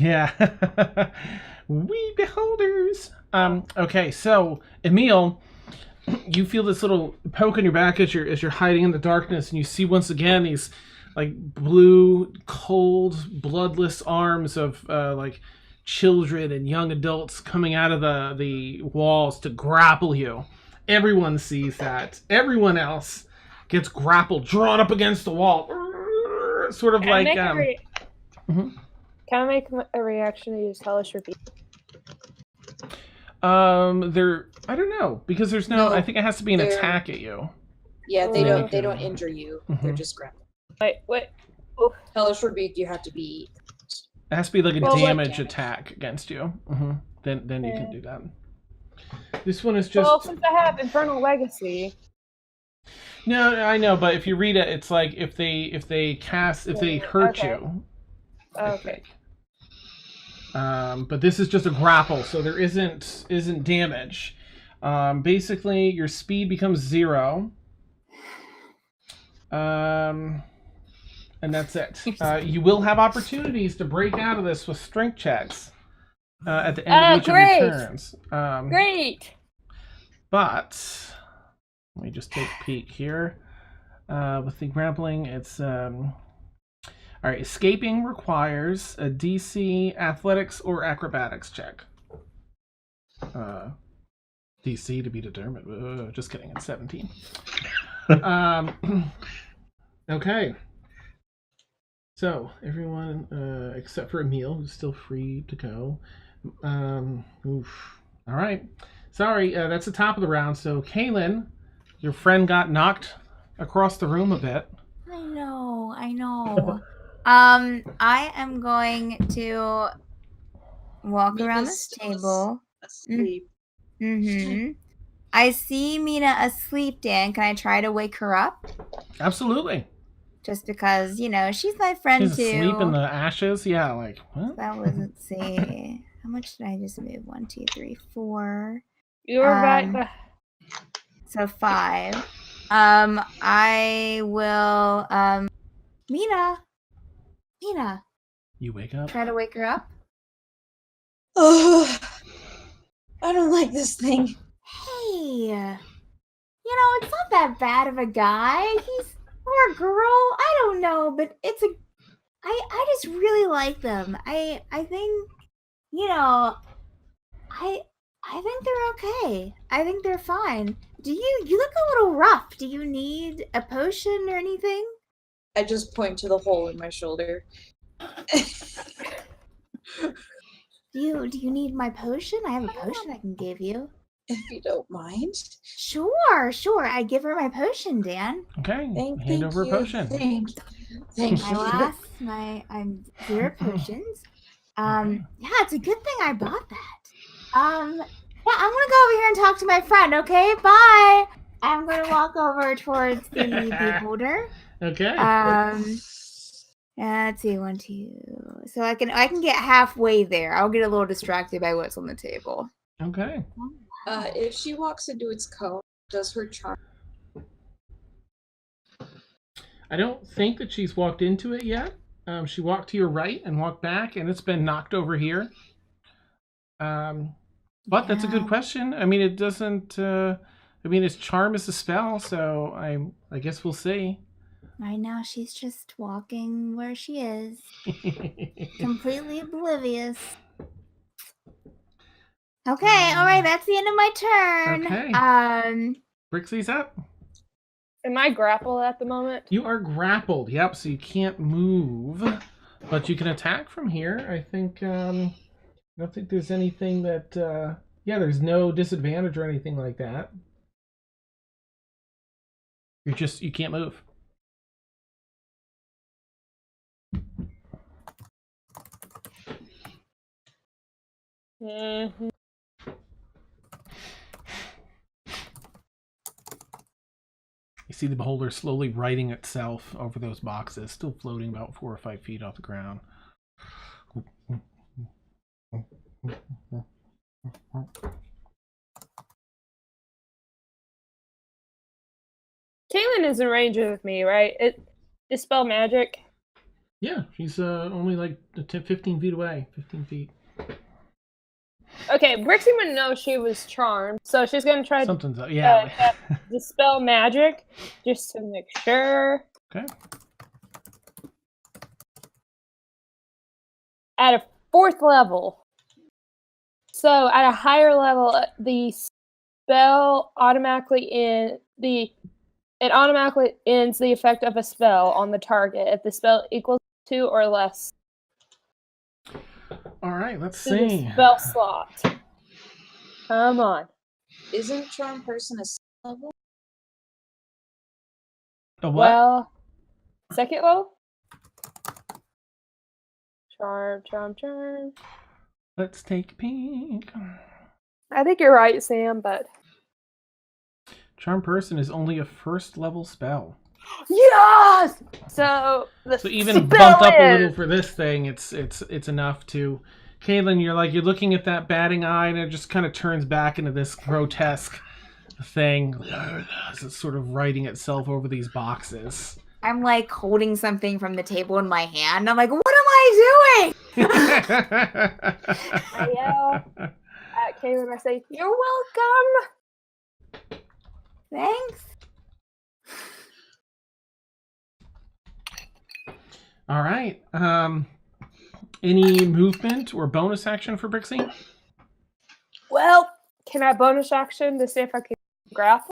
Yeah. We beholders. Okay, so Emil, you feel this little poke in your back as you're hiding in the darkness, and you see once again these like blue, cold, bloodless arms of like children and young adults coming out of the walls to grapple you. Everyone sees that. Everyone else gets grappled, drawn up against the wall, sort of like. Can I make a reaction to use hellish rebuke? There. I don't know because there's no. No, I think it has to be an they're- attack at you. Yeah, they Yeah. don't injure you. They're Mhm. just grappling. Wait. Hellish rebuke, you have to be. It has to be like a Well, what damage damage? attack against you. Then you can Yeah. do that. This one is just. Well, since I have Infernal Legacy. No, I know, but if you read it, it's like if they hurt Okay. you. I Okay. think. But this is just a grapple, so there isn't damage. Basically, your speed becomes 0. And that's it. You will have opportunities to break out of this with strength checks at the end of each great. of your turns. Great. But let me just take a peek here. With the grappling, it's all right. Escaping requires a DC athletics or acrobatics check. DC to be determined. Just kidding. It's 17. Okay. So everyone except for Emil, who's still free to go. All right. Sorry, that's the top of the round. So Kaylin, your friend got knocked across the room a bit. I know. I am going to walk around Mina's this still table. Asleep. I see Mina asleep, Dan. Can I try to wake her up? Absolutely. Just because, she's my friend She's too. asleep in the ashes. Yeah, like what? That was, let's see. How much did I just move? 1, 2, 3, 4. You're right. So 5. I will, Mina. You wake up. Try to wake her up. Oh, I don't like this thing. Hey, it's not that bad of a guy. He's or a girl. I don't know, but I just really like them. I think, I think they're okay. I think they're fine. You look a little rough. Do you need a potion or anything? I just point to the hole in my shoulder. Do you need my potion? I have a potion I can give you. If you don't mind. Sure. I give her my potion, Dan. Okay. Thank Hand over a you. potion. Thank My you. I'm 0 potions. Yeah, it's a good thing I bought that. Yeah, I'm gonna go over here and talk to my friend. Okay, bye. I'm gonna walk over towards the beholder. Okay. Yeah, let's see, 1, 2. So I can get halfway there. I'll get a little distracted by what's on the table. Okay. If she walks into its cone, does her charm? I don't think that she's walked into it yet. She walked to your right and walked back, and it's been knocked over here. But that's a good question. I mean, it doesn't. Its charm is a spell, so I guess we'll see. Right now, she's just walking where she is, completely oblivious. Okay, all right, that's the end of my turn. Okay. Brixie's up. Am I grappled at the moment? You are grappled. Yep. So you can't move, but you can attack from here. I think. I don't think there's anything that. Yeah, there's no disadvantage or anything like that. You can't move. Mm-hmm. You see the beholder slowly righting itself over those boxes, still floating about 4 or 5 feet off the ground. Caitlin is in range with me, right? Dispel magic. Yeah, she's only like 15 feet away. 15 feet. Okay, Brixie would know she was charmed, so she's gonna try Something's up. Yeah. dispel magic just to make sure. Okay. At a 4th level. So at a higher level, the spell automatically ends the effect of a spell on the target if the spell equals 2 or less. All right, let's To see. the spell slot. Come on. Isn't charm person a level? A what? Well, 2nd level? Charm. Let's take a peek. I think you're right, Sam, but... Charm person is only a 1st level spell. Yes! So even bumped up a little for this thing, it's enough to. Caitlin, you're looking at that batting eye, and it just kind of turns back into this grotesque thing, it's sort of writing itself over these boxes. I'm like holding something from the table in my hand. I'm like, what am I doing? I yell at Caitlin. I say, "You're welcome." Thanks. All right. Any movement or bonus action for Brixie? Well, can I bonus action to see if I can grapple?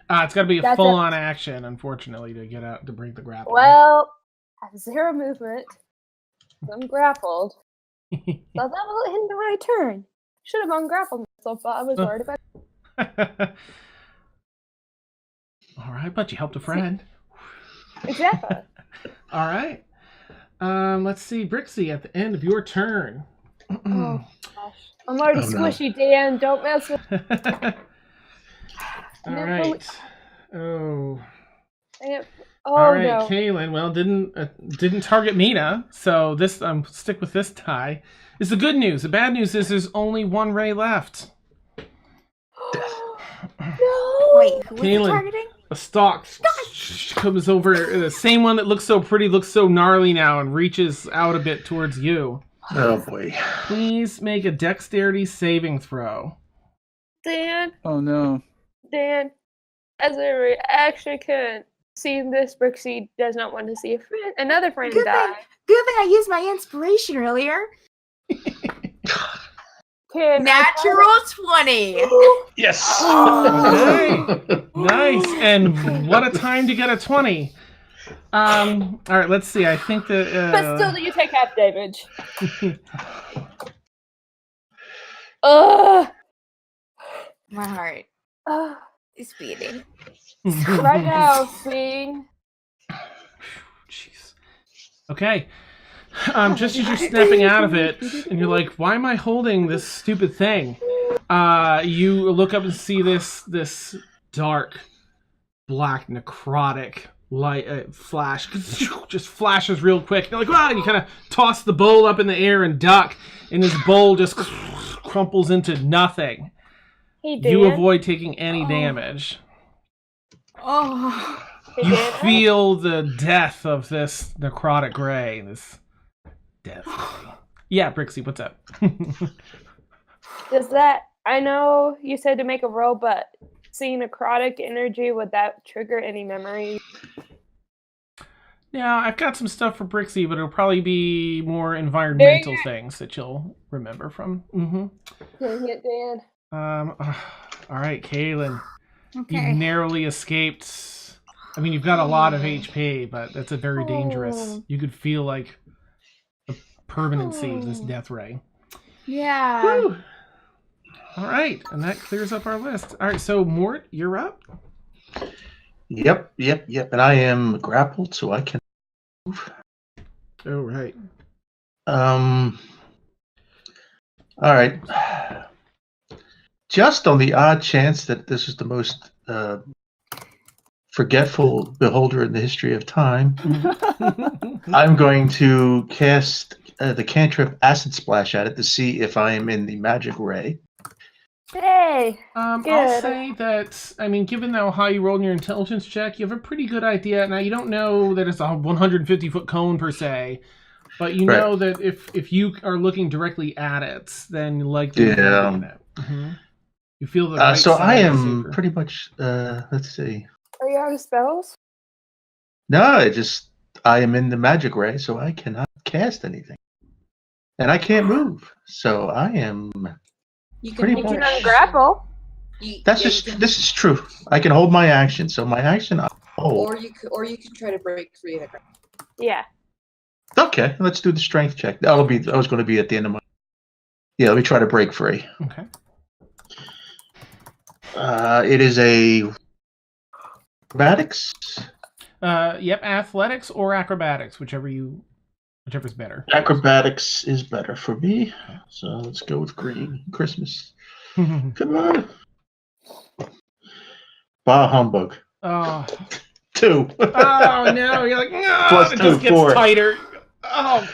It's got to be a That's full-on action, unfortunately, to get out to break the grapple. Well, I have 0 movement. I'm grappled. So that will end my turn. Should have ungrappled myself, but I was worried about it. All right, but you helped a friend. Exactly. All right. Let's see, Brixie, at the end of your turn. Oh, gosh. I'm already squishy, Dan. Don't mess with All right. Oh. All right, no. Kaylin. Well, didn't target Mina, so this stick with this tie. Is the good news. The bad news is there's only 1 ray left. No. Wait, who was he Kaylin, targeting? a stalk comes over. The same one that looks so pretty looks so gnarly now and reaches out a bit towards you. Oh boy! Please make a dexterity saving throw. Dan. Oh no. Dan, as a reaction to seeing this, Brixie does not want to see another friend Good die. thing I used my inspiration earlier. Natural 20. Yes. Okay. Nice. And what a time to get a 20. All right, let's see. I think that. But still, you take half damage. Ugh. My heart is beating. Right now, seeing. Jeez. Okay. Just as you're snapping out of it, and you're like, "Why am I holding this stupid thing?" You look up and see this dark, black, necrotic light flash. Just flashes real quick. You're like, "Wow!" You kind of toss the bowl up in the air and duck, and this bowl just crumples into nothing. Hey, Dan. You avoid taking any damage. Oh. You feel the death of this necrotic gray. This death. Yeah, Brixie, what's up? Does that? I know you said to make a roll, but seeing necrotic energy, would that trigger any memory? Yeah, I've got some stuff for Brixie, but it'll probably be more environmental things that you'll remember from. Dang it, Dan. All right, Kaylin. You've Okay. narrowly escaped. I mean, you've got a lot of HP, but that's a very dangerous. You could feel like the permanency of this death ray. Yeah. Whew. All right, and that clears up our list. All right, so Mort, you're up. Yep. And I am grappled, so I can move. Oh, right. All right. Just on the odd chance that this is the most forgetful beholder in the history of time, I'm going to cast the cantrip Acid Splash at it to see if I am in the magic ray. Hey. I'll Good. say that, I mean, given how high you rolled in your intelligence check, you have a pretty good idea. Now, you don't know that it's a 150-foot cone per se, but you know that if you are looking directly at it, then likely you're going to be in it. Mm-hmm. You feel the right So side I is am safer. pretty much, let's see. Are you out of spells? No, I am in the magic ray, so I cannot cast anything. And I can't move. So I am You pretty You much. can ungrapple. This is true. I can hold my action. So my action, I'll hold. Or you can try to break free of the grapple. Yeah. Okay, let's do the strength check. I was going to be at the end of my. Yeah, let me try to break free. Okay. It is a acrobatics. Yep, athletics or acrobatics, whichever's better. Acrobatics is better for me. So let's go with green. Christmas. Come on. Bah humbug. Oh. 2. Oh no! You're like, no! Plus It 2, just gets 4. tighter. Oh,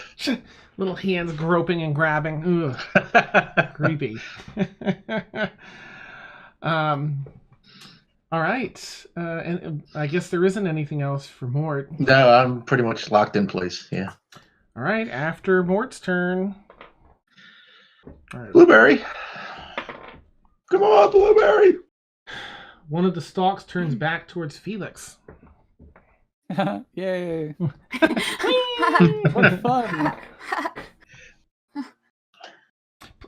little hands groping and grabbing. Ugh. Creepy. All right, and I guess there isn't anything else for Mort. No, I'm pretty much locked in place. Yeah. All right, after Mort's turn. All right. Blueberry. Come on, Blueberry. One of the stalks turns back towards Felix. Yay! What fun!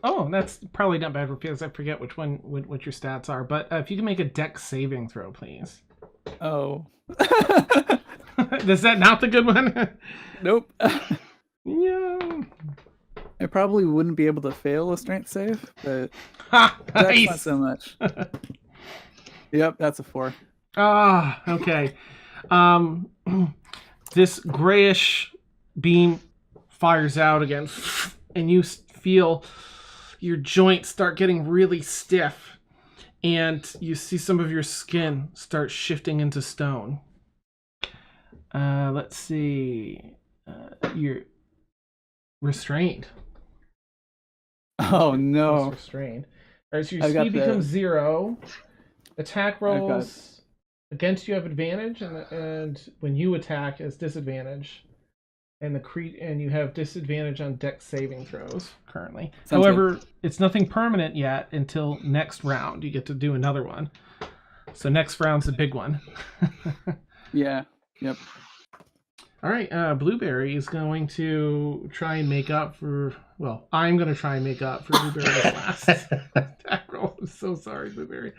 Oh, that's probably not bad for Felix. I forget what your stats are, but if you can make a dex saving throw, please. Oh. Is that not the good one? Nope. Yeah. I probably wouldn't be able to fail a strength save, but Ha, that's nice. not so much. Yep, that's a 4. Ah, okay. This grayish beam fires out again, and you feel your joints start getting really stiff, and you see some of your skin start shifting into stone. Let's see. You're restrained. Oh no! Restrained. All right, so your I got speed becomes 0. Attack rolls against you have advantage, and when you attack as disadvantage, and you have disadvantage on dex saving throws currently. Sounds However, it's nothing permanent yet until next round. You get to do another one. So next round's the big one. Yeah. Yep. All right, Blueberry is going to try and make up for. Well, I'm going to try and make up for Blueberry's last attack roll. I'm so sorry, Blueberry.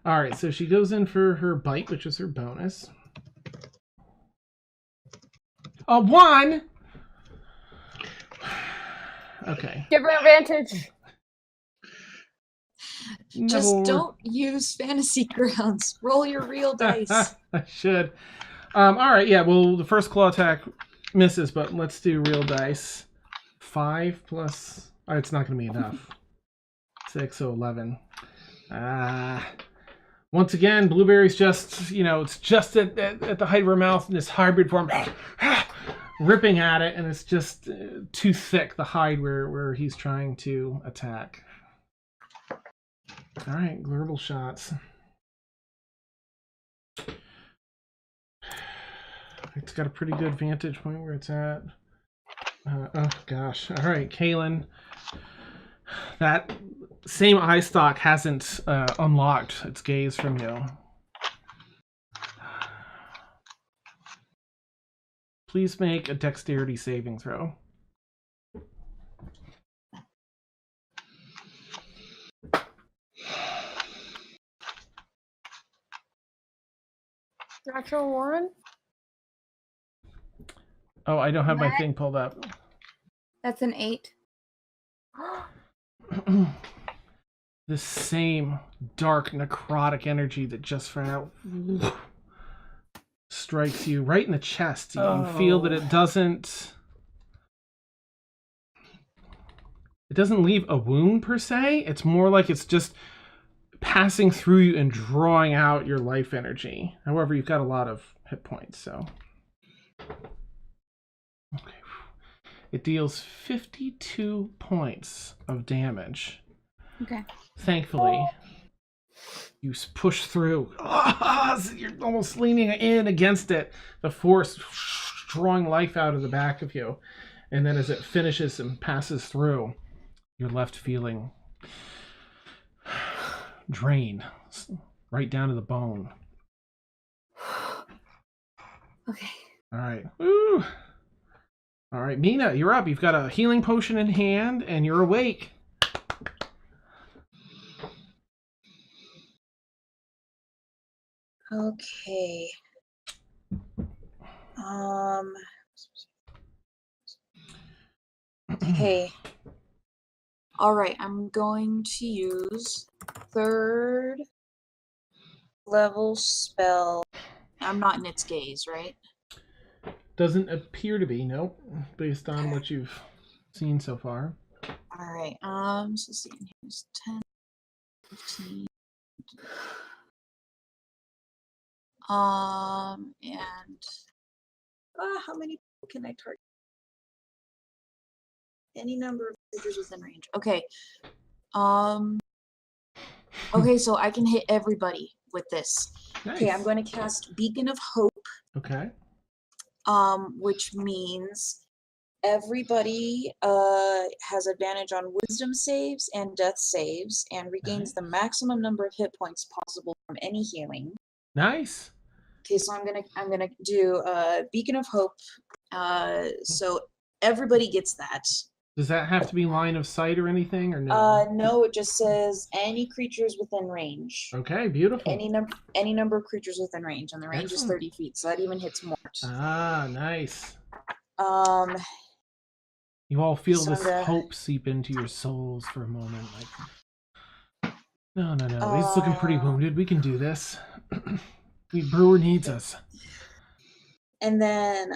All right, so she goes in for her bite, which is her bonus. A 1. Okay. Give her advantage. Just No. don't use fantasy grounds. Roll your real dice. I should. All right, yeah. Well, the first claw attack misses, but let's do real dice. 5 plus. Oh, it's not going to be enough. 6, so 11. Once again, Blueberry's just, it's just at the height of her mouth in this hybrid form, ripping at it, and it's just too thick, the hide where he's trying to attack. All right, global shots. It's got a pretty good vantage point where it's at. Oh, gosh. All right, Kaylin. That same eye stalk hasn't unlocked its gaze from you. Please make a dexterity saving throw. Natural one. Oh, I don't have my What? thing pulled up. That's an 8. The same dark necrotic energy that just ran out strikes you right in the chest. You feel that it doesn't leave a wound per se. It's more like it's just passing through you and drawing out your life energy. However, you've got a lot of hit points, so okay. It deals 52 points of damage. Okay. Thankfully, you push through. You're almost leaning in against it. The force drawing life out of the back of you. And then as it finishes and passes through, you're left feeling drained right down to the bone. Okay. All right. Woo. All right, Mina, you're up. You've got a healing potion in hand, and you're awake. Okay. Okay. All right, I'm going to use 3rd level spell. I'm not in its gaze, right? Doesn't appear to be, nope, based on what you've seen so far. All right. So let's see. Here's 10, 15. And how many people can I target? Any number of creatures within range. Okay. Okay, so I can hit everybody with this. Nice. Okay, I'm going to cast Beacon of Hope. Okay. Which means everybody has advantage on wisdom saves and death saves and regains the maximum number of hit points possible from any healing. Nice. Okay, so I'm gonna do Beacon of Hope. So everybody gets that. Does that have to be line of sight or anything, or no? No, it just says any creatures within range. Okay, beautiful. Any number of creatures within range, and the range is 30 feet, so that even hits Mort. Ah, nice. You all feel this hope seep into your souls for a moment. Like, no. He's looking pretty wounded. We can do this. Brewer needs us. And then,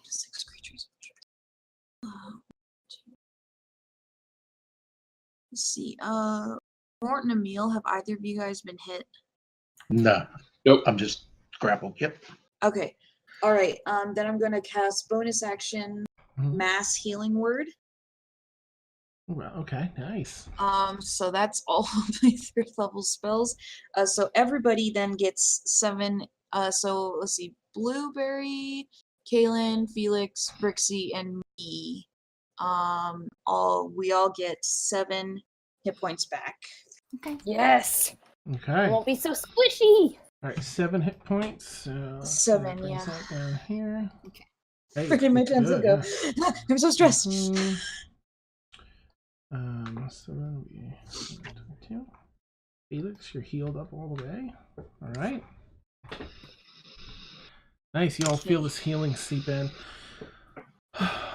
6 creatures. Let's see. Mort and Emil, have either of you guys been hit? No. Nope. I'm just grappled. Yep. Okay. All right. Then I'm going to cast bonus action Mhm. mass healing word. Well, okay, nice. So that's all of my 3rd level spells. So everybody then gets 7. So let's see. Blueberry, Kaylin, Felix, Brixie, and me. We all get 7 hit points back. Okay. Yes. Okay. It won't be so squishy. All right, 7 hit points. So 7, brings yeah. that down here. Okay. Hey, Freaking my pencil good, go. yeah. I'm so stressed. So that'll be 22. Felix, you're healed up all the way. All right. Nice. You all feel this healing seep in.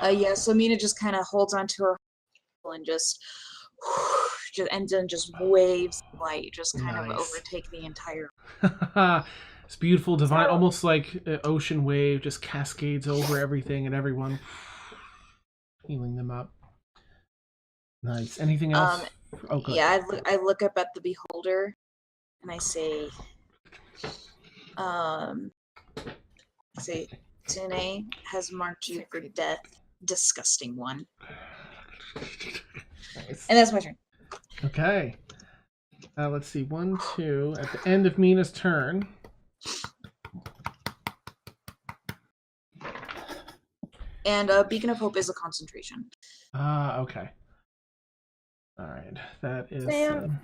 Yeah. So Mina just kind of holds onto her and just and then just waves of light just kind of Nice. overtake the entire. It's beautiful, divine, So- almost like an ocean wave, just cascades over everything and everyone, healing them up. Nice. Anything else? Good. Yeah, I look up at the beholder and I say, Tune has marked you for death, disgusting one. Nice. And that's my turn. Okay. Let's see. 1, 2. At the end of Mina's turn. And Beacon of Hope is a concentration. Ah, okay. All right. That is. Sam.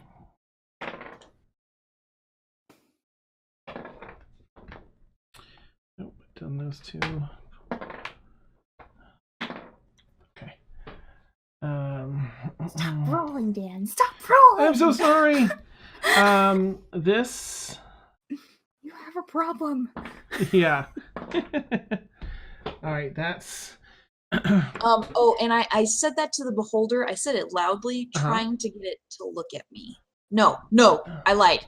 Nope, it on those two. Okay. Stop rolling, Dan. Stop rolling. I'm so sorry. This. You have a problem. Yeah. All right, that's. Oh, and I said that to the beholder. I said it loudly, Uh-huh. trying to get it to look at me. No, I lied.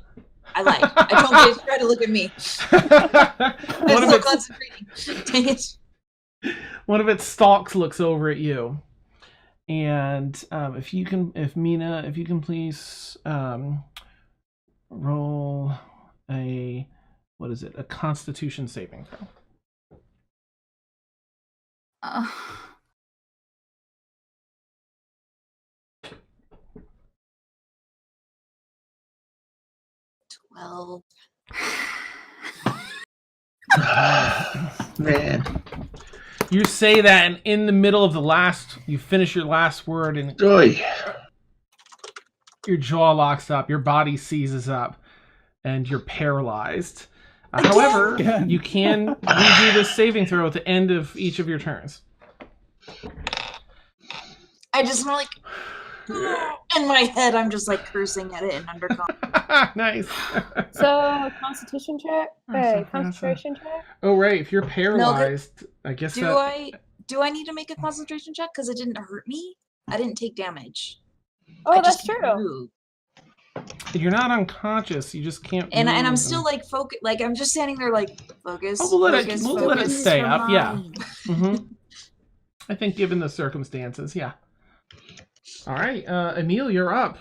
I don't get it to try to look at me. I'm still concentrating. Dang it. One of its stalks looks over at you, and if Mina, please roll a a Constitution saving throw. 12. Man. You say that, and in the middle of you finish your last word, and Oy. your jaw locks up, your body seizes up, and you're paralyzed. However, Again. you can redo this saving throw at the end of each of your turns. I just want in my head, I'm just like cursing at it and undercon. Nice. So constitution check, concentration check. Oh right, if you're paralyzed, I guess Do I need to make a concentration check because it didn't hurt me? I didn't take damage. Oh, I that's just can't true. move. You're not unconscious. You just can't. And move I'm still like focus. Like I'm just standing there like focus. Oh, we'll let focus, it focus stay for up. Yeah. mine. Mm-hmm. I think given the circumstances, yeah. All right, Emil, you're up.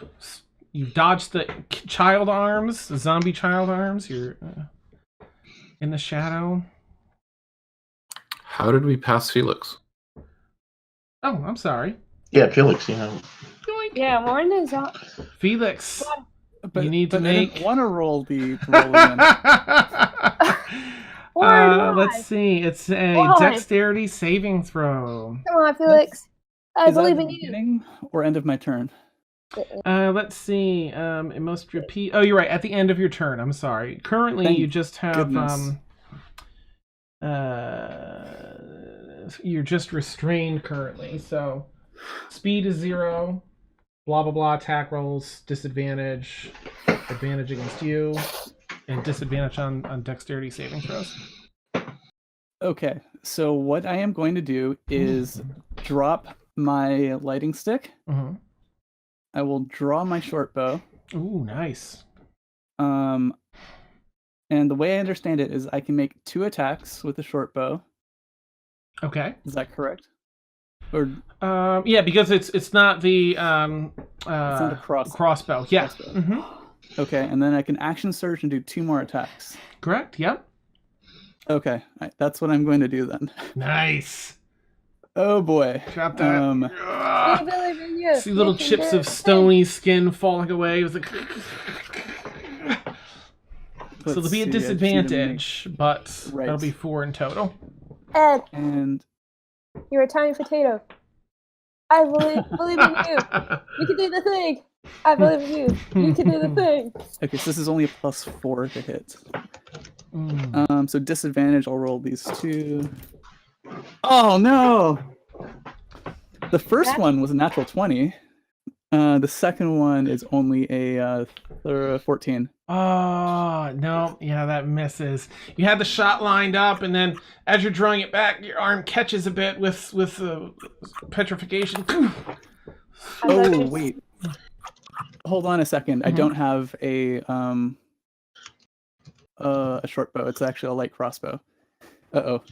You dodged the child arms, the zombie child arms. You're in the shadow. How did we pass Felix? Oh, I'm sorry. Yeah, Felix, you know. Yoink. Yeah, Warren is up. Felix, But, you need to but make. I didn't want to roll the roll again. Warren, why? Let's see. It's a Why? dexterity saving throw. Come on, Felix. I Is that believe the in you. beginning or end of my turn? Let's see. It must repeat. Oh, you're right. At the end of your turn. I'm sorry. Currently, Thank you just have goodness. You're just restrained currently. So, speed is 0. Blah blah blah. Attack rolls disadvantage. Advantage against you, and disadvantage on dexterity saving throws. Okay, so what I am going to do is drop my lighting stick. Mm-hmm. I will draw my short bow. Ooh, nice. And the way I understand it is I can make 2 attacks with the short bow. Okay. Is that correct? Or yeah, because it's not the it's not a crossbow. Yeah. crossbow. Mm-hmm. Okay, and then I can action surge and do 2 more attacks. Correct. Yep. Okay, that's what I'm going to do then. Nice. Oh boy. Got that. We believe in you. See little You can chips do of it. stony skin falling away. It was like. So Let's there'll be a see, I just need to disadvantage, but Right. that'll be 4 in total. Ed, And you're a tiny potato. I believe in you. You can do the thing. I believe in you. You can do the thing. okay, so this is only a +4 to hit. Mm. So disadvantage, I'll roll these 2. Oh no! The first one was a natural 20. The second one is only a 14. Oh, no. Yeah, that misses. You had the shot lined up, and then as you're drawing it back, your arm catches a bit with petrification. Oh wait, hold on a second. I don't have a short bow. It's actually a light crossbow. Uh-oh.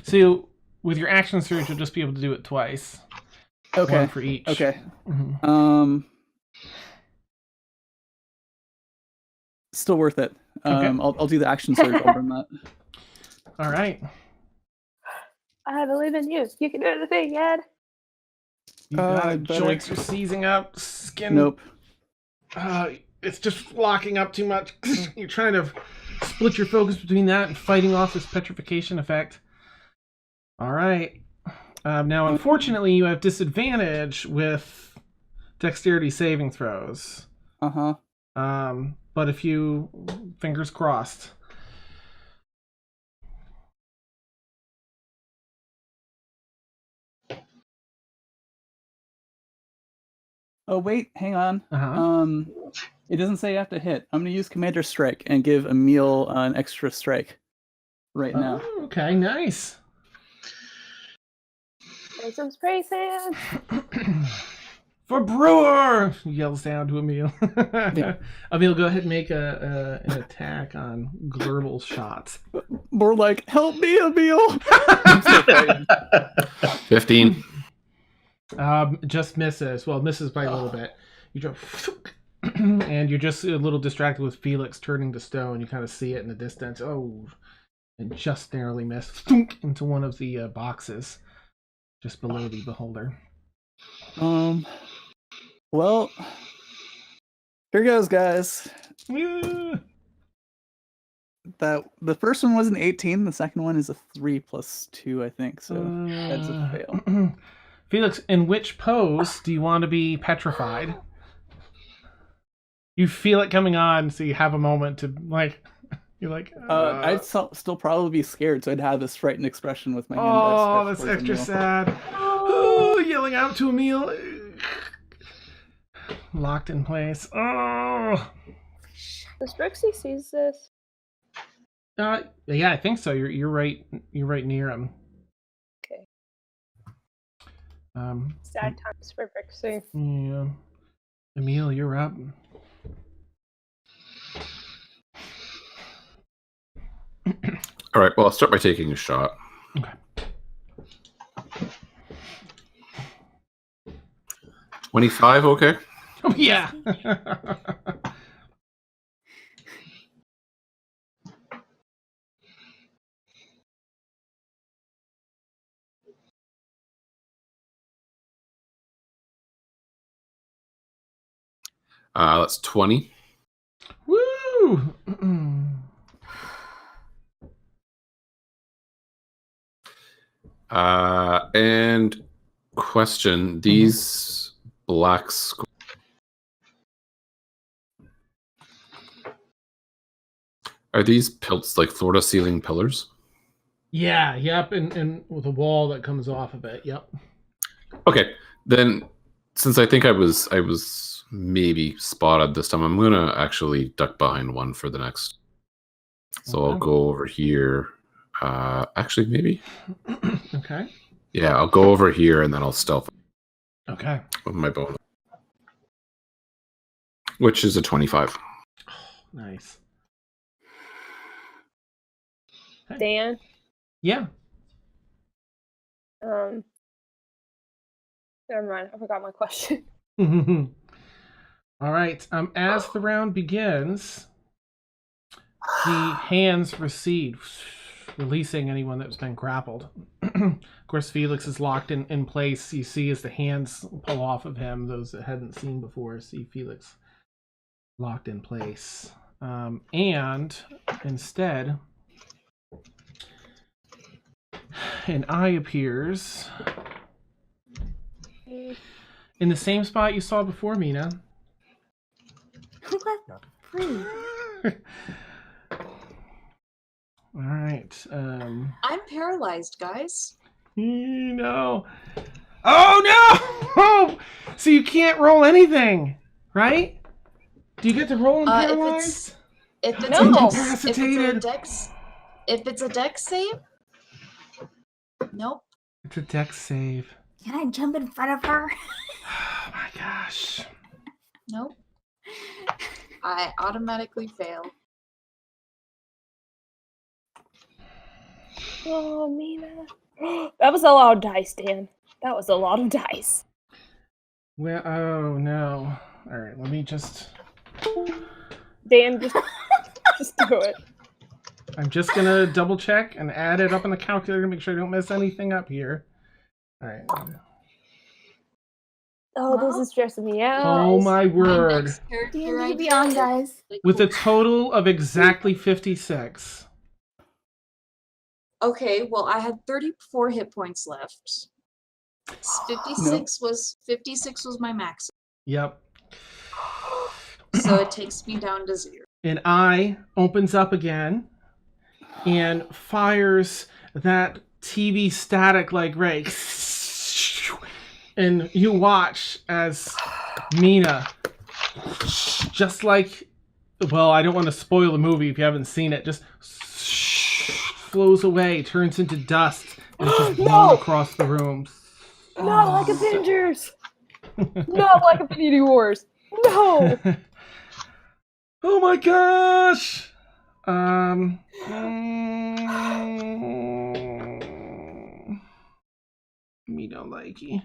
So with your action surge, you'll just be able to do it twice. Okay. One for each. Okay. Mhm. Still worth it. Okay. I'll do the action surge over that. All right. I believe in you. You can do the thing, Ed. You got I it. better- Joints are seizing up. Skin. Nope. It's just locking up too much. You're trying to split your focus between that and fighting off this petrification effect. All right. Now, unfortunately, you have disadvantage with dexterity saving throws. Uh-huh. But if you, fingers crossed. Oh wait, hang on. Uh-huh. It doesn't say you have to hit. I'm gonna use Commander Strike and give Emil an extra strike right now. Oh, okay, nice. Play some spray sand. For Brewer! He yells down to Emil. Yeah. Emil, go ahead and make an attack on Glurble shots. More like, help me, Emil. 15. Just misses. Well, misses by a little bit. You just, and you're just a little distracted with Felix turning to stone. You kind of see it in the distance. Oh, and just narrowly missed into one of the boxes just below the beholder. Well, here goes, guys. Yeah. That the first one was an 18. The second one is a 3 plus 2, I think. So that's a fail. Felix, in which pose do you want to be petrified? You feel it coming on, so you have a moment to like. You're like. I'd still probably be scared, so I'd have this frightened expression with my hand. Oh, outstretched that's towards extra Emil. sad. Oh, yelling out to Emil. Locked in place. Oh. Does Brixie sees this? Yeah, I think so. You're right. You're right near him. Okay. Um. Sad times for Brixie. Yeah. Emil, you're up. All right. Well, I'll start by taking a shot. Okay. 25. Okay. Oh yeah. That's 20. Woo! And question: these black squ- are these pilts like floor to ceiling pillars? Yeah. Yep. And with a wall that comes off of it. Yep. Okay, then since I think I was maybe spotted this time, I'm gonna actually duck behind one for the next. So I'll Okay. go over here. Actually, maybe. Okay. Yeah, I'll go over here and then I'll stealth Okay. with my bonus, which is a 25. Nice. Dan, Yeah. never mind. I forgot my question. All right. As the round begins, the hands recede, releasing anyone that's been grappled. Of course, Felix is locked in place. You see as the hands pull off of him, those that hadn't seen before see Felix locked in place. And instead, an eye appears in the same spot you saw before, Mina. Who left free? All right. I'm paralyzed, guys. No. Oh no! Oh, so you can't roll anything, right? Do you get to roll and paralyze? If it's No. a Incapacitated. dex, if it's a dex save, nope. It's a dex save. Can I jump in front of her? Oh my gosh. Nope. I automatically fail. Oh, Mina. That was a lot of dice, Dan. That was a lot of dice. Well, oh no. All right, let me just. Dan, just do it. I'm just gonna double check and add it up in the calculator to make sure I don't mess anything up here. All right. Oh, this Well, is stressing me out. Oh my word. next character D&D idea Beyond, is guys. like- With a total of exactly 56. Okay, well, I had 34 hit points left. 56 was my max, Yep. so it takes me down to 0. An eye opens up again and fires that TV static like ray. And you watch as Mina, just like, well, I don't want to spoil the movie if you haven't seen it, just flows away, turns into dust, and it's just blown across the room. Not like Avengers. Not like Infinity Wars. No. Oh my gosh. Me don't like you.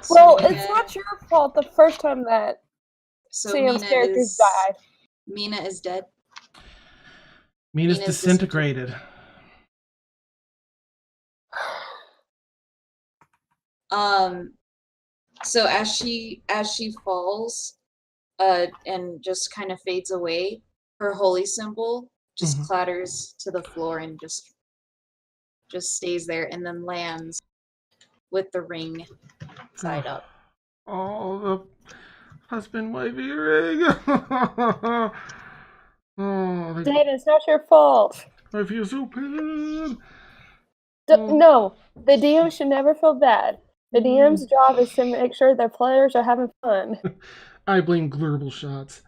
Well, Mina- it's not your fault the first time that so Sam's Mina characters is died. Mina is dead. Mina's Mina's disintegrated. So as she falls, and just kind of fades away, her holy symbol just clatters to the floor and just stays there, and then lands with the ring side up. Oh, the husband wifey ring. Oh, Dad, it's not your fault. I feel so bad. No, the DM should never feel bad. The DM's job is to make sure their players are having fun. I blame glurble shots.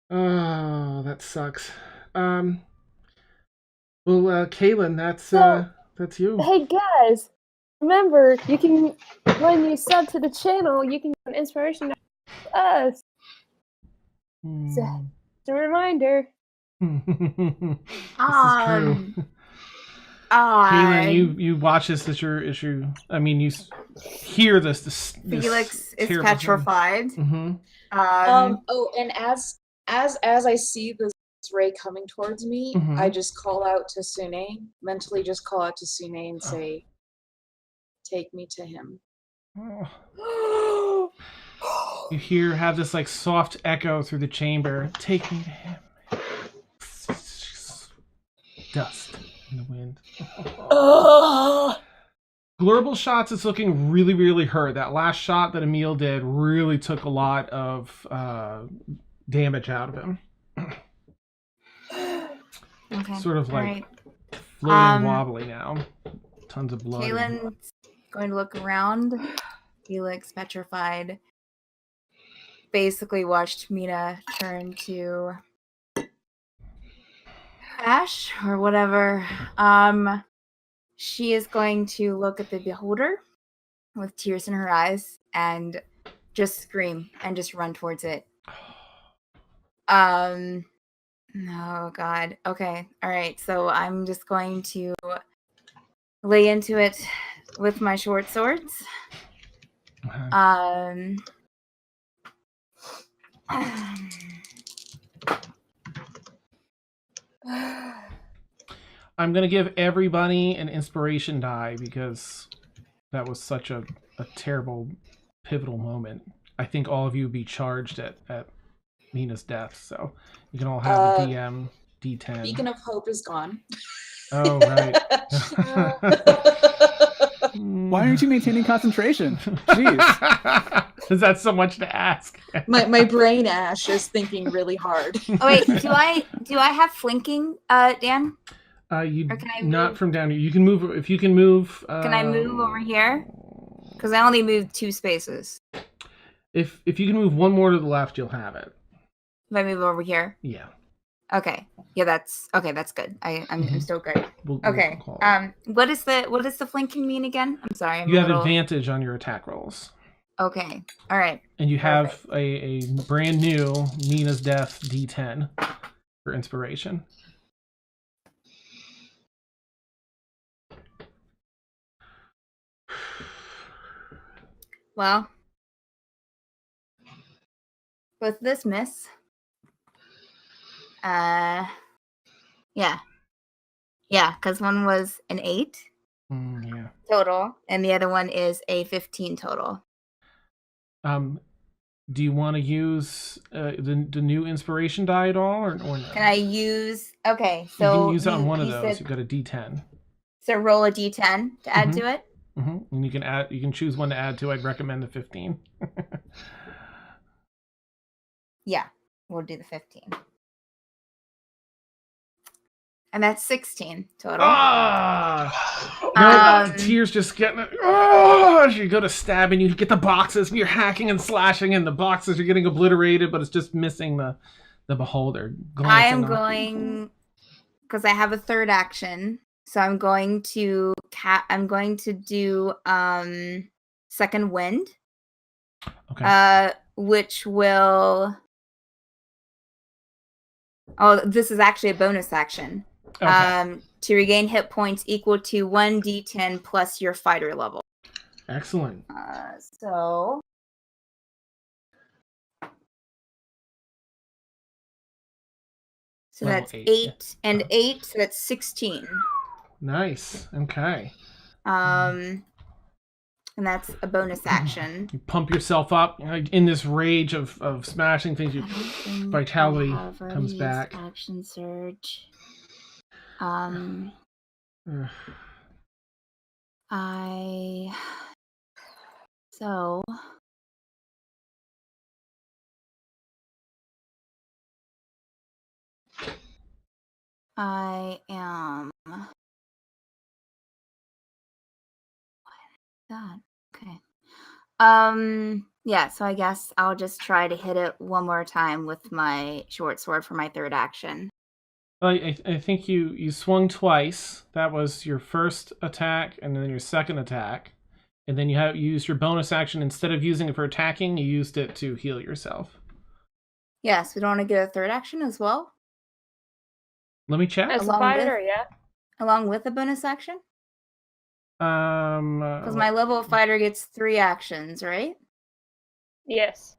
Oh, that sucks. Well, Kaylin, that's you. Hey guys, remember you can, when you sub to the channel, you can get an inspiration to us. It's a reminder. This is true. Kaylin, you watch this as your issue. I mean, you hear this Felix is terrible petrified. thing. Oh, and as I see this ray coming towards me, I just call out to Sune, mentally just call out to Sune and say, "Take me to him." You have this like soft echo through the chamber. Take me to him. Dust in the wind. Glurble shots is looking really, really hurt. That last shot that Emil did really took a lot of damage out of him. Okay. Sort of like right. floating wobbly now. Tons of blood. Kaylin's going to look around. Felix, petrified, basically watched Mina turn to ash or whatever. She is going to look at the beholder with tears in her eyes and just scream and just run towards it. Oh god. Okay. All right. So I'm just going to lay into it with my short swords. I'm going to give everybody an inspiration die because that was such a terrible, pivotal moment. I think all of you would be charged at Mina's death, so you can all have a DM D10. Beacon of Hope is gone. Oh, right. Why aren't you maintaining concentration? Jeez. Is that so much to ask? my brain ash is thinking really hard. Oh wait, do I have flanking, Dan? You or can I not move? from down here. You can move if you can move. Can I move over here? Because I only moved 2 spaces. If you can move one more to the left, you'll have it. If I move over here. Yeah. Okay. Yeah, that's good. I'm still good. We'll Okay. call it. What does the flanking mean again? I'm sorry. You have advantage on your attack rolls. Okay. All right. And you have a brand new Mina's Death D10 for inspiration. Well, with this miss, yeah, because one was an 8 Yeah. total, and the other one is a 15 total. Do you want to use the new inspiration die at all, or no? Can I use? Okay, so you can use it on one of you those. said- You've got a D10. So roll a D10 to add to it. And you can add. You can choose one to add to. I'd recommend the 15. Yeah, we'll do the 15. And that's 16 total. No, tears just getting. As you go to stab and you get the boxes and you're hacking and slashing and the boxes are getting obliterated, but it's just missing the beholder. I am going, because I have a third action, so I'm going to do second wind. Okay. Which will. Oh, this is actually a bonus action. Okay. To regain hit points equal to 1d10 plus your fighter level. Excellent. So Level that's 8 yeah. and 8, so that's 16. Nice. Okay. And that's a bonus action. You pump yourself up in this rage of smashing things. Your vitality comes back. Action surge. I am. God. Okay. Yeah, so I guess I'll just try to hit it one more time with my short sword for my third action. I think you swung twice. That was your first attack and then your second attack. And then you used your bonus action. Instead of using it for attacking, you used it to heal yourself. Yes, we don't want to get a third action as well? Let me check. As a fighter, yeah. Along with a bonus action? Because my level of fighter gets 3 actions, right? Yes.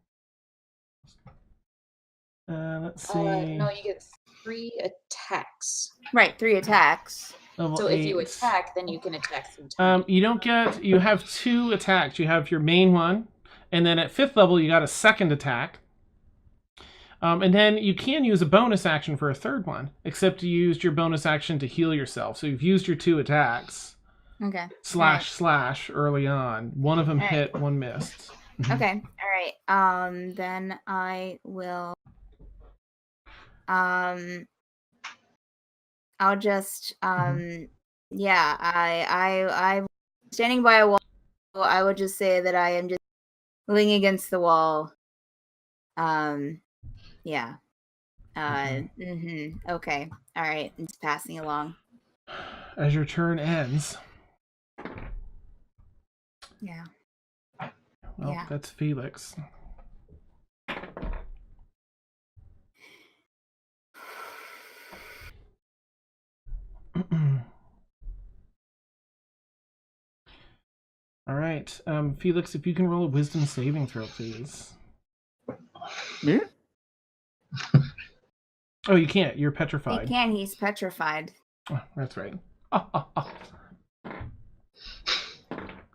Let's see. No, you get 3 attacks. Right, 3 attacks. Level So 8. if you attack, then you can attack 3 times. You have 2 attacks. You have your main one, and then at 5th level you got a second attack. And then you can use a bonus action for a third one, except you used your bonus action to heal yourself. So you've used your 2 attacks. Okay. Slash early on. One of them hit, one missed. Okay. All right. Then I will. I'll just. Yeah. I standing by a wall. I would just say that I am just leaning against the wall. Yeah. Okay. All right. I'm just passing along. As your turn ends. Yeah. Well, Yeah. that's Felix. All right. Felix, if you can roll a wisdom saving throw, please. Me? Oh, you can't. You're petrified. He can. He's petrified. Oh, that's right.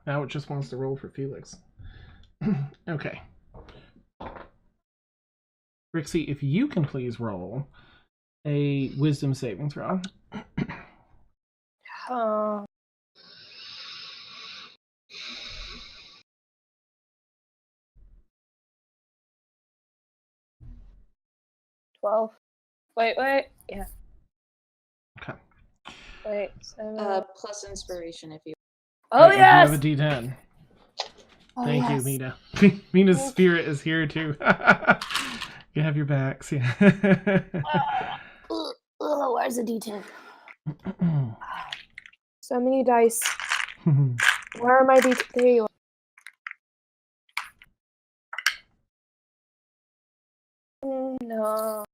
Now it just wants to roll for Felix. Okay. Rixie, if you can please roll a wisdom saving throw. 12. Wait. Yeah. Okay. Wait. 7. Plus inspiration if you. Oh, You yes! have a D10. Thank you, yes. Mina. Mina's spirit is here too. You have your backs. Yeah. Where's the D10? So many dice. Where are my D10? There you are. No.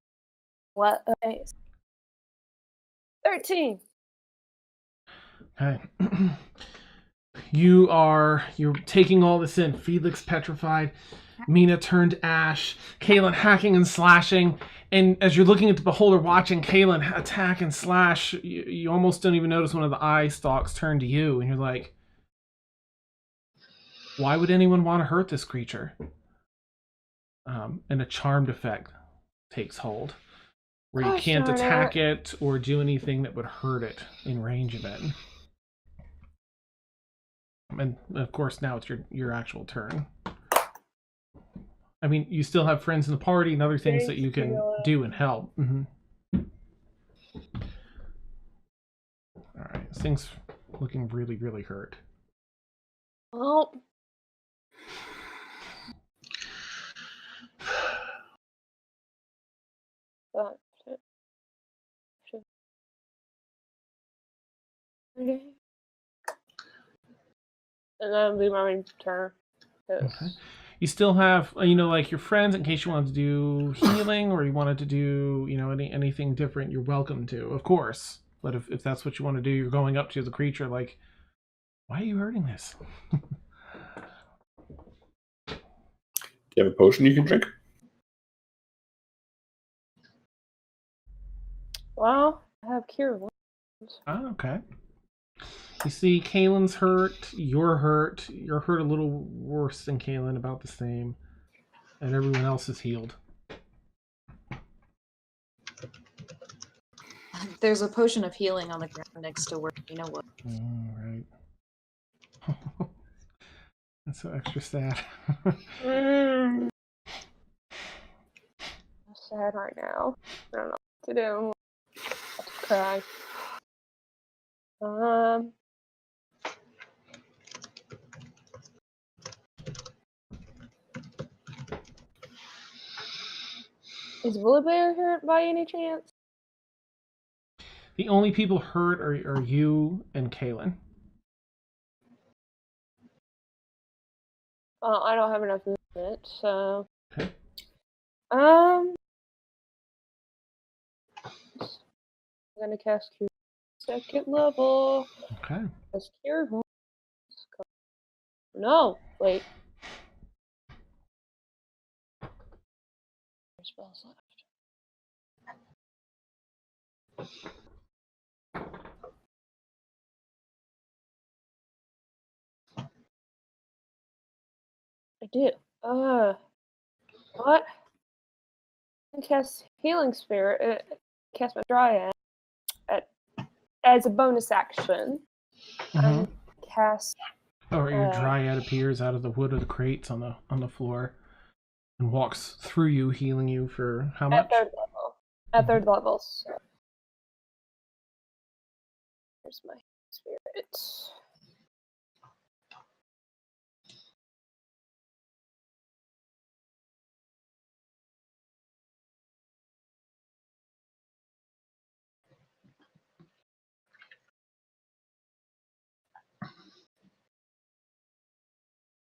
What? Okay. 13. Okay. You're taking all this in. Felix petrified, Mina turned ash, Kaylin hacking and slashing, and as you're looking at the beholder watching Kaylin attack and slash, you almost don't even notice one of the eye stalks turn to you, and you're like, why would anyone want to hurt this creature? And a charmed effect takes hold, where you can't attack it or do anything that would hurt it in range of it. And of course, now it's your actual turn. I mean, you still have friends in the party and other things that you can do and help. This thing's looking really, really hurt. Well, uh, okay. And that'll be my turn. Okay. You still have, like your friends in case you wanted to do healing or you wanted to do, anything different, you're welcome to, of course. But if that's what you want to do, you're going up to the creature like, why are you hurting this? Do you have a potion you can drink? Well, I have cure wounds. Oh, okay. You see, Kaylin's hurt. You're hurt. You're hurt a little worse than Kaylin, about the same. And everyone else is healed. There's a potion of healing on the ground next to where you know what. All right. That's so extra sad. I'm sad right now. I don't know what to do. I have to cry. Is Willibear hurt by any chance? The only people hurt are you and Kaylin. I don't have enough movement, so. Okay. I'm gonna cast Cure second level. Okay. Cast Cure Wounds. No, wait. Spells left. I do. What? I cast Healing Spirit. Cast my Dryad as a bonus action. Cast. Or your dryad appears out of the wood of the crates on the floor and walks through you, healing you for how much? At third level. At third level. So. Here's my spirit.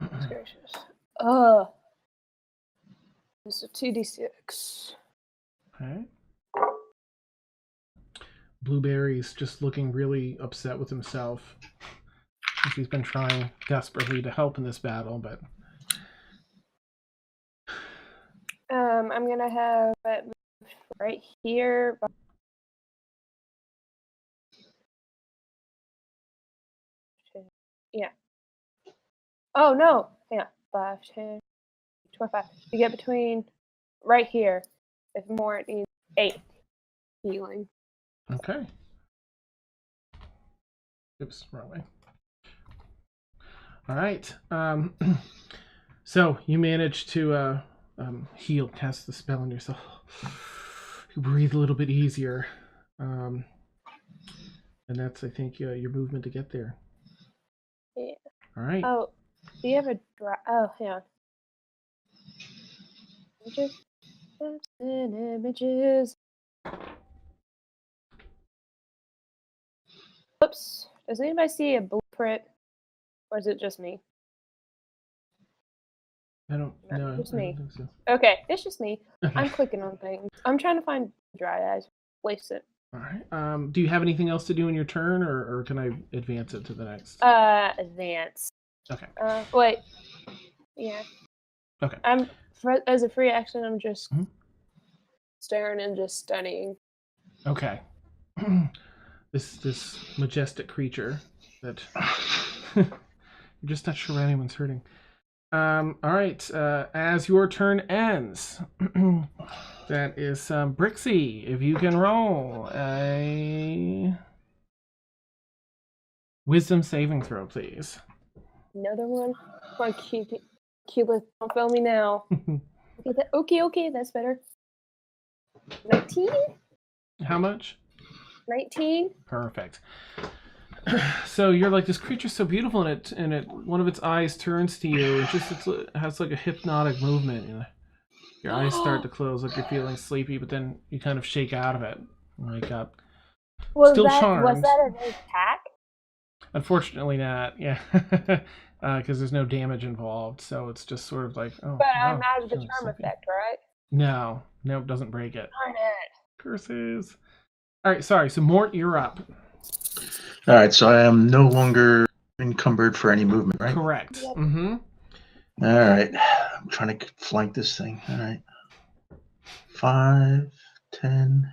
Goodness gracious. It's a 2d6. Okay. Blueberry's just looking really upset with himself. He's been trying desperately to help in this battle, but I'm gonna have it right here. Yeah. Oh no! Yeah, 5, 10, 25. You get between right here. If more, it needs 8 healing. okay. Oops, wrong way. All right. So you manage to heal, cast the spell on yourself. You breathe a little bit easier, and that's, I think, your movement to get there. Yeah. All right. Oh, do you have a dry? Oh, hang on. Images. Oops. Does anybody see a blueprint, or is it just me? I don't know. Just I me. don't think Okay, it's just me. so. I'm clicking on things. I'm trying to find Dryad. Place it. All right. Do you have anything else to do in your turn, or can I advance it to the next? Advance. Okay. Wait. Yeah. Okay. As a free action, I'm just staring and just studying. Okay. This majestic creature that you're just not sure anyone's hurting. All right. As your turn ends, that is Brixie. If you can roll a wisdom saving throw, please. Another one. Come on, Cupid, don't fail me now. Okay, that's better. 19? How much? 19? Perfect. So you're like, this creature's so beautiful, and it one of its eyes turns to you, and it has like a hypnotic movement. You know? Your eyes start to close, like you're feeling sleepy, but then you kind of shake out of it and wake up. Still Was charmed. that an attack? Unfortunately not, yeah. Because there's no damage involved, so it's just sort of like, oh, But wow, I'm out of the feeling charm sleepy. effect, right? No, it doesn't break it. Darn it. Curses. All right, sorry. So Mort, you're up. All right, so I am no longer encumbered for any movement, right? Correct. Yep. Mm-hmm. All right, I'm trying to flank this thing. All right, 5, 10,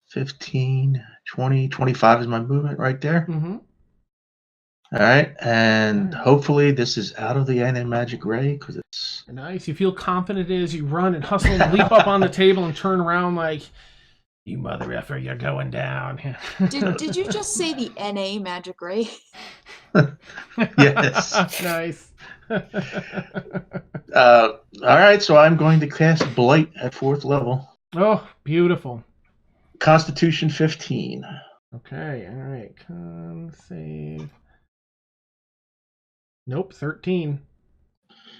15, 20, 25 is my movement right there. Mm-hmm. All right, and All right. hopefully this is out of the anti-magic ray because it's Nice. You feel confident as you run and hustle and leap up on the table and turn around like, you mother effer, you're going down. Did you just say the NA magic ray? Yes. Nice. all right. So I'm going to cast Blight at 4th level. Oh, beautiful. Constitution 15. Okay, all right. Con save. Nope, 13.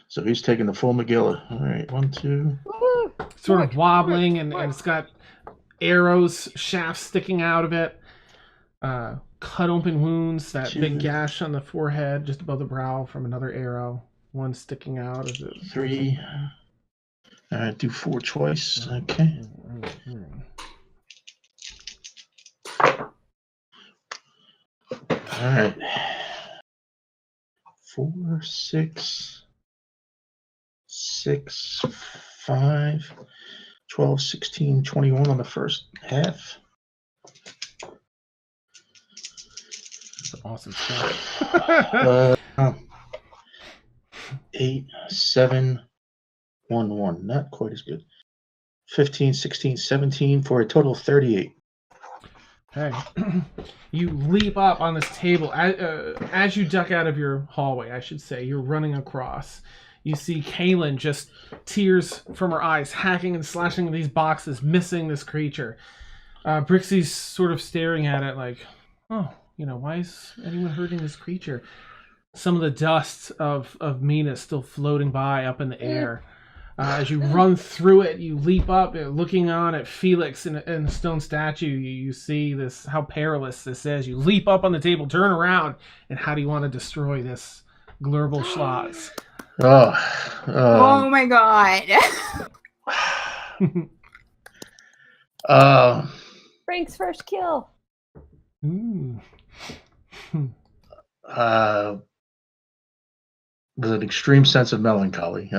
So he's taking the full Megillah. All right, 1, 2. Woo! Sort March, of wobbling, march, and march. it's got arrows, shafts sticking out of it. Cut open wounds, that big Two. gash on the forehead just above the brow from another arrow. One sticking out as it 3. All right, do 4 twice. Okay. All right. 4, 6, 6, 5, 12, 16, 21 on the first half. That's an awesome spell. 8, 7, 1, 1. Not quite as good. 15, 16, 17 for a total of 38. Okay. You leap up on this table. As you duck out of your hallway, I should say, you're running across. You see Kaylin, just tears from her eyes, hacking and slashing these boxes, missing this creature. Brixie's sort of staring at it like, oh, why is anyone hurting this creature? Some of the dust of Mina still floating by up in the air. As you run through it, you leap up, looking on at Felix in the stone statue. You see this, how perilous this is. You leap up on the table, turn around, and how do you want to destroy this Glurble Schlotz? Oh my god. Frank's first kill. Ooh. With an extreme sense of melancholy.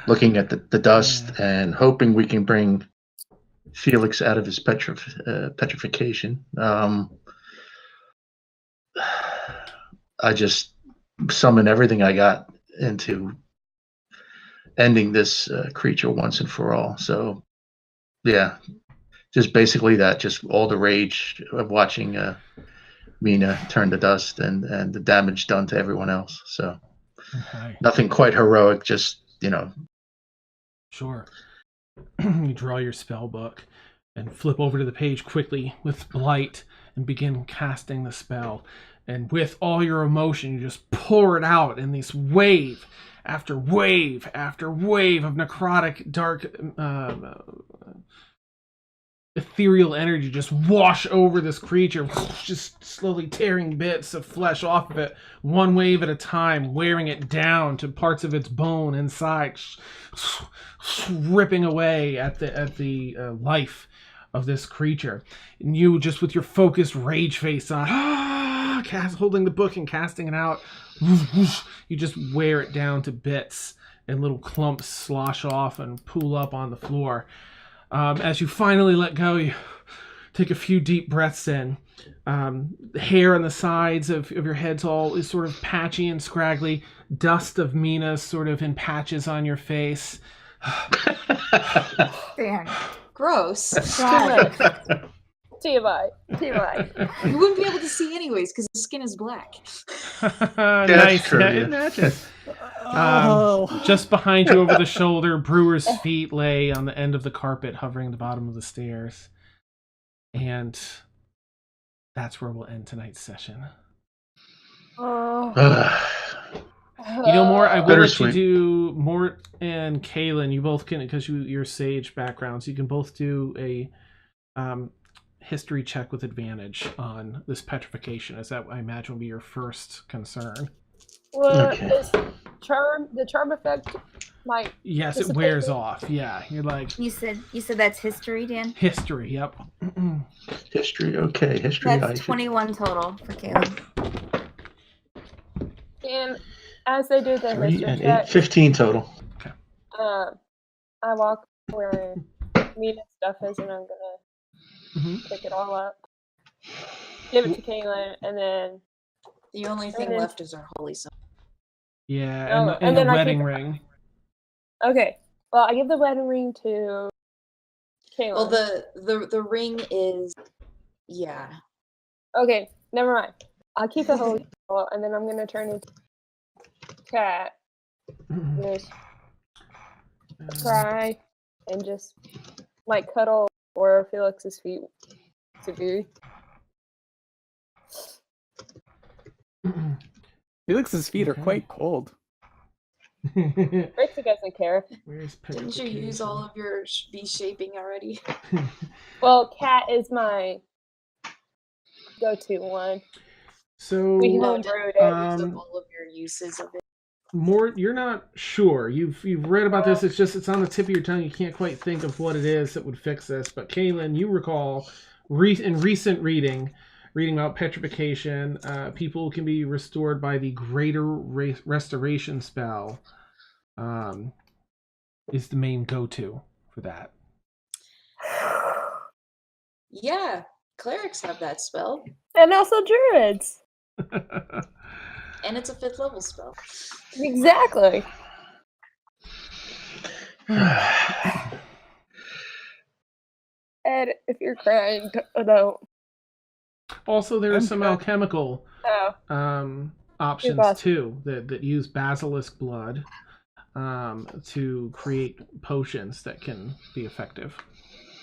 Looking at the dust and hoping we can bring Felix out of his petrification. I just summon everything I got into ending this creature once and for all. So, yeah, just basically that. Just all the rage of watching Mina turn to dust and the damage done to everyone else. So, nothing quite heroic. Just Sure. You draw your spell book and flip over to the page quickly with Blight and begin casting the spell. And with all your emotion, you just pour it out in this wave after wave after wave of necrotic, dark, ethereal energy just wash over this creature, just slowly tearing bits of flesh off of it, one wave at a time, wearing it down to parts of its bone inside, ripping away at the life of this creature. And you, just with your focused rage face on, holding the book and casting it out, you just wear it down to bits, and little clumps slosh off and pool up on the floor. As you finally let go, you take a few deep breaths in. The hair on the sides of your head's all is sort of patchy and scraggly. Dust of Mina sort of in patches on your face. Man. Gross. God. TMI. You wouldn't be able to see anyways because the skin is black. Nice. true, Yeah, yeah. it matches. Oh. Just behind you over the shoulder, Brewer's feet lay on the end of the carpet, hovering the bottom of the stairs. And that's where we'll end tonight's session. Oh. You know, Mort, I will let you Bittersweet. do, Mort and Kaylin, you both can, because you're sage backgrounds, you can both do a history check with advantage on this petrification, as that, I imagine, will be your first concern. Well, Okay. is the charm effect, like, Yes, it dissipate wears it? off. Yeah, you're like, You said that's history, Dan? history, yep. History. Okay. History. That's 21 total for Caleb. And as they do the 3 history and 8. check, 15 total. I walk where Mina's stuff is, and I'm gonna pick it all up, give it to Kaylin, and then The only thing then- left is our holy symbol. Yeah, Oh, and and the then I wedding keep- ring. okay. Well, I give the wedding ring to Kaylin. Well, the ring is, yeah. Okay, never mind. I'll keep the holy symbol, and then I'm gonna turn into cat, and just cry, and just like cuddle where Felix's feet to be. Felix's feet are Okay. quite cold. Rixie doesn't care. Where's Didn't you use all of your beast shaping already? Well, cat is my go-to one. So, We No, homebrewed didn't it. you use up Um, all of your uses of it. Mort, you're not sure. You've read about this. It's just it's on the tip of your tongue. You can't quite think of what it is that would fix this. But Kaylin, you recall in recent reading about petrification, people can be restored by the greater restoration spell. Is the main go-to for that. Yeah, clerics have that spell, And also druids. and it's a 5th level spell. Exactly. And if you're crying, don't. Also, there are I'm some good. alchemical Oh. options boss. too that use basilisk blood to create potions that can be effective.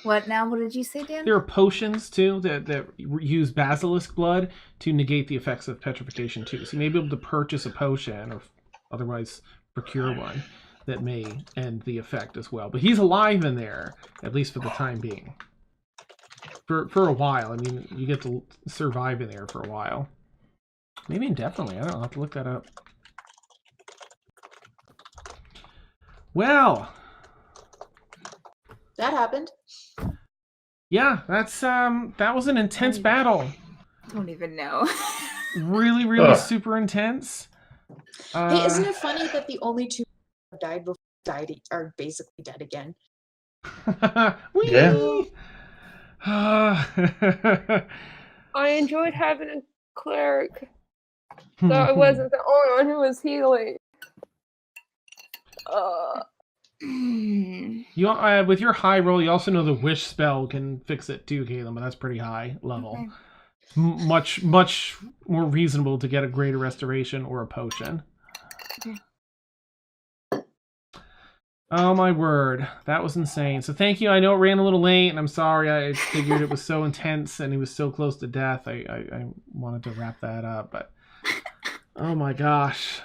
What now? What did you say, Dan? There are potions too that use basilisk blood to negate the effects of petrification too. So you may be able to purchase a potion or otherwise procure one that may end the effect as well. But he's alive in there, at least for the time being. For a while. I mean, you get to survive in there for a while. Maybe indefinitely. I don't know. I'll have to look that up. Well, That happened. yeah, that was an intense battle. I don't even know. Really, really Ugh. super intense. Hey, isn't it funny that the only 2 who died before are basically dead again? Whee! Yeah. I enjoyed having a cleric, so I wasn't the only one who was healing. You with your high roll, you also know the wish spell can fix it too, Caleb, but that's pretty high level. Okay. Much more reasonable to get a greater restoration or a potion. Okay. Oh my word, that was insane. So thank you. I know it ran a little late, and I'm sorry. I figured it was so intense, and he was so close to death. I wanted to wrap that up, but oh my gosh.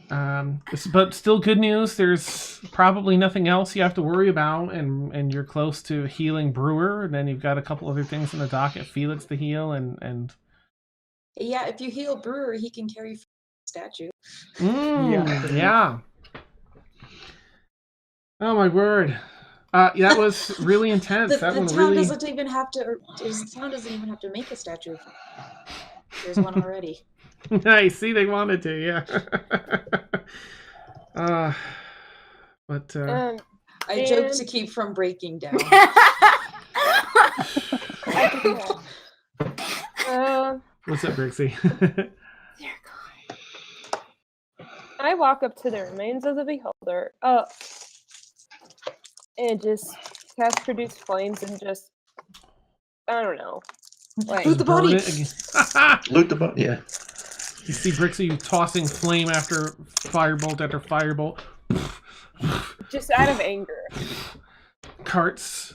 But still good news. There's probably nothing else you have to worry about, and you're close to healing Brewer, and then you've got a couple other things in the docket, Felix to heal, and Yeah, if you heal Brewer, he can carry the statue. yeah. Oh my word. That was really intense. The That one town really. doesn't even have to. The town doesn't even have to make a statue. There's one already. Nice. See, they wanted to, yeah. But I joke to keep from breaking down. what's up, Brixie? I walk up to the remains of the beholder, and just cast produce flames and just, I don't know, like Loot the Burn body. it again. Loot the boat. Yeah. You see Brixie tossing flame after firebolt after firebolt. just out of anger. carts,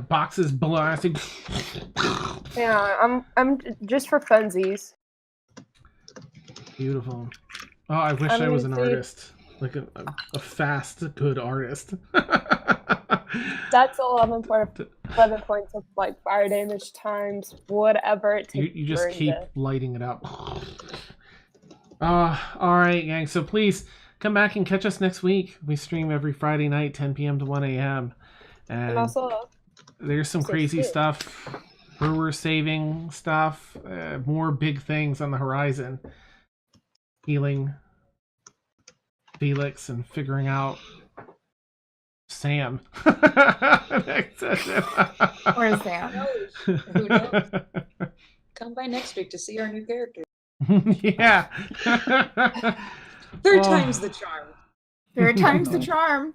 boxes blasting. Yeah, I'm just for funsies. Beautiful. Oh, I wish I'm I was gonna an see- artist, like a fast, good artist. That's 11 points of like fire damage times whatever it takes. You just for keep the- lighting it up. All right, gang. So please come back and catch us next week. We stream every Friday night, 10 p.m. to 1 a.m. And also, There's some so crazy sick. stuff. Brewer saving stuff. More big things on the horizon. Healing Felix and figuring out Sam. Next session. Where's Sam? Who knows? Come by next week to see our new character. Yeah. Third Oh. time's the charm. Third time's the charm.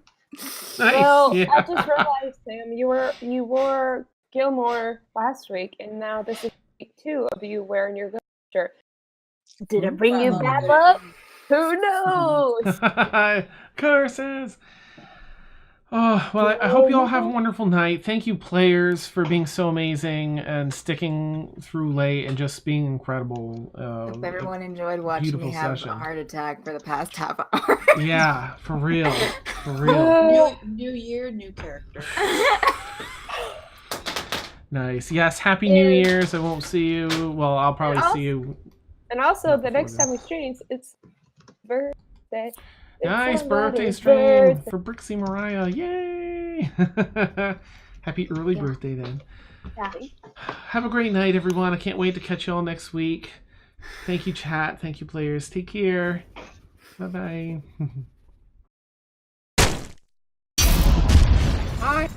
Nice. well, Yeah. I just realized, Sam, you wore Gilmore last week, and now this is week 2 of you wearing your Gilmore shirt. Did it bring you bad luck? Who knows? Curses. Oh, well, I hope you all have a wonderful night. Thank you, players, for being so amazing and sticking through late and just being incredible. Hope everyone enjoyed watching beautiful me have session. a heart attack for the past half hour. Yeah, for real. For real. New year, new character. Nice. Yes, Happy New Year's. I won't see you. Well, I'll probably see you. And also, Not the next before time we stream, it's birthday. It's Nice birthday somebody's stream birthday. for Brixie Mariah. Yay! Happy early birthday then. Yeah. Have a great night, everyone. I can't wait to catch you all next week. Thank you, chat. Thank you, players. Take care. Bye-bye. Bye.